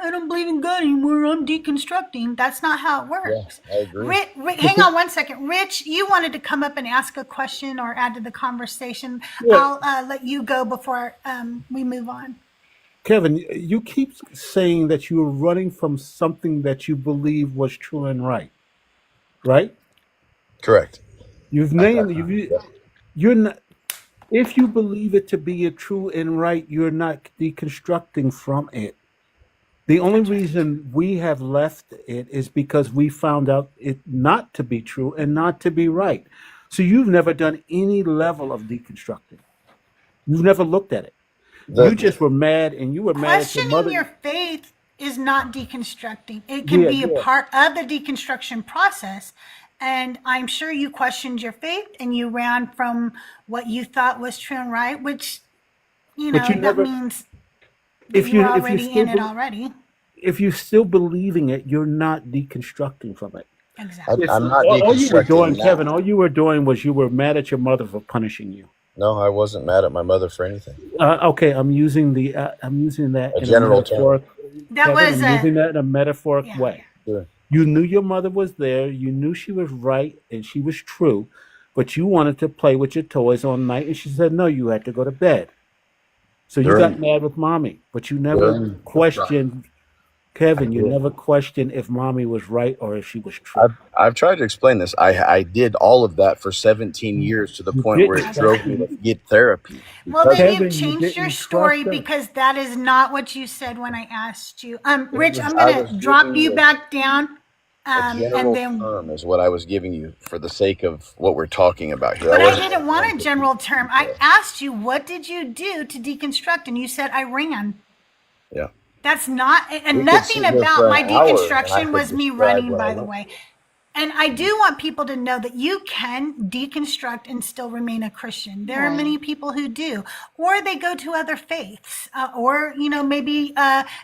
I don't believe in God anymore. I'm deconstructing. That's not how it Yeah, works. I agree. Hang on one second. Rich, you wanted to come up and ask a question or add to the conversation. Yeah, I'll let you go before we move on. Kevin, you keep saying that you are running from something that you believe was true and right, right? Correct. You've named you're not. If you believe it to be a true and right, you're not deconstructing from it. The only That's right. reason we have left it is because we found out it not to be true and not to be right. So you've never done any level of deconstructing. You've never looked at it. You The just were mad, and you were mad at your Questioning mother. your faith is not deconstructing. It can Yeah, be a yeah. part of the deconstruction process. And I'm sure you questioned your faith and you ran from what you thought was true and right, which, But you that never. means that you were already in it already. If you're still believing it, you're not deconstructing from it. Exactly. It's I'm not all you were doing, deconstructing Kevin. now. All you were doing was you were mad at your mother for punishing you. No, I wasn't mad at my mother for anything. Okay, I'm using that A in a general term. metaphoric. That Kevin, was I'm using that in a metaphoric yeah. way. Sure. You knew your mother was there. You knew she was right and she was true, but you wanted to play with your toys all night, and she said no. You had to go to bed. So you got During mad with mommy, but you never during questioned Kevin, you never questioned if mommy was right or if she was true. I've tried to explain this. I did all of that for 17 years to the You point where didn't it That's drove trust right. me her. to get therapy. Well, Because then of you've Kevin, you changed your didn't trust story her. because that is not what you said when I asked you. it Rich, was, I'm I gonna was drop giving you you back down, a and general then. term is what I was giving you for the sake of what we're talking about here. I But I wasn't didn't going to go want a into general deep term. I detail. asked you, what did you do to deconstruct? And you said I ran. Yeah. That's not, and We could nothing sit here for about an my hour and I deconstruction could was me describe running, what I by the went way. through. And I do want people to know that you can deconstruct and still remain a Christian. There are many people who do, or they go to other faiths, or, maybe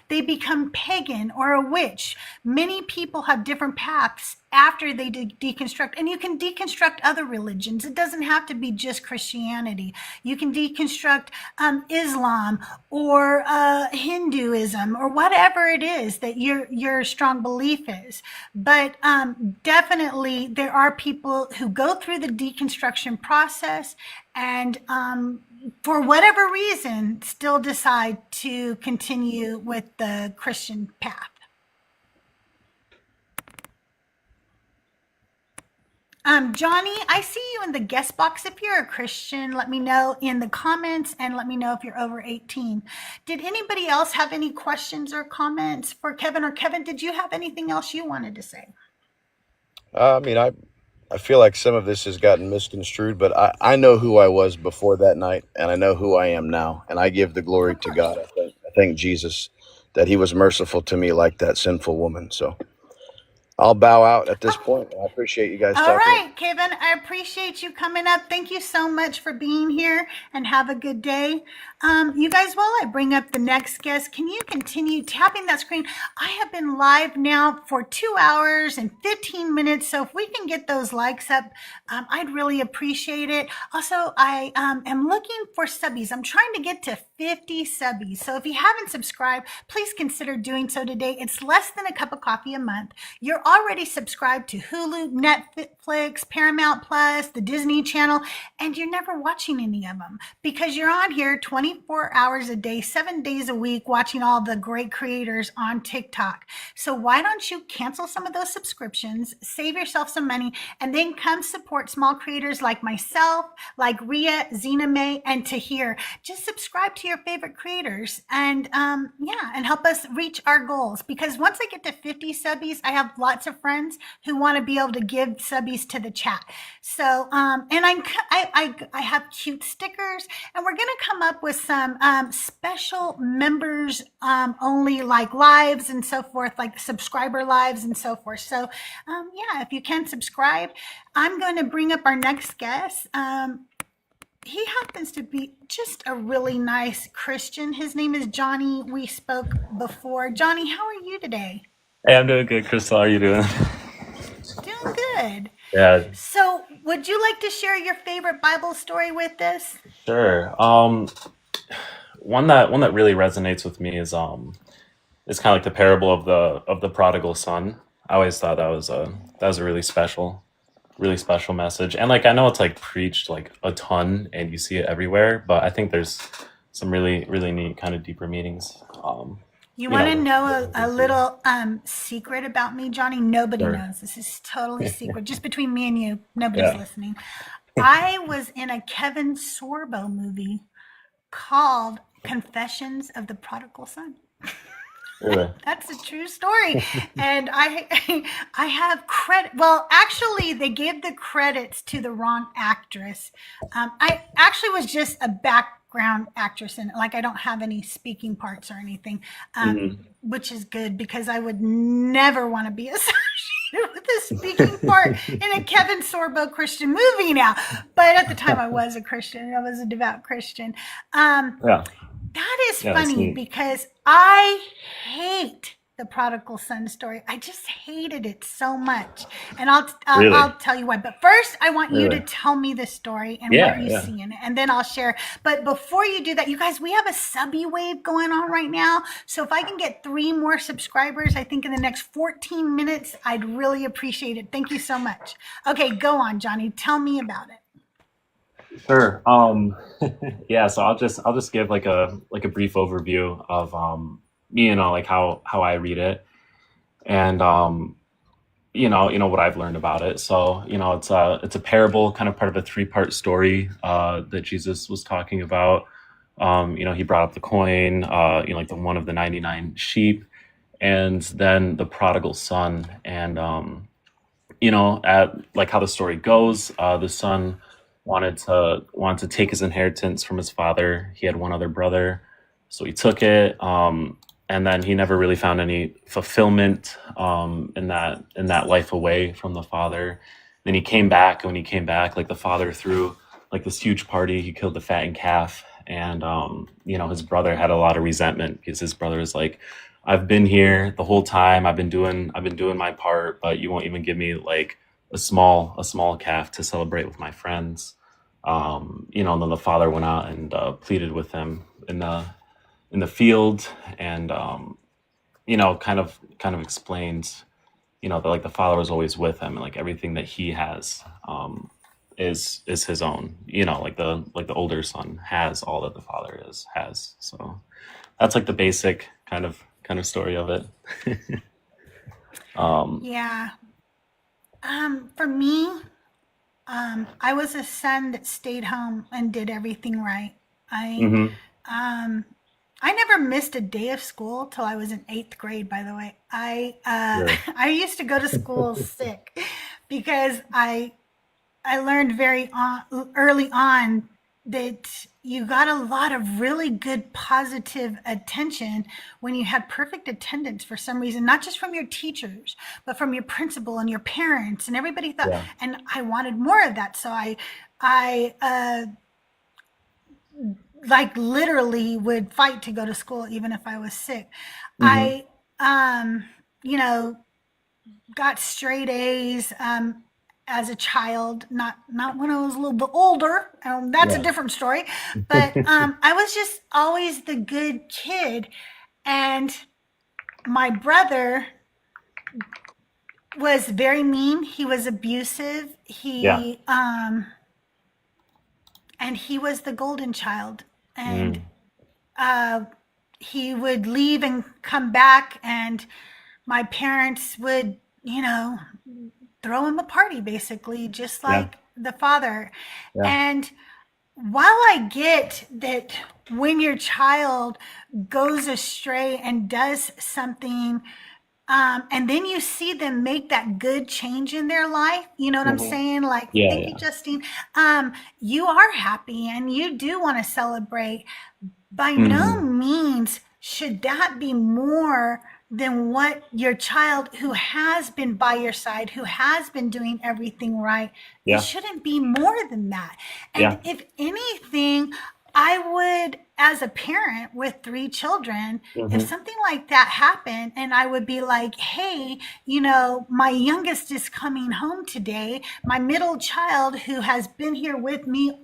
they become pagan or a witch. Many people have different paths after they deconstruct, and you can deconstruct other religions. It doesn't have to be just Christianity. You can deconstruct Islam or Hinduism or whatever it is that your strong belief is. But definitely there are people who go through the deconstruction process and for whatever reason still decide to continue with the Christian path. Johnny, I see you in the guest box. If you're a Christian, let me know in the comments and let me know if you're over 18. Did anybody else have any questions or comments for Kevin? Or Kevin, did you have anything else you wanted to say? I mean, I feel like some of this has gotten misconstrued, but I know who I was before that night, and I know who I am now, and I give the glory Of to course. God. I thank Jesus that He was merciful to me like that sinful woman. So I'll bow out at this point. I appreciate you guys All talking. right, Kevin, I appreciate you coming up. Thank you so much for being here and have a good day. You guys, while I bring up the next guest, can you continue tapping that screen? I have been live now for 2 hours and 15 minutes. So if we can get those likes up, I'd really appreciate it. Also, I am looking for subbies. I'm trying to get to 50 subbies. So if you haven't subscribed, please consider doing so today. It's less than a cup of coffee a month. You're already subscribed to Hulu, Netflix, Paramount Plus, the Disney Channel, and you're never watching any of them because you're on here 24 hours a day, 7 days a week, watching all the great creators on TikTok. So why don't you cancel some of those subscriptions, save yourself some money, and then come support small creators like myself, like Ria, Zena May, and Tahir. Just subscribe to your favorite creators and and help us reach our goals. Because once I get to 50 subbies, I have lots of friends who want to be able to give subbies to the chat. So and I have cute stickers, and we're gonna come up with some special members only like lives and so forth, like subscriber lives and so forth. So if you can subscribe, I'm going to bring up our next guest. He happens to be just a really nice Christian. His name is Johnny. We spoke before. Johnny, how are you today? Hey, I'm doing good, Crystal. How are you doing? Doing good. Yeah, So, would you like to share your favorite Bible story with us? sure. One that really resonates with me is it's kind of like the parable of the prodigal son. I always thought that was a really special message. And like I know it's like preached like a ton and you see it everywhere, but I think there's some really neat kind of deeper meanings. You want to know a little secret about me, Johnny? Nobody Sure. knows. This is totally secret. Just between me and you. Nobody's Yeah. listening. I was in a Kevin Sorbo movie called Confessions of the Prodigal Son. Really? That's a true story. And I have credit. Well, actually, they gave the credits to the wrong actress. I actually was just a background actress, and like I don't have any speaking parts or anything, which is good because I would never want to be associated with a speaking part in a Kevin Sorbo Christian movie now. But at the time, I was a Christian. I was a devout Christian. Yeah. That is Yeah, that's funny neat. because I hate the prodigal son story. I just hated it so much. And Really? I'll tell you why. But first, I want you to Really? tell me the story and Yeah, what you yeah. see in it. And then I'll share. But before you do that, you guys, we have a subby wave going on right now. So if I can get 3 more subscribers, I think in the next 14 minutes, I'd really appreciate it. Thank you so much. Okay, go on, Johnny. Tell me about it. Sure. Yeah, so I'll just give like a brief overview of like how I read it, and what I've learned about it. So it's a parable, kind of part of a 3-part story that Jesus was talking about. He brought up the coin, like the one of the 99 sheep, and then the prodigal son. And at like how the story goes, the son wanted to take his inheritance from his father. He had one other brother, so he took it. And then he never really found any fulfillment in that life away from the father. Then he came back, and when he came back, like the father threw like this huge party. He killed the fattened calf, and his brother had a lot of resentment because his brother was like, I've been here the whole time. I've been doing my part, but you won't even give me like a small calf to celebrate with my friends. And then the father went out and pleaded with him in the field, and kind of explains, that like the father was always with him, and like everything that he has is his own. Like the older son has all that the father has. So that's like the basic kind of story of it. Yeah. For me, I was a son that stayed home and did everything right. Mhm. I never missed a day of school till I was in 8th grade, by the way. Sure. I used to go to school sick because I learned very early on that you got a lot of really good positive attention when you had perfect attendance for some reason, not just from your teachers, but from your principal and your parents, and everybody thought, Yeah. and I wanted more of that. So I like literally would fight to go to school even if I was sick. Mhm. I got straight A's as a child, not when I was a little bit older. That's a Yeah. different story. But I was just always the good kid, and my brother was very mean. He was abusive. Yeah. And he was the golden child, and Mm. he would leave and come back, and my parents would, throw him a party, basically, just Yeah. like the father. Yeah. And while I get that when your child goes astray and does something, and then you see them make that good change in their life, you know what I'm Mhm. saying? Like, Yeah. thank you, Yeah. Justine. You are happy and you do want to celebrate. By no Mhm. means should that be more than what your child who has been by your side, who has been doing everything right, it Yeah. shouldn't be more than that. And Yeah. if anything, I would, as a parent with 3 children, if Mhm. something like that happened, and I would be like, hey, my youngest is coming home today, my middle child who has been here with me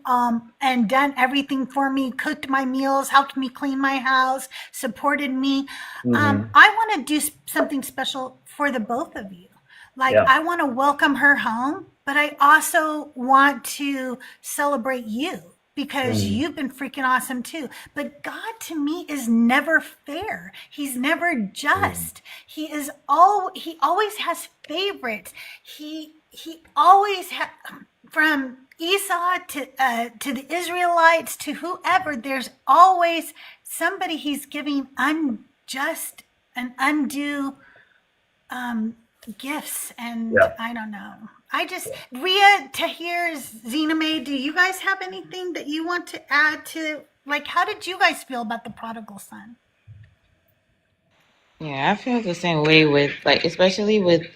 and done everything for me, cooked my meals, helped me clean my house, supported me. Mhm. I want to do something special for the both of you. Like, Yeah. I want to welcome her home, but I also want to celebrate you because Mhm. you've been freaking awesome too. But God to me is never fair. He's never Mm. just. He always has favorites. He always from Esau to the Israelites to whoever, there's always somebody he's giving unjust and undue gifts, and Yeah. I don't know. Ria, Tahir, Zena May, do you guys have anything that you want to add to, like, how did you guys feel about the prodigal son? Yeah, I feel the same way with like especially with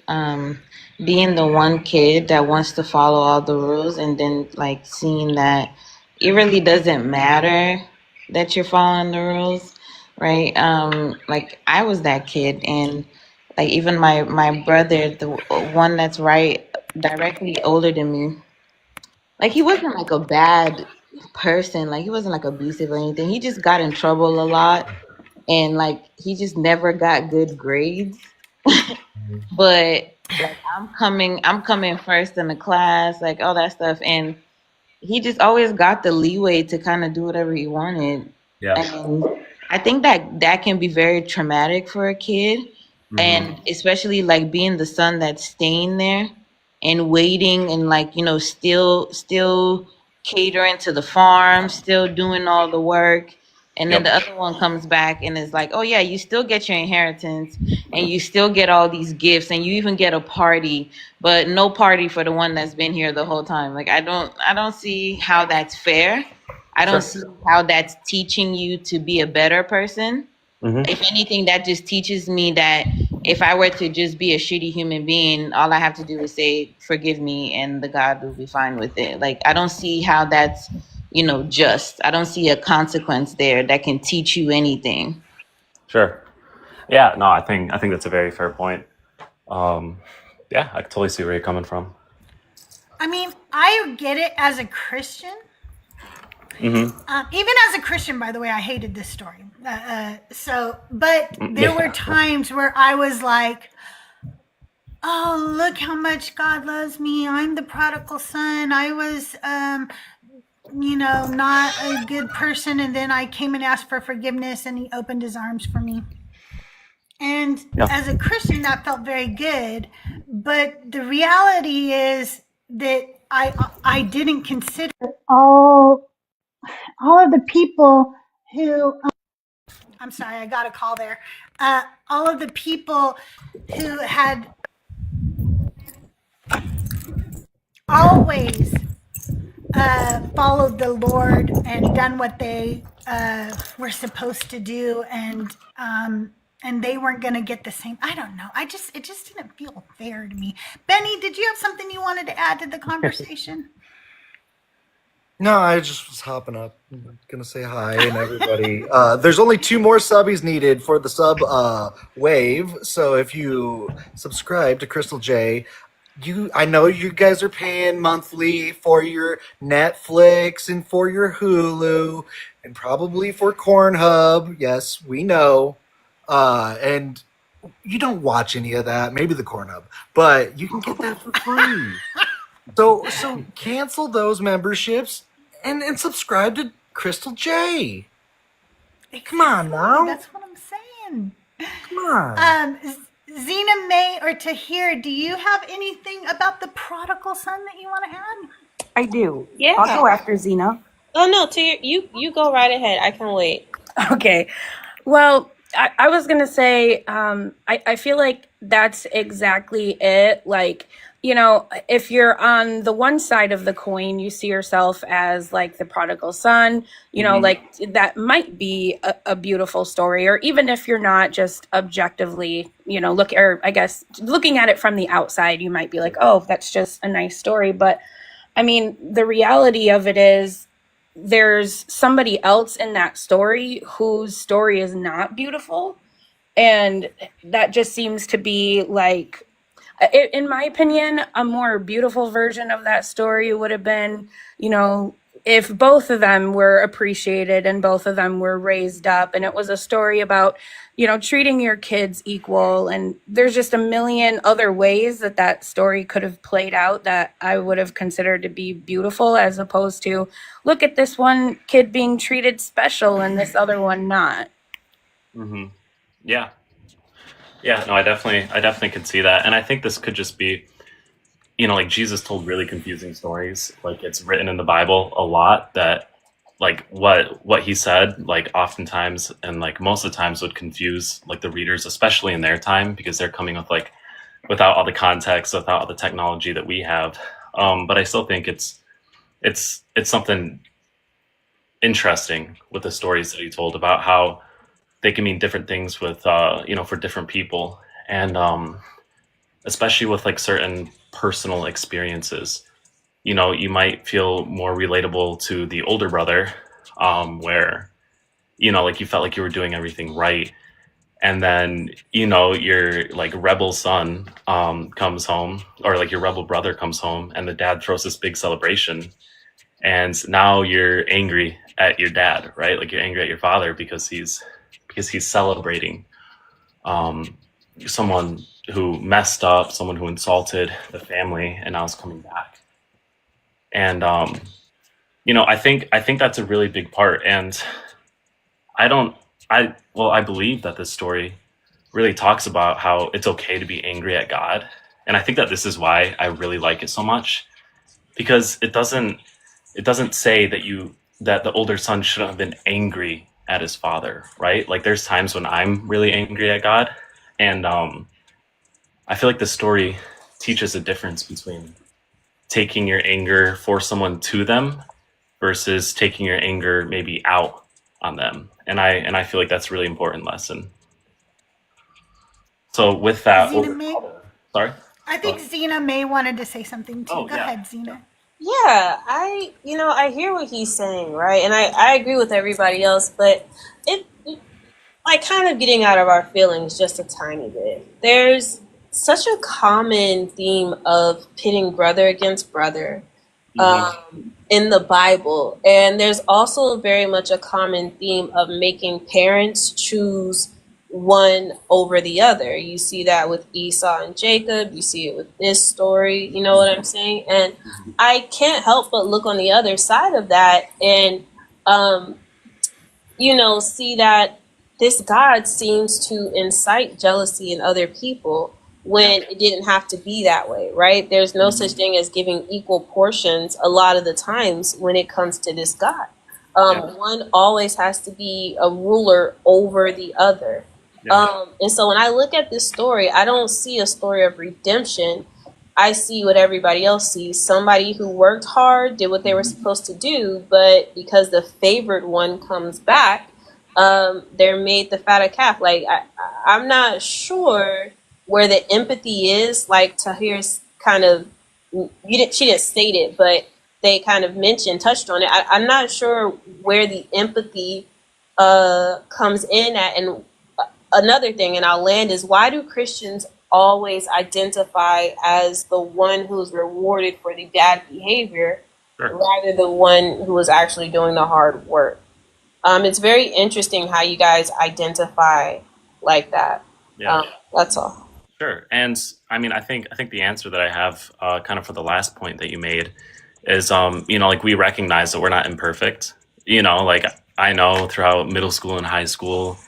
being the one kid that wants to follow all the rules and then like seeing that it really doesn't matter that you're following the rules, right? Like I was that kid and like even my brother, the one that's right directly older than me, like he wasn't like a bad person, like he wasn't like abusive or anything. He just got in trouble a lot and like he just never got good grades. But like I'm coming first in the class, like all that stuff, and he just always got the leeway to kind of do whatever he wanted. Yeah. And I think that that can be very traumatic for a kid, and especially like being the son that's staying there and waiting and like, still catering to the farm, still doing all the work. And then Yep. the other one comes back and is like, oh yeah, you still get your inheritance and you still get all these gifts and you even get a party, but no party for the one that's been here the whole time. Like I don't see how that's fair. I don't Sure. see how that's teaching you to be a better person. If anything, that just teaches me that if I were to just be a shitty human being, all I have to do is say, forgive me, and the God will be fine with it. Like, I don't see how that's, just. I don't see a consequence there that can teach you anything. Sure. Yeah. No, I think that's a very fair point. Yeah, I can totally see where you're coming from. I mean, I get it as a Christian. Even as a Christian, by the way, I hated this story. But there were times where I was like, oh, look how much God loves me. I'm the prodigal son. I was, not a good person. And then I came and asked for forgiveness and he opened his arms for me. And as a Christian, that felt very good. But the reality is that I didn't consider all of the people who I'm sorry, I got a call there. All of the people who had always followed the Lord and done what they were supposed to do, and they weren't going to get the same. I don't know. It just didn't feel fair to me. Benny, did you have something you wanted to add to the conversation? No, I just was hopping up. I'm gonna say hi and everybody. There's only 2 more subbies needed for the sub wave. So if you subscribe to CrystalJae, I know you guys are paying monthly for your Netflix and for your Hulu and probably for Cornhub. Yes, we know. And you don't watch any of that, maybe the Cornhub, but you can get that for free. So cancel those memberships and subscribe to CrystalJae. Come on now. That's what I'm saying. Come on. Zena May or Tahir, do you have anything about the prodigal son that you want to add? I do. Yeah. I'll go after Zena. Oh no, you go right ahead. I can wait. Okay. Well, I was going to say, I feel like that's exactly it. Like, if you're on the one side of the coin, you see yourself as like the prodigal son, like that might be a beautiful story. Or even if you're not, just objectively, looking at it from the outside, you might be like, oh, that's just a nice story. But I mean, the reality of it is there's somebody else in that story whose story is not beautiful. And that just seems to be like, in my opinion, a more beautiful version of that story would have been, if both of them were appreciated and both of them were raised up, and it was a story about, treating your kids equal. And there's just a million other ways that story could have played out that I would have considered to be beautiful, as opposed to, look at this one kid being treated special and this other one not. Yeah. Yeah, no, I definitely could see that. And I think this could just be, like Jesus told really confusing stories. Like it's written in the Bible a lot that like what he said, like oftentimes and like most of the times would confuse like the readers, especially in their time, because they're coming with like without all the context, without all the technology that we have. But I still think it's something interesting with the stories that he told about how they can mean different things with for different people, and especially with like certain personal experiences. You might feel more relatable to the older brother, where like you felt like you were doing everything right, and then your like rebel son comes home, or like your rebel brother comes home, and the dad throws this big celebration, and now you're angry at your dad, right? Like you're angry at your father because he's celebrating someone who messed up, someone who insulted the family, and now is coming back. And I think that's a really big part. And I don't I believe that this story really talks about how it's okay to be angry at God. And I think that this is why I really like it so much, because it doesn't say that the older son shouldn't have been angry at his father, right? Like there's times when I'm really angry at God, and I feel like the story teaches a difference between taking your anger for someone to them versus taking your anger maybe out on them. And I feel like that's a really important lesson. So with that, sorry. I think Zena May wanted to say something too. Oh, Go ahead, Zena. Yeah, I hear what he's saying, right? And I agree with everybody else, but it like kind of getting out of our feelings just a tiny bit. There's such a common theme of pitting brother against brother in the Bible. And there's also very much a common theme of making parents choose one over the other. You see that with Esau and Jacob. You see it with this story. You know what I'm saying? And I can't help but look on the other side of that and, see that this God seems to incite jealousy in other people when it didn't have to be that way, right? There's no such thing as giving equal portions a lot of the times when it comes to this God. One always has to be a ruler over the other. And so when I look at this story, I don't see a story of redemption. I see what everybody else sees. Somebody who worked hard, did what they were supposed to do, but because the favored one comes back, they're made the fatter calf. Like, I'm not sure where the empathy is. Like, Tahir's kind of, she didn't state it, but they kind of touched on it. I'm not sure where the empathy comes in at. And another thing, and I'll land, is why do Christians always identify as the one who's rewarded for the bad behavior rather than the one who was actually doing the hard work? It's very interesting how you guys identify like that. That's all. Sure. And I mean, I think the answer that I have kind of for the last point that you made is, like we recognize that we're not imperfect. Like I know throughout middle school and high school,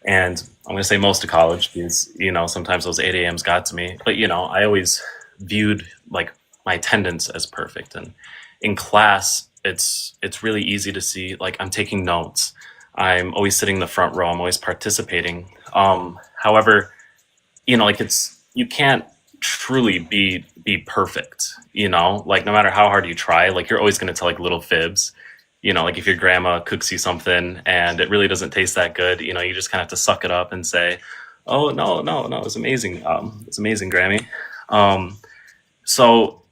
and I'm going to say most of college because, sometimes those 8 a.m.s got to me. But, I always viewed like my attendance as perfect. And in class, it's really easy to see, like, I'm taking notes. I'm always sitting in the front row. I'm always participating. However, like you can't truly be perfect, like no matter how hard you try, like you're always going to tell like little fibs. Like if your grandma cooks you something and it really doesn't taste that good, you just kind of have to suck it up and say, oh, no, it's amazing. It's amazing, Grammy. So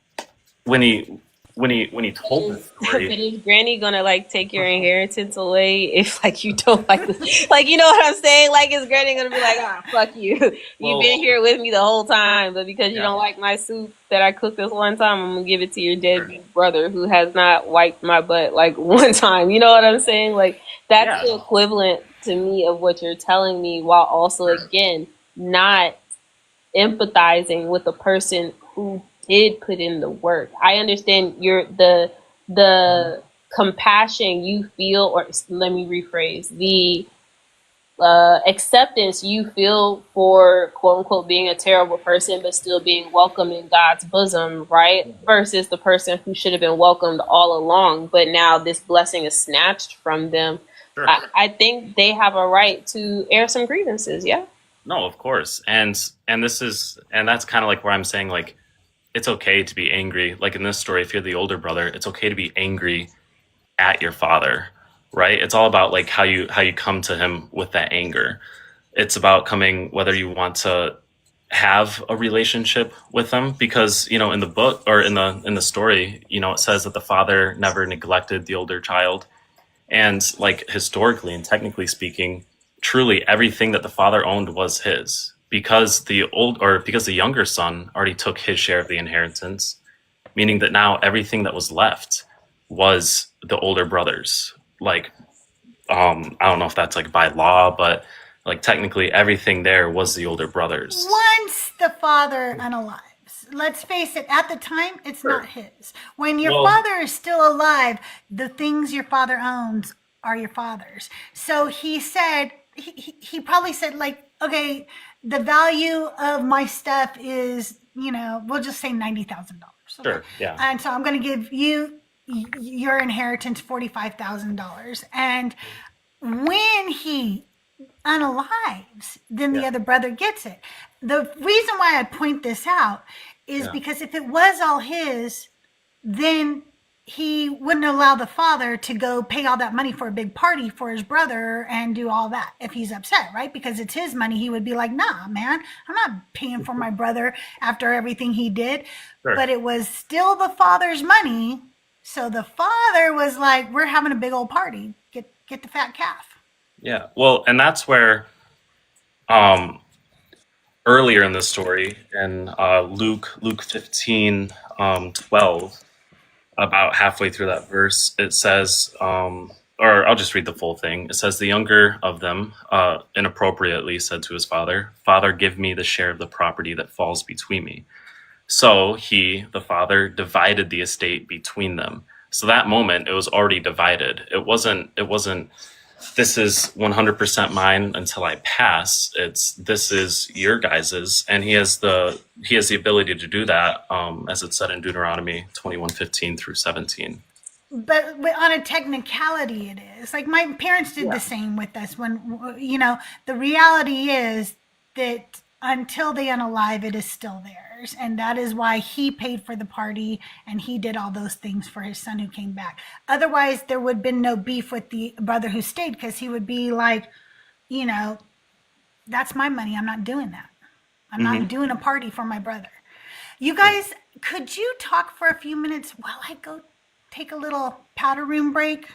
when he told the story, but is Granny gonna like take your inheritance away if like you don't like this? Like, you know what I'm saying? Like, is Granny gonna be like, fuck you? You've been here with me the whole time, but because you don't like my soup that I cooked this one time, I'm gonna give it to your deadbeat brother who has not wiped my butt like one time. You know what I'm saying? Like, that's the equivalent to me of what you're telling me, while also again not empathizing with the person who did put in the work. I understand the compassion you feel, or let me rephrase, the acceptance you feel for quote unquote being a terrible person but still being welcomed in God's bosom, right? Versus the person who should have been welcomed all along, but now this blessing is snatched from them. Sure. I think they have a right to air some grievances. Yeah. No, of course. And that's kind of like where I'm saying, like, it's okay to be angry. Like in this story, if you're the older brother, it's okay to be angry at your father, right? It's all about like how you come to him with that anger. It's about coming, whether you want to have a relationship with him, because, in the book or in the story, it says that the father never neglected the older child. And like historically and technically speaking, truly everything that the father owned was his, because the younger son already took his share of the inheritance, meaning that now everything that was left was the older brother's. Like, I don't know if that's like by law, but like technically everything there was the older brother's. Once the father unalives, let's face it, at the time, it's not his. When your father is still alive, the things your father owns are your father's. So he said, he probably said, like, okay, the value of my stuff is, we'll just say $90,000. Okay? Sure. Yeah. And so I'm going to give you your inheritance, $45,000. And when he unalives, then the other brother gets it. The reason why I point this out is because if it was all his, then he wouldn't allow the father to go pay all that money for a big party for his brother and do all that if he's upset, right? Because it's his money. He would be like, nah, man, I'm not paying for my brother after everything he did. Sure. But it was still the father's money. So the father was like, we're having a big old party. Get the fat calf. Yeah. Well, and that's where earlier in the story in Luke 15, 12, about halfway through that verse, it says, or I'll just read the full thing. It says, the younger of them inappropriately said to his father, Father, give me the share of the property that falls between me. So he, the father, divided the estate between them. So that moment, it was already divided. It wasn't, this is 100% mine until I pass. This is your guys's, and he has the ability to do that, as it said in Deuteronomy 21:15 through 17. But on a technicality, it is like my parents did the same with us. When the reality is that until they unalive, it is still theirs, and that is why he paid for the party and he did all those things for his son who came back. Otherwise, there would have been no beef with the brother who stayed, because he would be like, that's my money. I'm not doing that. I'm not doing a party for my brother. You guys, could you talk for a few minutes while I go take a little powder room break?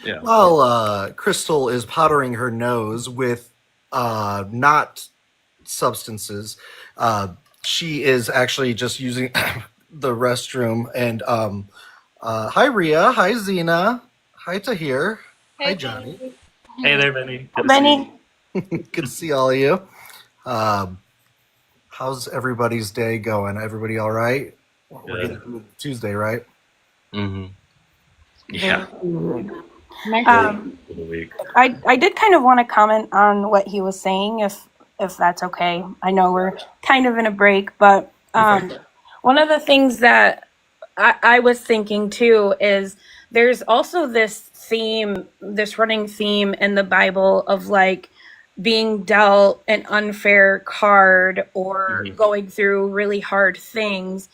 Yeah. While Crystal is powdering her nose with not substances, she is actually just using the restroom. And hi Ria, hi Zena, hi Tahir, hi Johnny. Hey there, Benny. Benny. Good to see all of you. How's everybody's day going? Everybody all right? We're getting through Tuesday, right? Mm-hmm. Yeah. I did kind of want to comment on what he was saying, if that's okay. I know we're kind of in a break, but one of the things that I was thinking too is there's also this running theme in the Bible of like being dealt an unfair card or going through really hard things,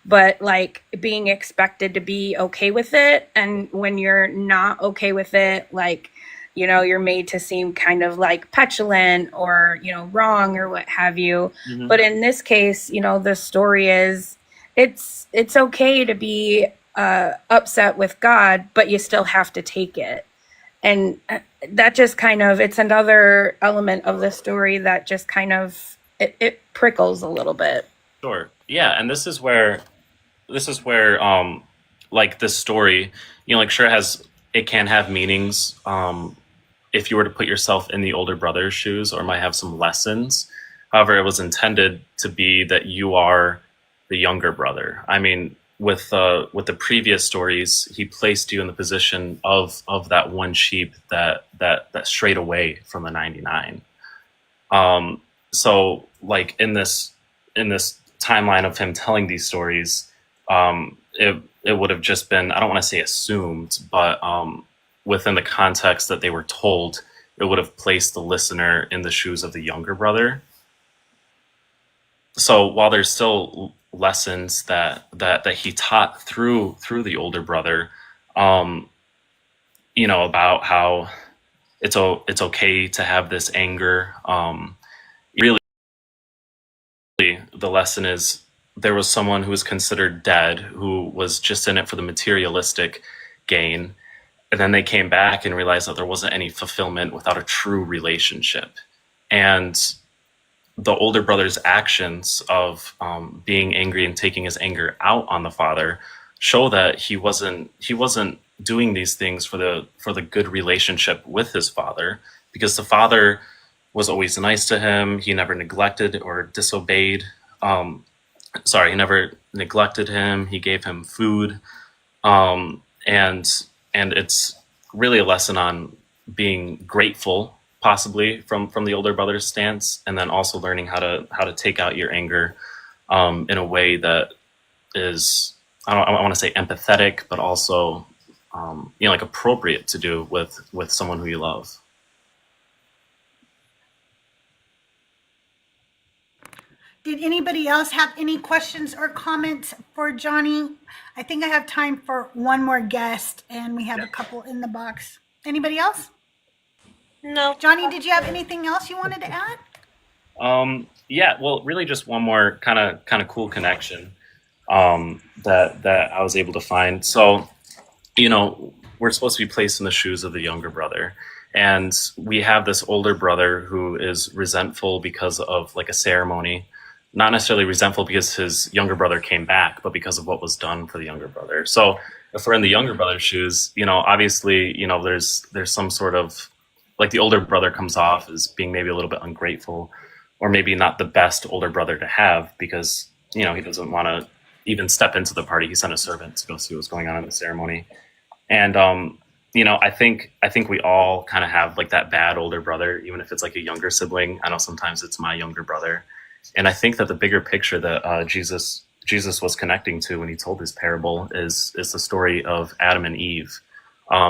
but like being expected to be okay with it. And when you're not okay with it, like, you're made to seem kind of like petulant or, wrong or what have you. But in this case, the story is it's okay to be upset with God, but you still have to take it. And that just kind of, it's another element of the story that just kind of, it prickles a little bit. Sure. Yeah. And this is where like this story, like sure it can have meanings. If you were to put yourself in the older brother's shoes, or it might have some lessons. However, it was intended to be that you are the younger brother. I mean, with the previous stories, he placed you in the position of that one sheep that strayed away from the 99. So like in this timeline of him telling these stories, it would have just been, I don't want to say assumed, but within the context that they were told, it would have placed the listener in the shoes of the younger brother. So while there's still lessons that he taught through the older brother, about how it's okay to have this anger. Really, the lesson is there was someone who was considered dead, who was just in it for the materialistic gain. And then they came back and realized that there wasn't any fulfillment without a true relationship. And the older brother's actions of being angry and taking his anger out on the father show that he wasn't doing these things for the good relationship with his father, because the father was always nice to him. He never neglected or disobeyed. He never neglected him. He gave him food. And it's really a lesson on being grateful, possibly from the older brother's stance, and then also learning how to take out your anger in a way that is, I want to say empathetic, but also like appropriate to do with someone who you love. Did anybody else have any questions or comments for Johnny? I think I have time for one more guest, and we have a couple in the box. Anybody else? No. Johnny, did you have anything else you wanted to add? Yeah, well, really just one more kind of cool connection that I was able to find. So, we're supposed to be placed in the shoes of the younger brother. And we have this older brother who is resentful because of like a ceremony, not necessarily resentful because his younger brother came back, but because of what was done for the younger brother. So if we're in the younger brother's shoes, obviously, there's some sort of, like, the older brother comes off as being maybe a little bit ungrateful, or maybe not the best older brother to have because, he doesn't want to even step into the party. He sent a servant to go see what's going on in the ceremony. And, I think we all kind of have like that bad older brother, even if it's like a younger sibling. I know sometimes it's my younger brother. And I think that the bigger picture that Jesus was connecting to when he told his parable is the story of Adam and Eve.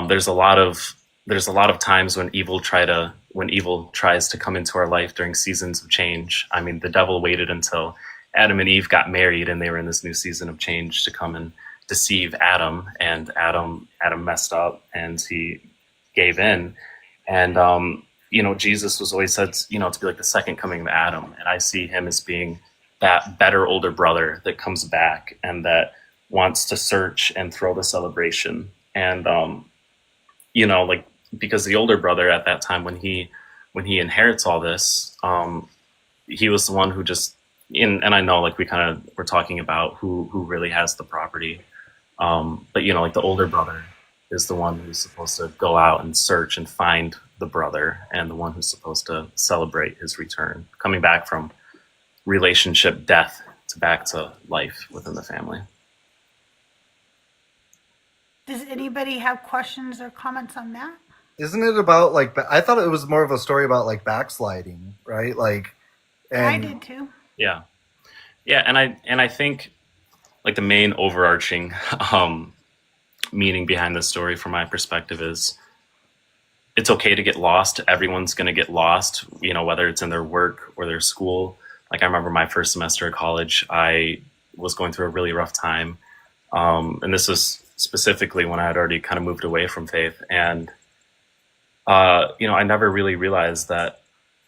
There's a lot of times when evil tries to come into our life during seasons of change. I mean, the devil waited until Adam and Eve got married and they were in this new season of change to come and deceive Adam, and Adam messed up and he gave in. And Jesus was always said to be like the second coming of Adam, and I see him as being that better older brother that comes back and that wants to search and throw the celebration. And like, because the older brother at that time, when he inherits all this, he was the one who just and I know, like, we're talking about who really has the property. But like the older brother is the one who's supposed to go out and search and find the brother, and the one who's supposed to celebrate his return, coming back from relationship death to back to life within the family. Does anybody have questions or comments on that? Isn't it about like, I thought it was more of a story about like backsliding, right? Like, and I did too. Yeah. And I think like the main overarching meaning behind this story from my perspective is it's okay to get lost. Everyone's going to get lost, whether it's in their work or their school. Like, I remember my first semester of college, I was going through a really rough time. And this was specifically when I had already kind of moved away from faith. And, I never really realized that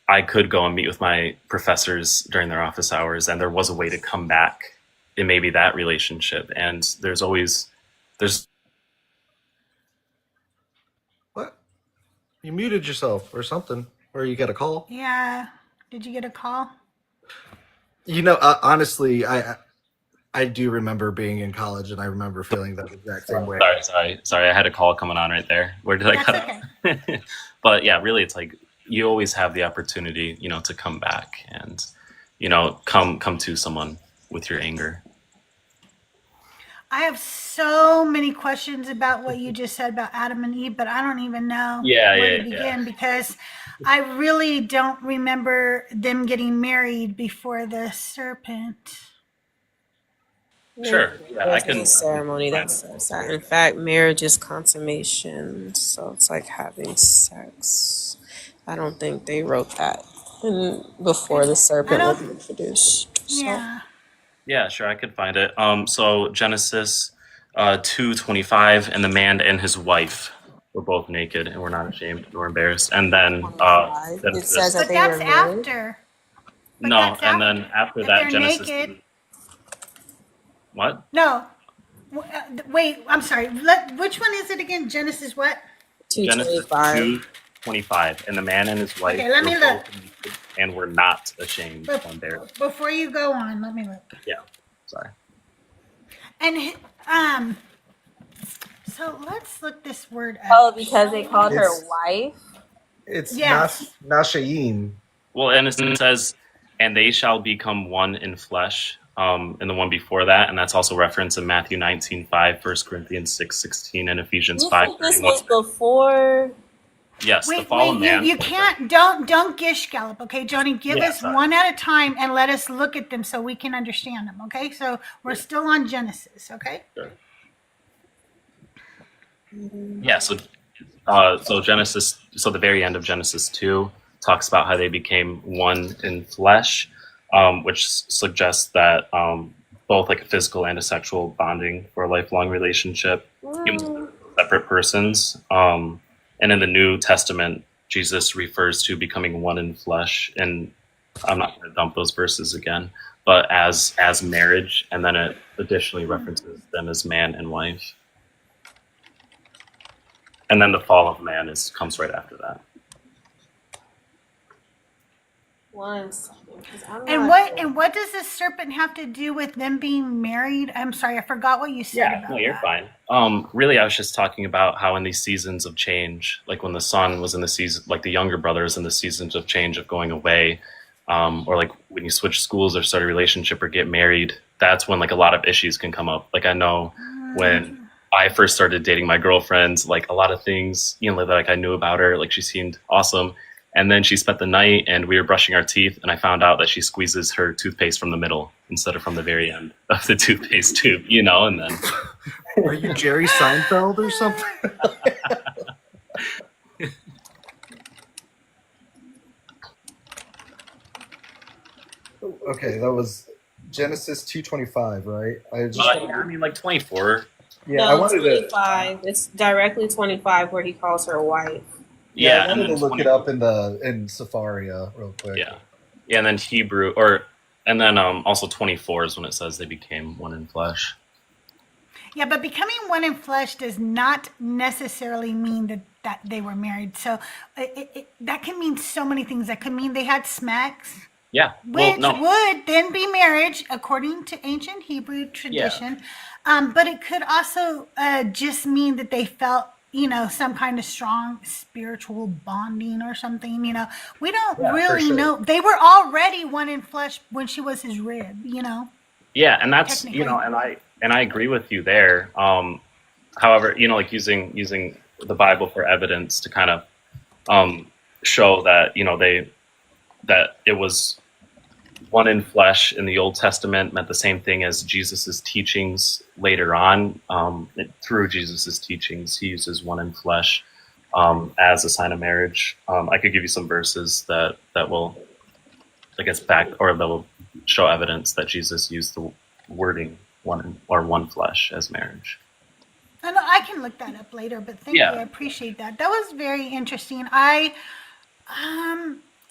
I could go and meet with my professors during their office hours, and there was a way to come back in maybe that relationship. And there's what? You muted yourself or something, or you got a call? Yeah. Did you get a call? Honestly, I do remember being in college, and I remember feeling that exact same way. Sorry. I had a call coming on right there. Where did I cut out? But yeah, really, it's like you always have the opportunity, to come back and, come to someone with your anger. I have so many questions about what you just said about Adam and Eve, but I don't even know where to begin because I really don't remember them getting married before the serpent. Sure. Yeah, I can. A ceremony that says that. In fact, marriage is consummation, so it's like having sex. I don't think they wrote that before the serpent was introduced. So. Yeah. Yeah, sure, I could find it. So Genesis 2:25, and the man and his wife were both naked and were not ashamed nor embarrassed. And then it says that they were married. After. Then after that, Genesis. Naked. What? No. Wait, I'm sorry. Which one is it again? Genesis what? 2:25, and the man and his wife let me look. and were not ashamed or embarrassed. Before you go on, let me look. Yeah, sorry. And so let's look this word up. Oh, because they called her wife? It's Nashaim. Well, and it says, and they shall become one in flesh. and the one before that, and that's also referenced in Matthew 19:5, 1 Corinthians 6:16, and Ephesians You think this 5:31. was before? Yes, the Wait, fallen wait, man. you can't, don't gish gallop, okay, Johnny? Give Yeah, us sorry. one at a time and let us look at them so we can understand them, okay? So we're still on Genesis, okay? Sure. Yeah, so Genesis, so the very end of Genesis 2 talks about how they became one in flesh, which suggests that both like a physical and a sexual bonding for a lifelong relationship, separate persons. And in the New Testament, Jesus refers to becoming one in flesh, and I'm not going to dump those verses again, but as marriage, and then it additionally references them as man and wife. And then the fall of man comes right after that. One second, 'cause I'm And not sure. what does this serpent have to do with them being married? I'm sorry, I forgot what you said about No, you're that. fine. Really, I was just talking about how in these seasons of change, like when the son was in the season, like the younger brothers in the seasons of change of going away, or like when you switch schools or start a relationship or get married, that's when like a lot of issues can come up. Like I know when I first started dating my girlfriends, like a lot of things, like I knew about her, like she seemed awesome. And then she spent the night and we were brushing our teeth and I found out that she squeezes her toothpaste from the middle instead of from the very end of the toothpaste tube, and then. Are you Jerry Seinfeld or something? Okay, that was Genesis 2:25, right? I mean, like 24. Yeah, no, I wanted 25. It's directly 25 where he calls her wife. I and wanted to then look it up in Safaria real quick. Yeah, and then Hebrew, and then also 24 is when it says they became one in flesh. Yeah, but becoming one in flesh does not necessarily mean that they were married. So that can mean so many things. That could mean they had smacks. Yeah, Which would then be marriage according to ancient Hebrew tradition. But it could also just mean that they felt, some kind of strong spiritual bonding or something. We don't really know. They were already one in flesh when she was his rib, Yeah, and that's, and I agree with you there. However, like using the Bible for evidence to kind of show that, that it was one in flesh in the Old Testament meant the same thing as Jesus's teachings later on. Through Jesus's teachings, he uses one in flesh as a sign of marriage. I could give you some verses that will, I guess, that will show evidence that Jesus used the wording one flesh as marriage. I can look that up later, but thank you. I appreciate that. That was very interesting.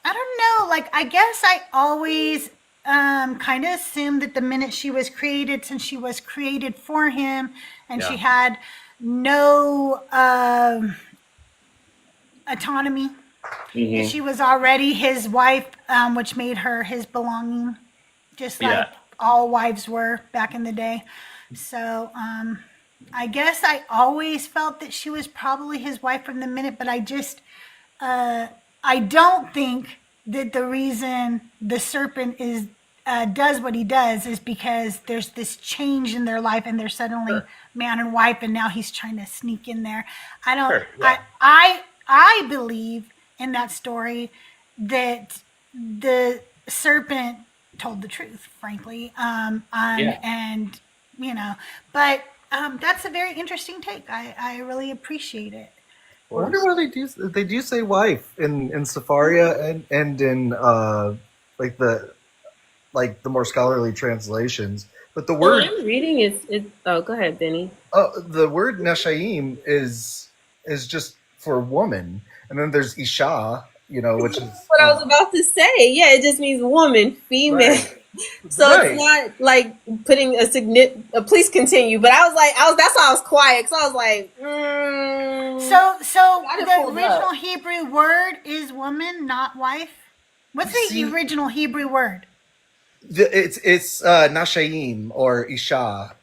I don't know. Like, I guess I always kind of assumed that the minute she was created, since she was created for him and she had no autonomy, that she was already his wife, which made her his belonging, just like all wives were back in the day. So I guess I always felt that she was probably his wife from the minute, but I just... I don't think that the reason the serpent does what he does is because there's this change in their life and they're suddenly man and wife, and now he's trying to sneak in there. I don't. I believe in that story that the serpent told the truth, frankly, and but that's a very interesting take. I really appreciate it. I wonder why they do say wife in Safaria and in the more scholarly translations. But the word I'm reading is oh, go ahead, Benny. The word Nashayim is just for woman, and then there's Isha, which is what I was about to say. Yeah, it just means woman, female. Right. So it's not like putting a significant. Please continue. But I was that's why I was quiet, because I was like, So the original Hebrew word is woman, not wife. What's the original Hebrew word? It's Nashayim or Isha.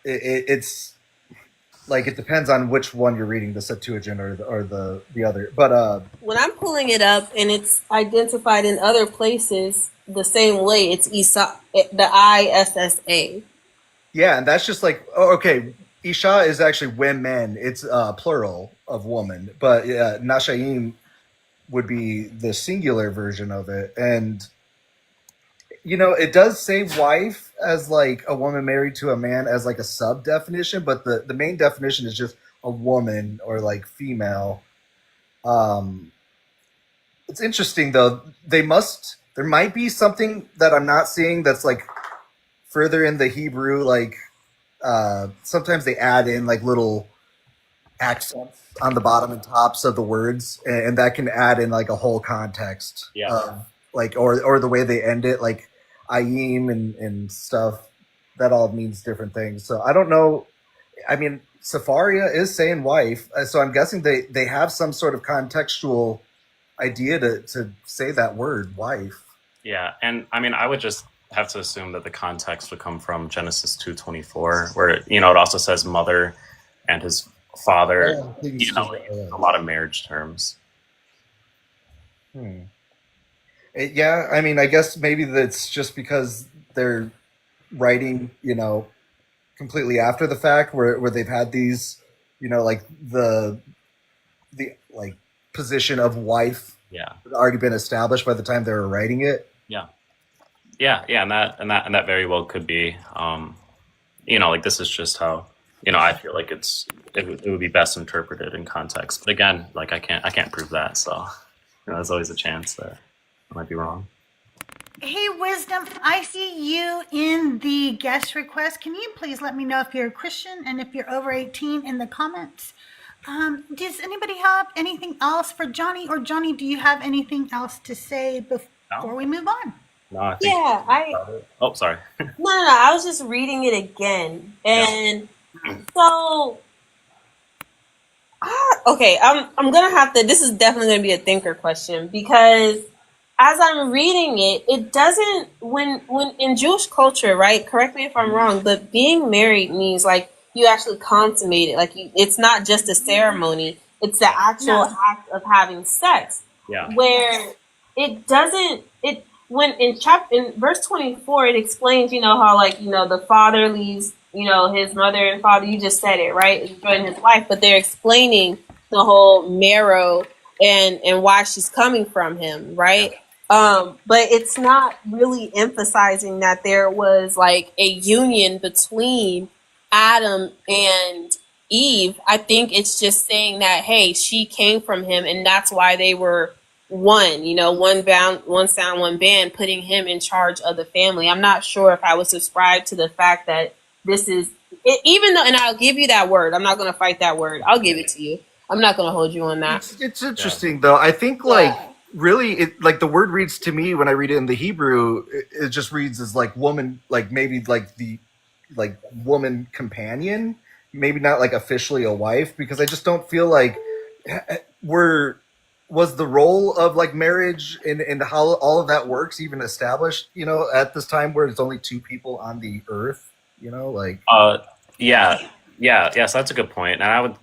It's like, it depends on which one you're reading, the Septuagint or the other. But when I'm pulling it up and it's identified in other places, the same way. It's Isa, the ISSA. Yeah, and that's just like, oh, okay, Isha is actually women. It's plural of woman, but Nasha'im would be the singular version of it. And, you know, it does say wife as like a woman married to a man as like a sub definition, but the main definition is just a woman or like female. It's interesting though. There might be something that I'm not seeing that's like further in the Hebrew, like sometimes they add in like little accents on the bottom and tops of the words, and that can add in like a whole context. Yeah. Of, like or the way they end it, like ayim and stuff. That all means different things. So I don't know. I mean, Safaria is saying wife, so I'm guessing they have some sort of contextual idea to say that word wife. Yeah, and I mean, I would just have to assume that the context would come from Genesis 2:24, where it also says mother and his father. A lot of marriage terms. Yeah, I mean, I guess maybe that's just because they're writing, completely after the fact, where they've had these, like the like position of wife, had already been established by the time they were writing it. Yeah, and that very well could be. Like this is just how I feel like it would be best interpreted in context. But again, like I can't prove that, so there's always a chance that I might be wrong. Hey, Wisdom, I see you in the guest request. Can you please let me know if you're a Christian and if you're over 18 in the comments? Does anybody have anything else for Johnny? Or Johnny, do you have anything else to say before we move on? No, I think oh, sorry. No. I was just reading it again, and so okay. I'm gonna have to. This is definitely gonna be a thinker question, because as I'm reading it, it doesn't. When in Jewish culture, right? Correct me if I'm wrong, but being married means like you actually consummate it. Like it's not just a ceremony; it's the actual act of having sex. Yeah. Where it doesn't. When in verse 24, it explains, how like, the father leaves, his mother and father, you just said it, right? Enjoying his wife, but they're explaining the whole marrow and why she's coming from him, right? But it's not really emphasizing that there was like a union between Adam and Eve. I think it's just saying that, hey, she came from him, and that's why they were one bound, one sound, one band, putting him in charge of the family. I'm not sure if I would subscribe to the fact that this is it, even though, and I'll give you that word. I'm not going to fight that word. I'll give it to you. I'm not going to hold you on that. It's interesting though. I think like really, it like the word reads to me when I read it in the Hebrew. It just reads as like woman, like maybe like the like woman companion, maybe not like officially a wife, because I just don't feel like was the role of like marriage and how all of that works even established, at this time where it's only two people on the earth, like. Yes, that's a good point. And I would,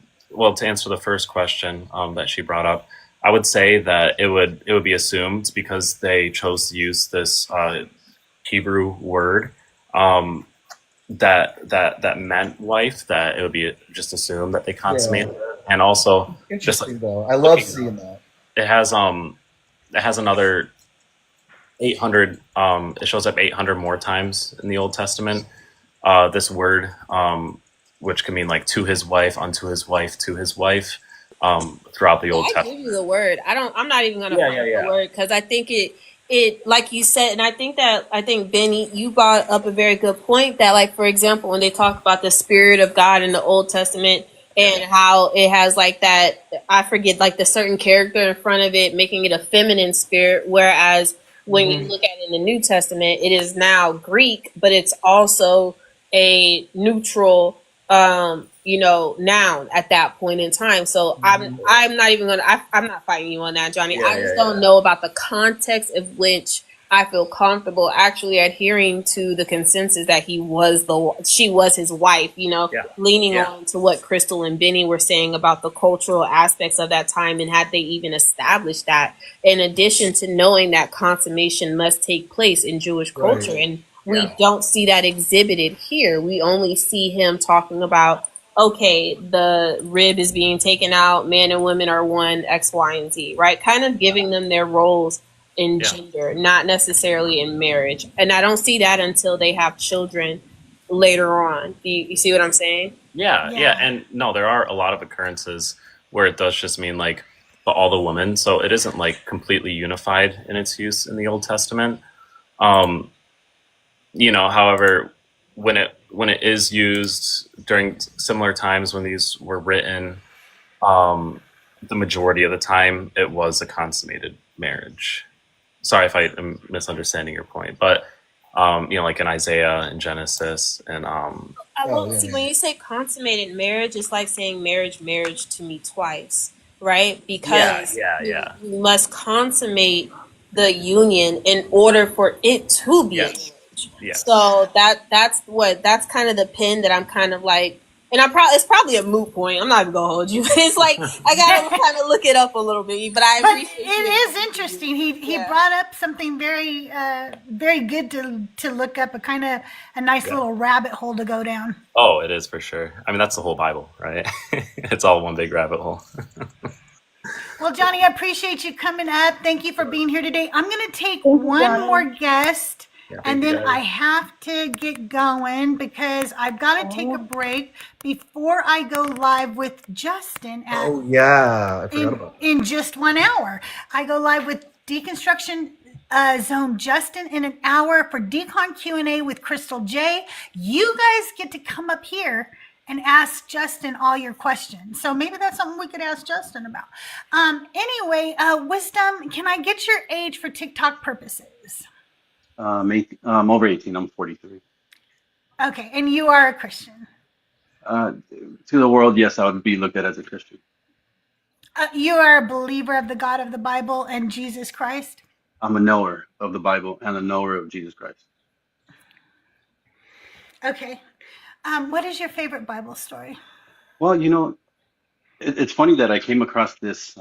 to answer the first question that she brought up, I would say that it would be assumed, because they chose to use this Hebrew word that meant wife, that it would be just assumed that they consummated it. And also, interesting though, I love seeing that. It has another 800. It shows up 800 more times in the Old Testament. This word, which can mean like to his wife, unto his wife, to his wife, throughout the Old Testament. I give you the word. I'm not even gonna find the word, because I think it like you said, and I think Benny, you brought up a very good point, that like, for example, when they talk about the Spirit of God in the Old Testament, and how it has like that, I forget, like the certain character in front of it, making it a feminine spirit. Whereas when you look at it in the New Testament, it is now Greek, but it's also a neutral, noun at that point in time. So I'm not even I'm not fighting you on that, Johnny. I just don't know about the context of which I feel comfortable actually adhering to the consensus that she was his wife, leaning on to what Crystal and Benny were saying about the cultural aspects of that time, and had they even established that, in addition to knowing that consummation must take place in Jewish culture. Right. And we don't see that exhibited here. We only see him talking about, okay, the rib is being taken out, man and women are one, X, Y, and Z, right? Kind of giving them their roles in gender, not necessarily in marriage. And I don't see that until they have children later on. You see what I'm saying? Yeah. And no, there are a lot of occurrences where it does just mean like all the women. So it isn't like completely unified in its use in the Old Testament. However, when it is used during similar times when these were written, the majority of the time it was a consummated marriage. Sorry if I am misunderstanding your point, but like in Isaiah and Genesis and see, when you say consummated marriage, it's like saying marriage to me twice, right? Because you must consummate the union in order for it to be a marriage. Yes. So that's kind of the pin that I'm kind of like, and it's probably a moot point. I'm not even gonna hold you. It's like I gotta kind of look it up a little bit, but it is interesting. He brought up something very very good to look up, a nice little rabbit hole to go down. Oh, it is for sure. I mean, that's the whole Bible, right? It's all one big rabbit hole. Well, Johnny, I appreciate you coming up. Thank you for being here today. I'm gonna take one more guest. And then I have to get going because I've got to take a break before I go live with Justin. I forgot about that. In just 1 hour. I go live with Deconstruction Zone Justin in an hour for Decon Q&A with CrystalJae. You guys get to come up here and ask Justin all your questions. So maybe that's something we could ask Justin about. Anyway, Wisdom, can I get your age for TikTok purposes? I'm over 18. I'm 43. Okay, and you are a Christian. To the world, yes, I would be looked at as a Christian. You are a believer of the God of the Bible and Jesus Christ? I'm a knower of the Bible and a knower of Jesus Christ. Okay. What is your favorite Bible story? Well, it's funny that I came across this,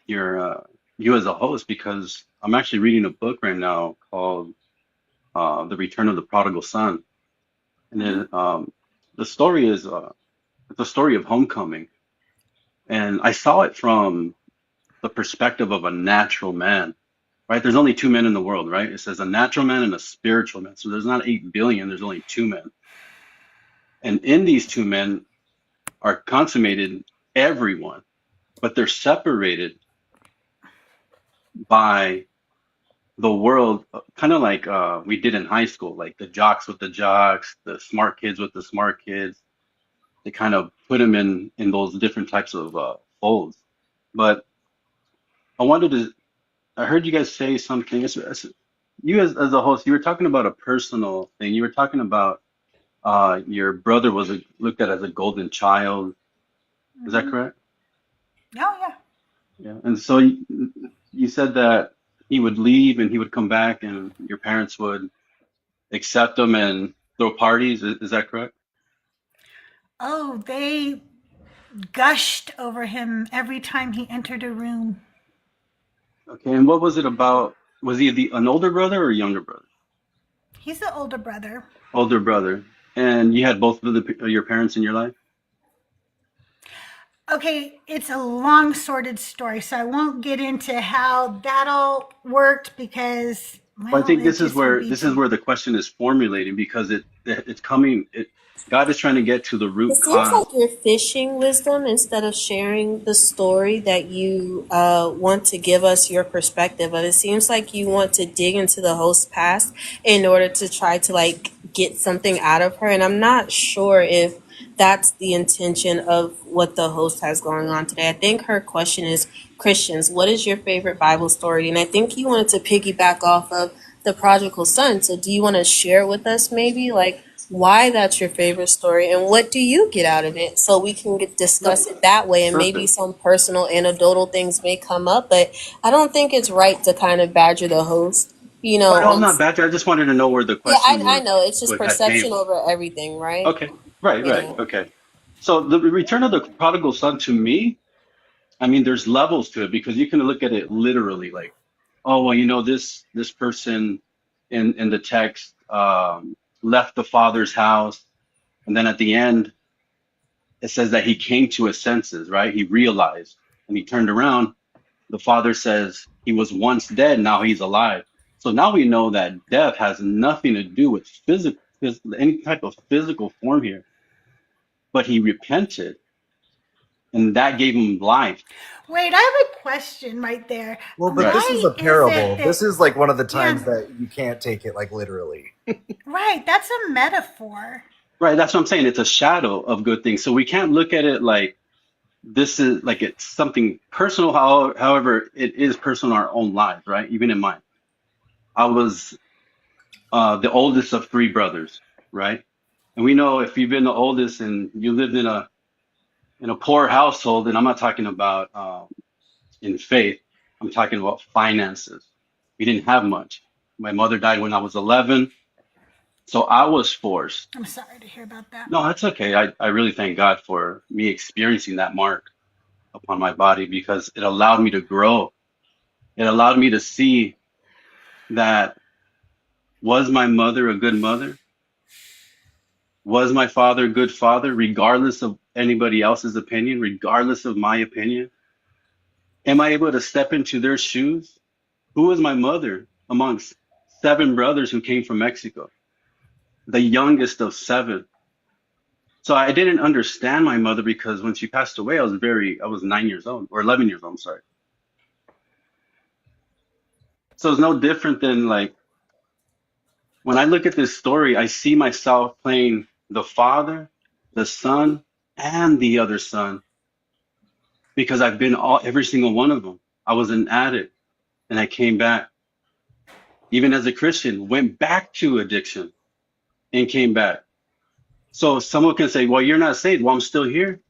you as a host, because I'm actually reading a book right now called The Return of the Prodigal Son. And then the story is it's a story of homecoming. And I saw it from the perspective of a natural man, right? There's only two men in the world, right? It says a natural man and a spiritual man. So there's not 8 billion, there's only 2 men. And in these 2 men are consummated everyone, but they're separated by the world, kind of like we did in high school, like the jocks with the jocks, the smart kids with the smart kids. They kind of put them in those different types of folds. But I heard you guys say something. You as a host, you were talking about a personal thing. You were talking about your brother was looked at as a golden child. Is that correct? Oh, yeah. Yeah. And so you said that he would leave and he would come back and your parents would accept him and throw parties. Is that correct? Oh, they gushed over him every time he entered a room. Okay. And what was it about? Was he an older brother or a younger brother? He's the older brother. Older brother. And you had both of your parents in your life? Okay, it's a long, sordid story, so I won't get into how that all worked because. Well, I think this is where the question is formulating, because it's coming. God is trying to get to the root It seems cause. like you're fishing, Wisdom, instead of sharing the story that you want to give us your perspective of. It seems like you want to dig into the host's past in order to try to get something out of her, and I'm not sure if that's the intention of what the host has going on today. I think her question is, Christians, what is your favorite Bible story? And I think you wanted to piggyback off of the prodigal son. So do you want to share with us maybe why that's your favorite story and what do you get out of it, so we can discuss it that way, and maybe some personal anecdotal things may come up, but I don't think it's right to kind of badger the host, You Oh, know, no, I'm and not back there. I just wanted to know where the yeah, question I know it's just had came. perception over everything, right? Okay, right. Yeah. Okay. So the return of the prodigal son to me, I mean, there's levels to it because you can look at it literally, like, oh well, this person in the text left the father's house, and then at the end it says that he came to his senses, right? He realized and he turned around. The father says he was once dead, now he's alive. So now we know that death has nothing to do with any type of physical form here, but he repented, and that gave him life. Wait, I have a question right there. Well, but Right. this is Why a is it parable. This that, is like one of the times yeah, that you can't take it like literally. right, that's a metaphor. Right. That's what I'm saying. It's a shadow of good things. So we can't look at it like this is like it's something personal. However, it is personal in our own lives, right? Even in mine. I was the oldest of three brothers, right? And we know if you've been the oldest and you lived in a poor household, and I'm not talking about in faith, I'm talking about finances. We didn't have much. My mother died when I was 11, so I was forced. I'm sorry to hear about that. No, that's okay. I really thank God for me experiencing that mark upon my body because it allowed me to grow. It allowed me to see that was my mother a good mother? Was my father a good father, regardless of anybody else's opinion, regardless of my opinion? Am I able to step into their shoes? Who was my mother amongst 7 brothers who came from Mexico? The youngest of 7. So I didn't understand my mother because when she passed away, I was 9 years old or 11 years old. I'm sorry. So it's no different than like when I look at this story, I see myself playing the father, the son, and the other son because I've been every single one of them. I was an addict and I came back. Even as a Christian, went back to addiction and came back. So someone can say, well, you're not saved. Well, I'm still here.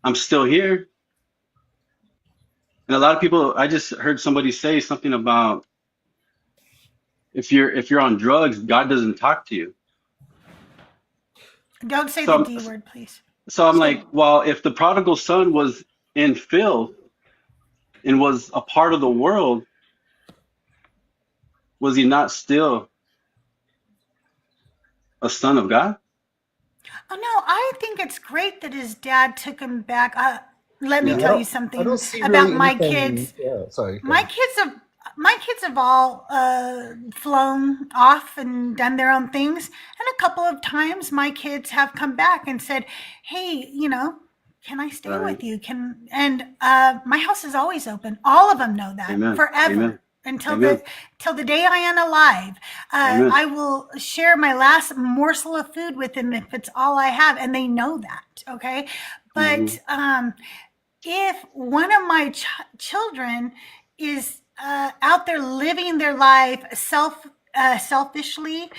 I'm still here. And a lot of people, I just heard somebody say something about if you're on drugs, God doesn't talk to you. Don't say So the D word, please. so I'm like, well, if the prodigal son was in filth and was a part of the world, was he not still a son of God? Oh no, I think it's great that his dad took him back. Let me Yeah, tell you I something don't see about really my anything. kids. Yeah, sorry. Go My ahead. kids have all flown off and done their own things, and a couple of times my kids have come back and said, "Hey, can I stay Right. with you? My house is always open. All of them know that Amen. forever." Amen. Until Amen. till the day I am alive, Amen. I will share my last morsel of food with them if it's all I have, and they know that. Okay, but if one of my children is out there living their life selfishly,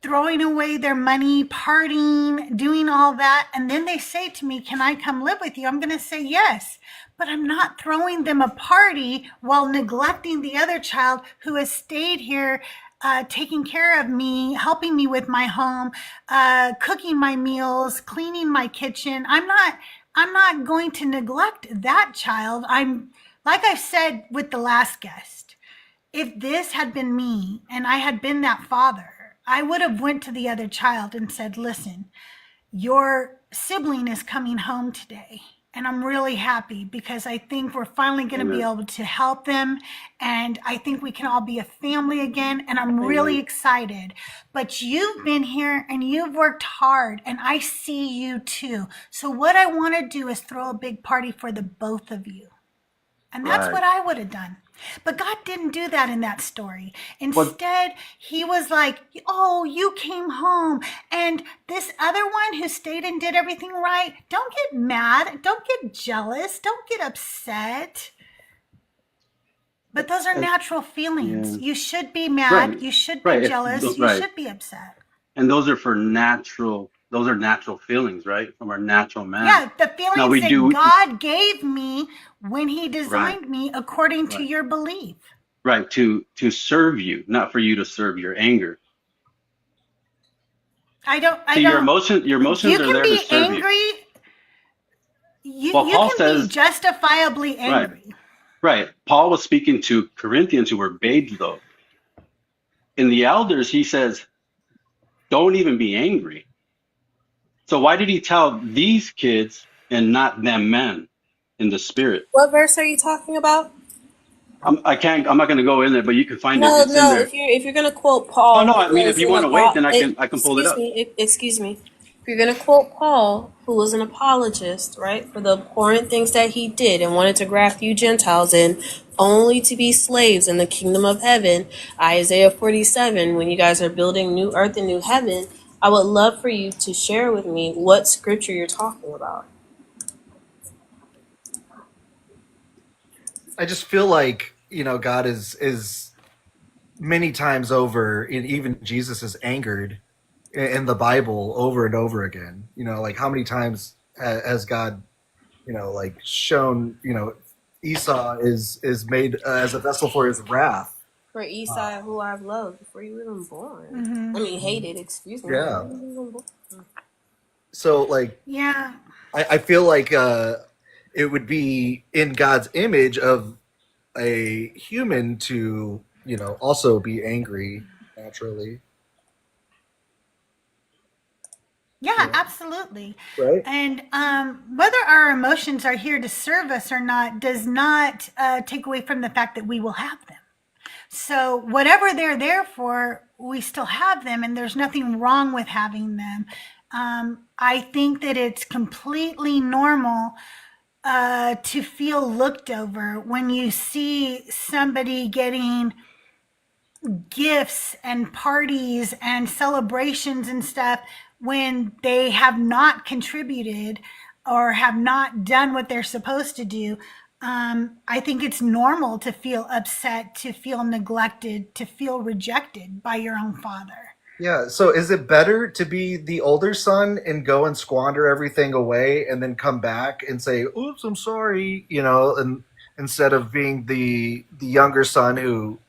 throwing away their money, partying, doing all that, and then they say to me, "Can I come live with you?" I'm going to say yes, but I'm not throwing them a party while neglecting the other child who has stayed here, taking care of me, helping me with my home, cooking my meals, cleaning my kitchen. I'm not going to neglect that child. Like I said with the last guest, if this had been me and I had been that father, I would have went to the other child and said, "Listen, your sibling is coming home today. And I'm really happy because I think we're finally going to be Amen. able to help them. And I think we can all be a family again. And I'm really Amen. excited. But you've been here and you've worked hard and I see you too. So what I want to do is throw a big party for the both of you." And that's Right. what I would have done. But God didn't do that in that story. Well, Instead, he was like, "Oh, you came home. And this other one who stayed and did everything right, don't get mad. Don't get jealous. Don't get upset." But those are natural feelings. yeah. You should be mad. Right. You should be Right. jealous. You Right. should be upset. And those are for natural those are natural feelings, right? From our natural man. Yeah, the Now feelings we that do God gave me when He right, designed me according to right, your belief. right. To serve you, not for you to serve your anger. I See, your don't, emotions you are can there to be serve you. angry. Well, You Paul can be says, justifiably right, angry. right. Paul was speaking to Corinthians who were babes, though. In the elders, he says, don't even be angry. So why did he tell these kids and not them men in the spirit? What verse are you talking about? I'm not going to go in there, but you can find it. No, It's in no. there. If you're gonna quote Oh no, Paul, I who mean, if was you an want to wait, then I can pull it excuse up. me, excuse me. If you're gonna quote Paul, who was an apologist, right, for the abhorrent things that he did and wanted to graft you Gentiles in, only to be slaves in the kingdom of heaven, Isaiah 47. When you guys are building new earth and new heaven, I would love for you to share with me what scripture you're talking about. I just feel like, God is many times over, and even Jesus is angered in the Bible over and over again. Like how many times has God, like shown, Esau is made as a vessel for his wrath. For Esau, who I've loved before you were even born. I Hmm. mean, hated. Excuse me. Yeah. So like, Yeah. I feel like it would be in God's image of a human to, also be angry naturally. Yeah, absolutely. Right? And whether our emotions are here to serve us or not does not take away from the fact that we will have them. So, whatever they're there for, we still have them, and there's nothing wrong with having them. I think that it's completely normal to feel looked over when you see somebody getting gifts and parties and celebrations and stuff when they have not contributed or have not done what they're supposed to do. I think it's normal to feel upset, to feel neglected, to feel rejected by your own father. Yeah. So is it better to be the older son and go and squander everything away and then come back and say, "Oops, I'm sorry," and instead of being the younger son who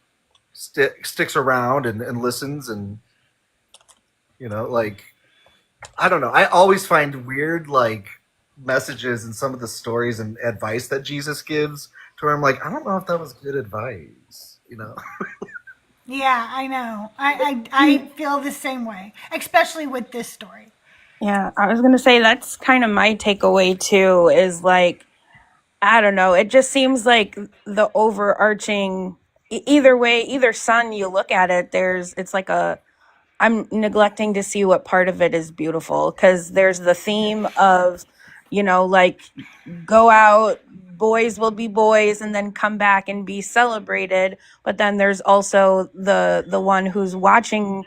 sticks around and listens and like, I don't know. I always find weird like messages in some of the stories and advice that Jesus gives to where I'm like, I don't know if that was good advice. Yeah, I know. I feel the same way, especially with this story. Yeah, I was going to say that's kind of my takeaway too, is like, I don't know, it just seems like the overarching, either way, either son you look at it, it's like I'm neglecting to see what part of it is beautiful, because there's the theme of, like, go out, boys will be boys, and then come back and be celebrated. But then there's also the one who's watching,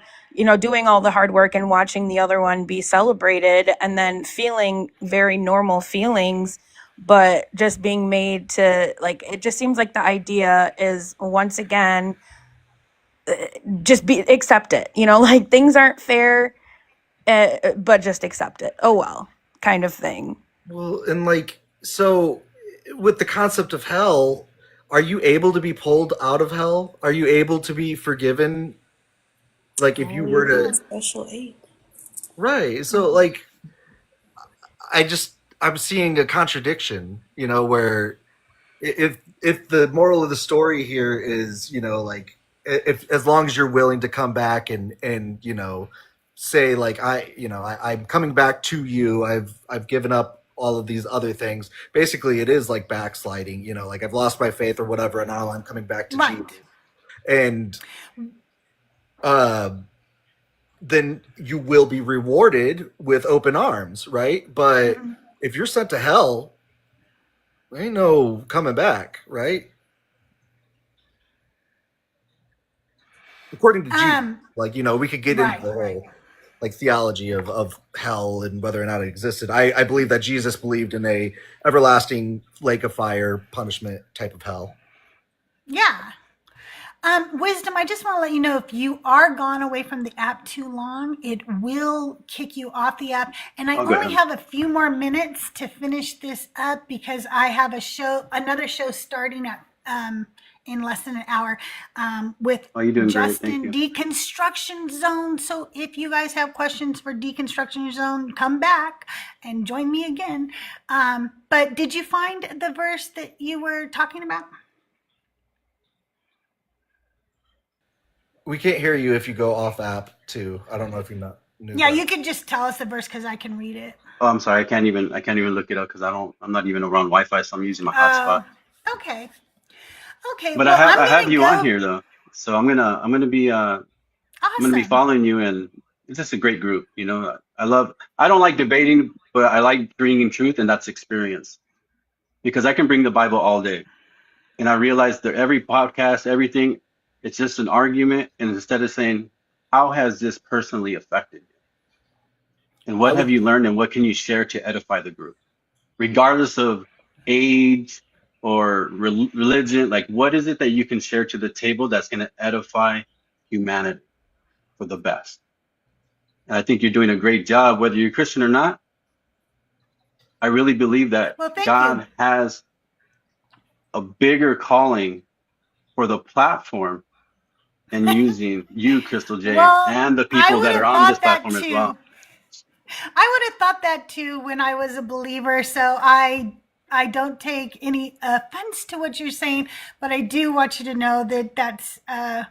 doing all the hard work and watching the other one be celebrated, and then feeling very normal feelings, but just being made to, like, it just seems like the idea is, once again, just accept it, like, things aren't fair, but just accept it, oh well, kind of thing. Well, and like, so with the concept of hell, are you able to be pulled out of hell? Are you able to be forgiven? Like, if you Only were if you're to, a special aid. right? So, like, I'm seeing a contradiction, where if the moral of the story here is, like, if as long as you're willing to come back and say like, I'm coming back to you, I've given up all of these other things. Basically, it is like backsliding, like I've lost my faith or whatever, and now I'm coming back to Right. Jesus. And then you will be rewarded with open arms, right? But if you're sent to hell, there ain't no coming back, right? According to Jesus, like, we could get into the whole like theology of hell and whether or not it existed. I believe that Jesus believed in a everlasting lake of fire punishment type of hell. Yeah. Wisdom, I just want to let you know if you are gone away from the app too long, it will kick you off the app. And I Okay. only have a few more minutes to finish this up because I have another show starting at in less than an hour with Oh, you're doing great. Thank Justin you. Deconstruction Zone. So if you guys have questions for Deconstruction Zone, come back and join me again. But did you find the verse that you were talking about? We can't hear you if you go off app too. I don't know if you knew Yeah, that. you could just tell us the verse because I can read it. Oh, I'm sorry. I can't even look it up because I'm not even around Wi-Fi, so I'm using my hotspot. Oh, okay. Okay. But Well, I'm I have gonna you on go. here though, so I'm gonna be Awesome. following you, and it's just a great group. You know, I don't like debating, but I like bringing truth, and that's experience. Because I can bring the Bible all day, and I realize that every podcast, everything, it's just an argument, and instead of saying, how has this personally affected you, and what have you learned, and what can you share to edify the group, regardless of age or religion, like what is it that you can share to the table that's going to edify humanity for the best? And I think you're doing a great job, whether you're Christian or not. I really believe that Well, thank you. God has a bigger calling for the platform and using you, CrystalJae, Well, and the I people would that have are on this thought that platform as too. well. I would have thought that too when I was a believer. So I don't take any offense to what you're saying, but I do want you to know that that's I'm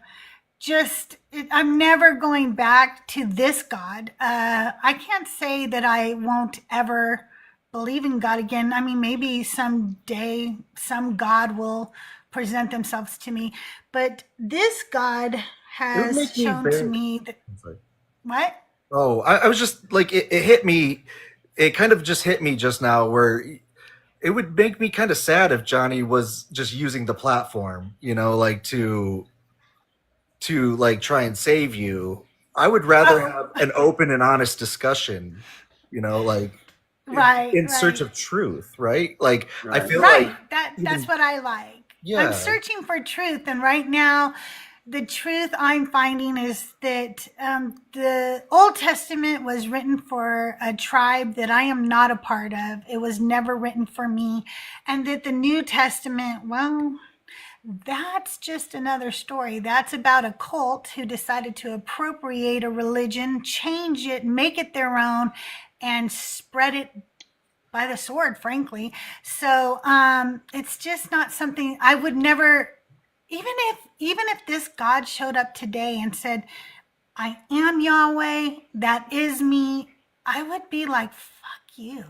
never going back to this God. I can't say that I won't ever believe in God again. I mean, maybe someday some God will present themselves to me, but this God It would has make me shown to very. me that I'm sorry. what? Oh, I was just like it hit me. It kind of just hit me just now where it would make me kind of sad if Johnny was just using the platform, like to like try and save you. I would rather have an open and honest discussion, like in search Right. of truth, right? Like I Right. feel Right. like That's what I like. I'm yeah, searching for truth, and right now, the truth I'm finding is that the Old Testament was written for a tribe that I am not a part of. It was never written for me, and that the New Testament, well, that's just another story. That's about a cult who decided to appropriate a religion, change it, make it their own, and spread it by the sword, frankly. So it's just not something I would never. Even if this God showed up today and said, "I am Yahweh, that is me," I would be like, "Fuck you."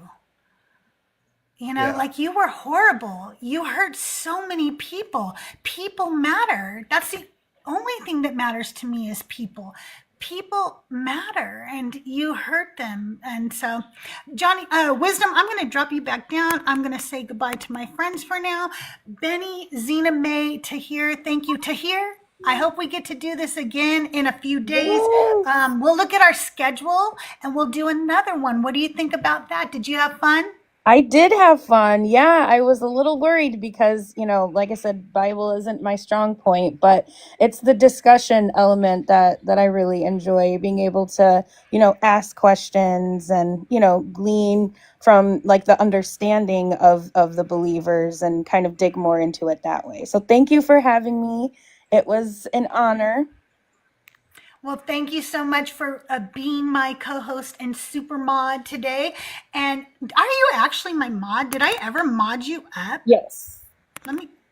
yeah, Like you were horrible. You hurt so many people. People matter. That's the only thing that matters to me is people. People matter and you hurt them. And so, Johnny, Wisdom, I'm going to drop you back down. I'm going to say goodbye to my friends for now. Benny, Zena May, Tahir, thank you. Tahir, I hope we get to do this again in a few days. We'll look at our schedule and we'll do another one. What do you think about that? Did you have fun? I did have fun. Yeah, I was a little worried because, like I said, Bible isn't my strong point, but it's the discussion element that I really enjoy, being able to, ask questions and, glean from like the understanding of the believers and kind of dig more into it that way. So thank you for having me. It was an honor. Well, thank you so much for being my co-host and super mod today. And are you actually my mod? Did I ever mod you up? Yes.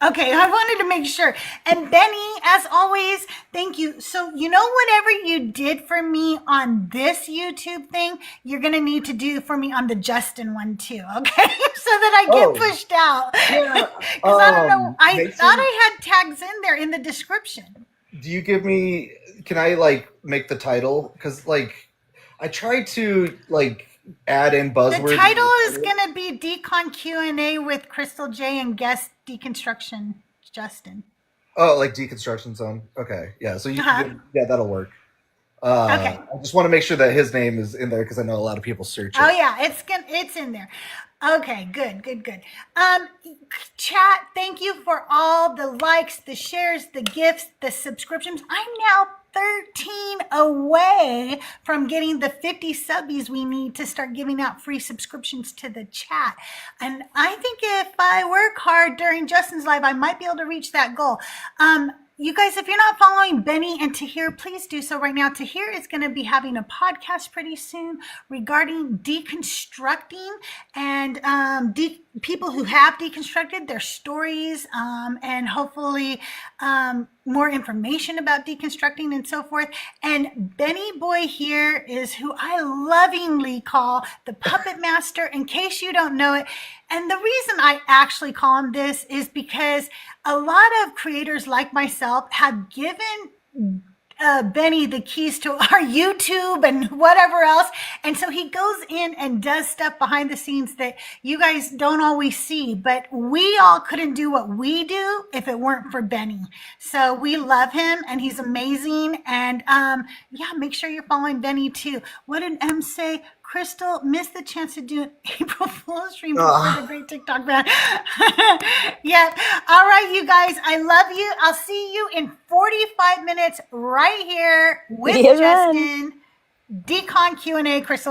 Okay, I wanted to make sure. And Benny, as always, thank you. So, whatever you did for me on this YouTube thing, you're going to need to do for me on the Justin one too, okay? So that I get pushed out. yeah. Because I don't know. I Mason, thought I had tags in there in the description. do you give me? Can I make the title? Because I tried to add in buzzwords. The title is going to be Decon Q&A with CrystalJae and guest Deconstruction Justin. Oh, Deconstruction Zone. Okay, yeah. So yeah, that'll work. Okay. I just want to make sure that his name is in there because I know a lot of people search Oh it. yeah, it's in there. Okay, good. Chat, thank you for all the likes, the shares, the gifts, the subscriptions. I'm now 13 away from getting the 50 subbies we need to start giving out free subscriptions to the chat. And I think if I work hard during Justin's live, I might be able to reach that goal. You guys, if you're not following Benny and Tahir, please do so right now. Tahir is going to be having a podcast pretty soon regarding deconstructing and people who have deconstructed their stories, and hopefully more information about deconstructing and so forth. And Benny Boy here is who I lovingly call the puppet master, in case you don't know it. And the reason I actually call him this is because a lot of creators like myself have given Benny the keys to our YouTube and whatever else. And so he goes in and does stuff behind the scenes that you guys don't always see. But we all couldn't do what we do if it weren't for Benny. So we love him and he's amazing. And yeah, make sure you're following Benny too. What did M say? Crystal missed the chance to do an April Fool's stream before the great TikTok ban. Yeah. All right, you guys. I love you. I'll see you in 45 minutes right here with Amen. Justin. Decon Q&A, Crystal.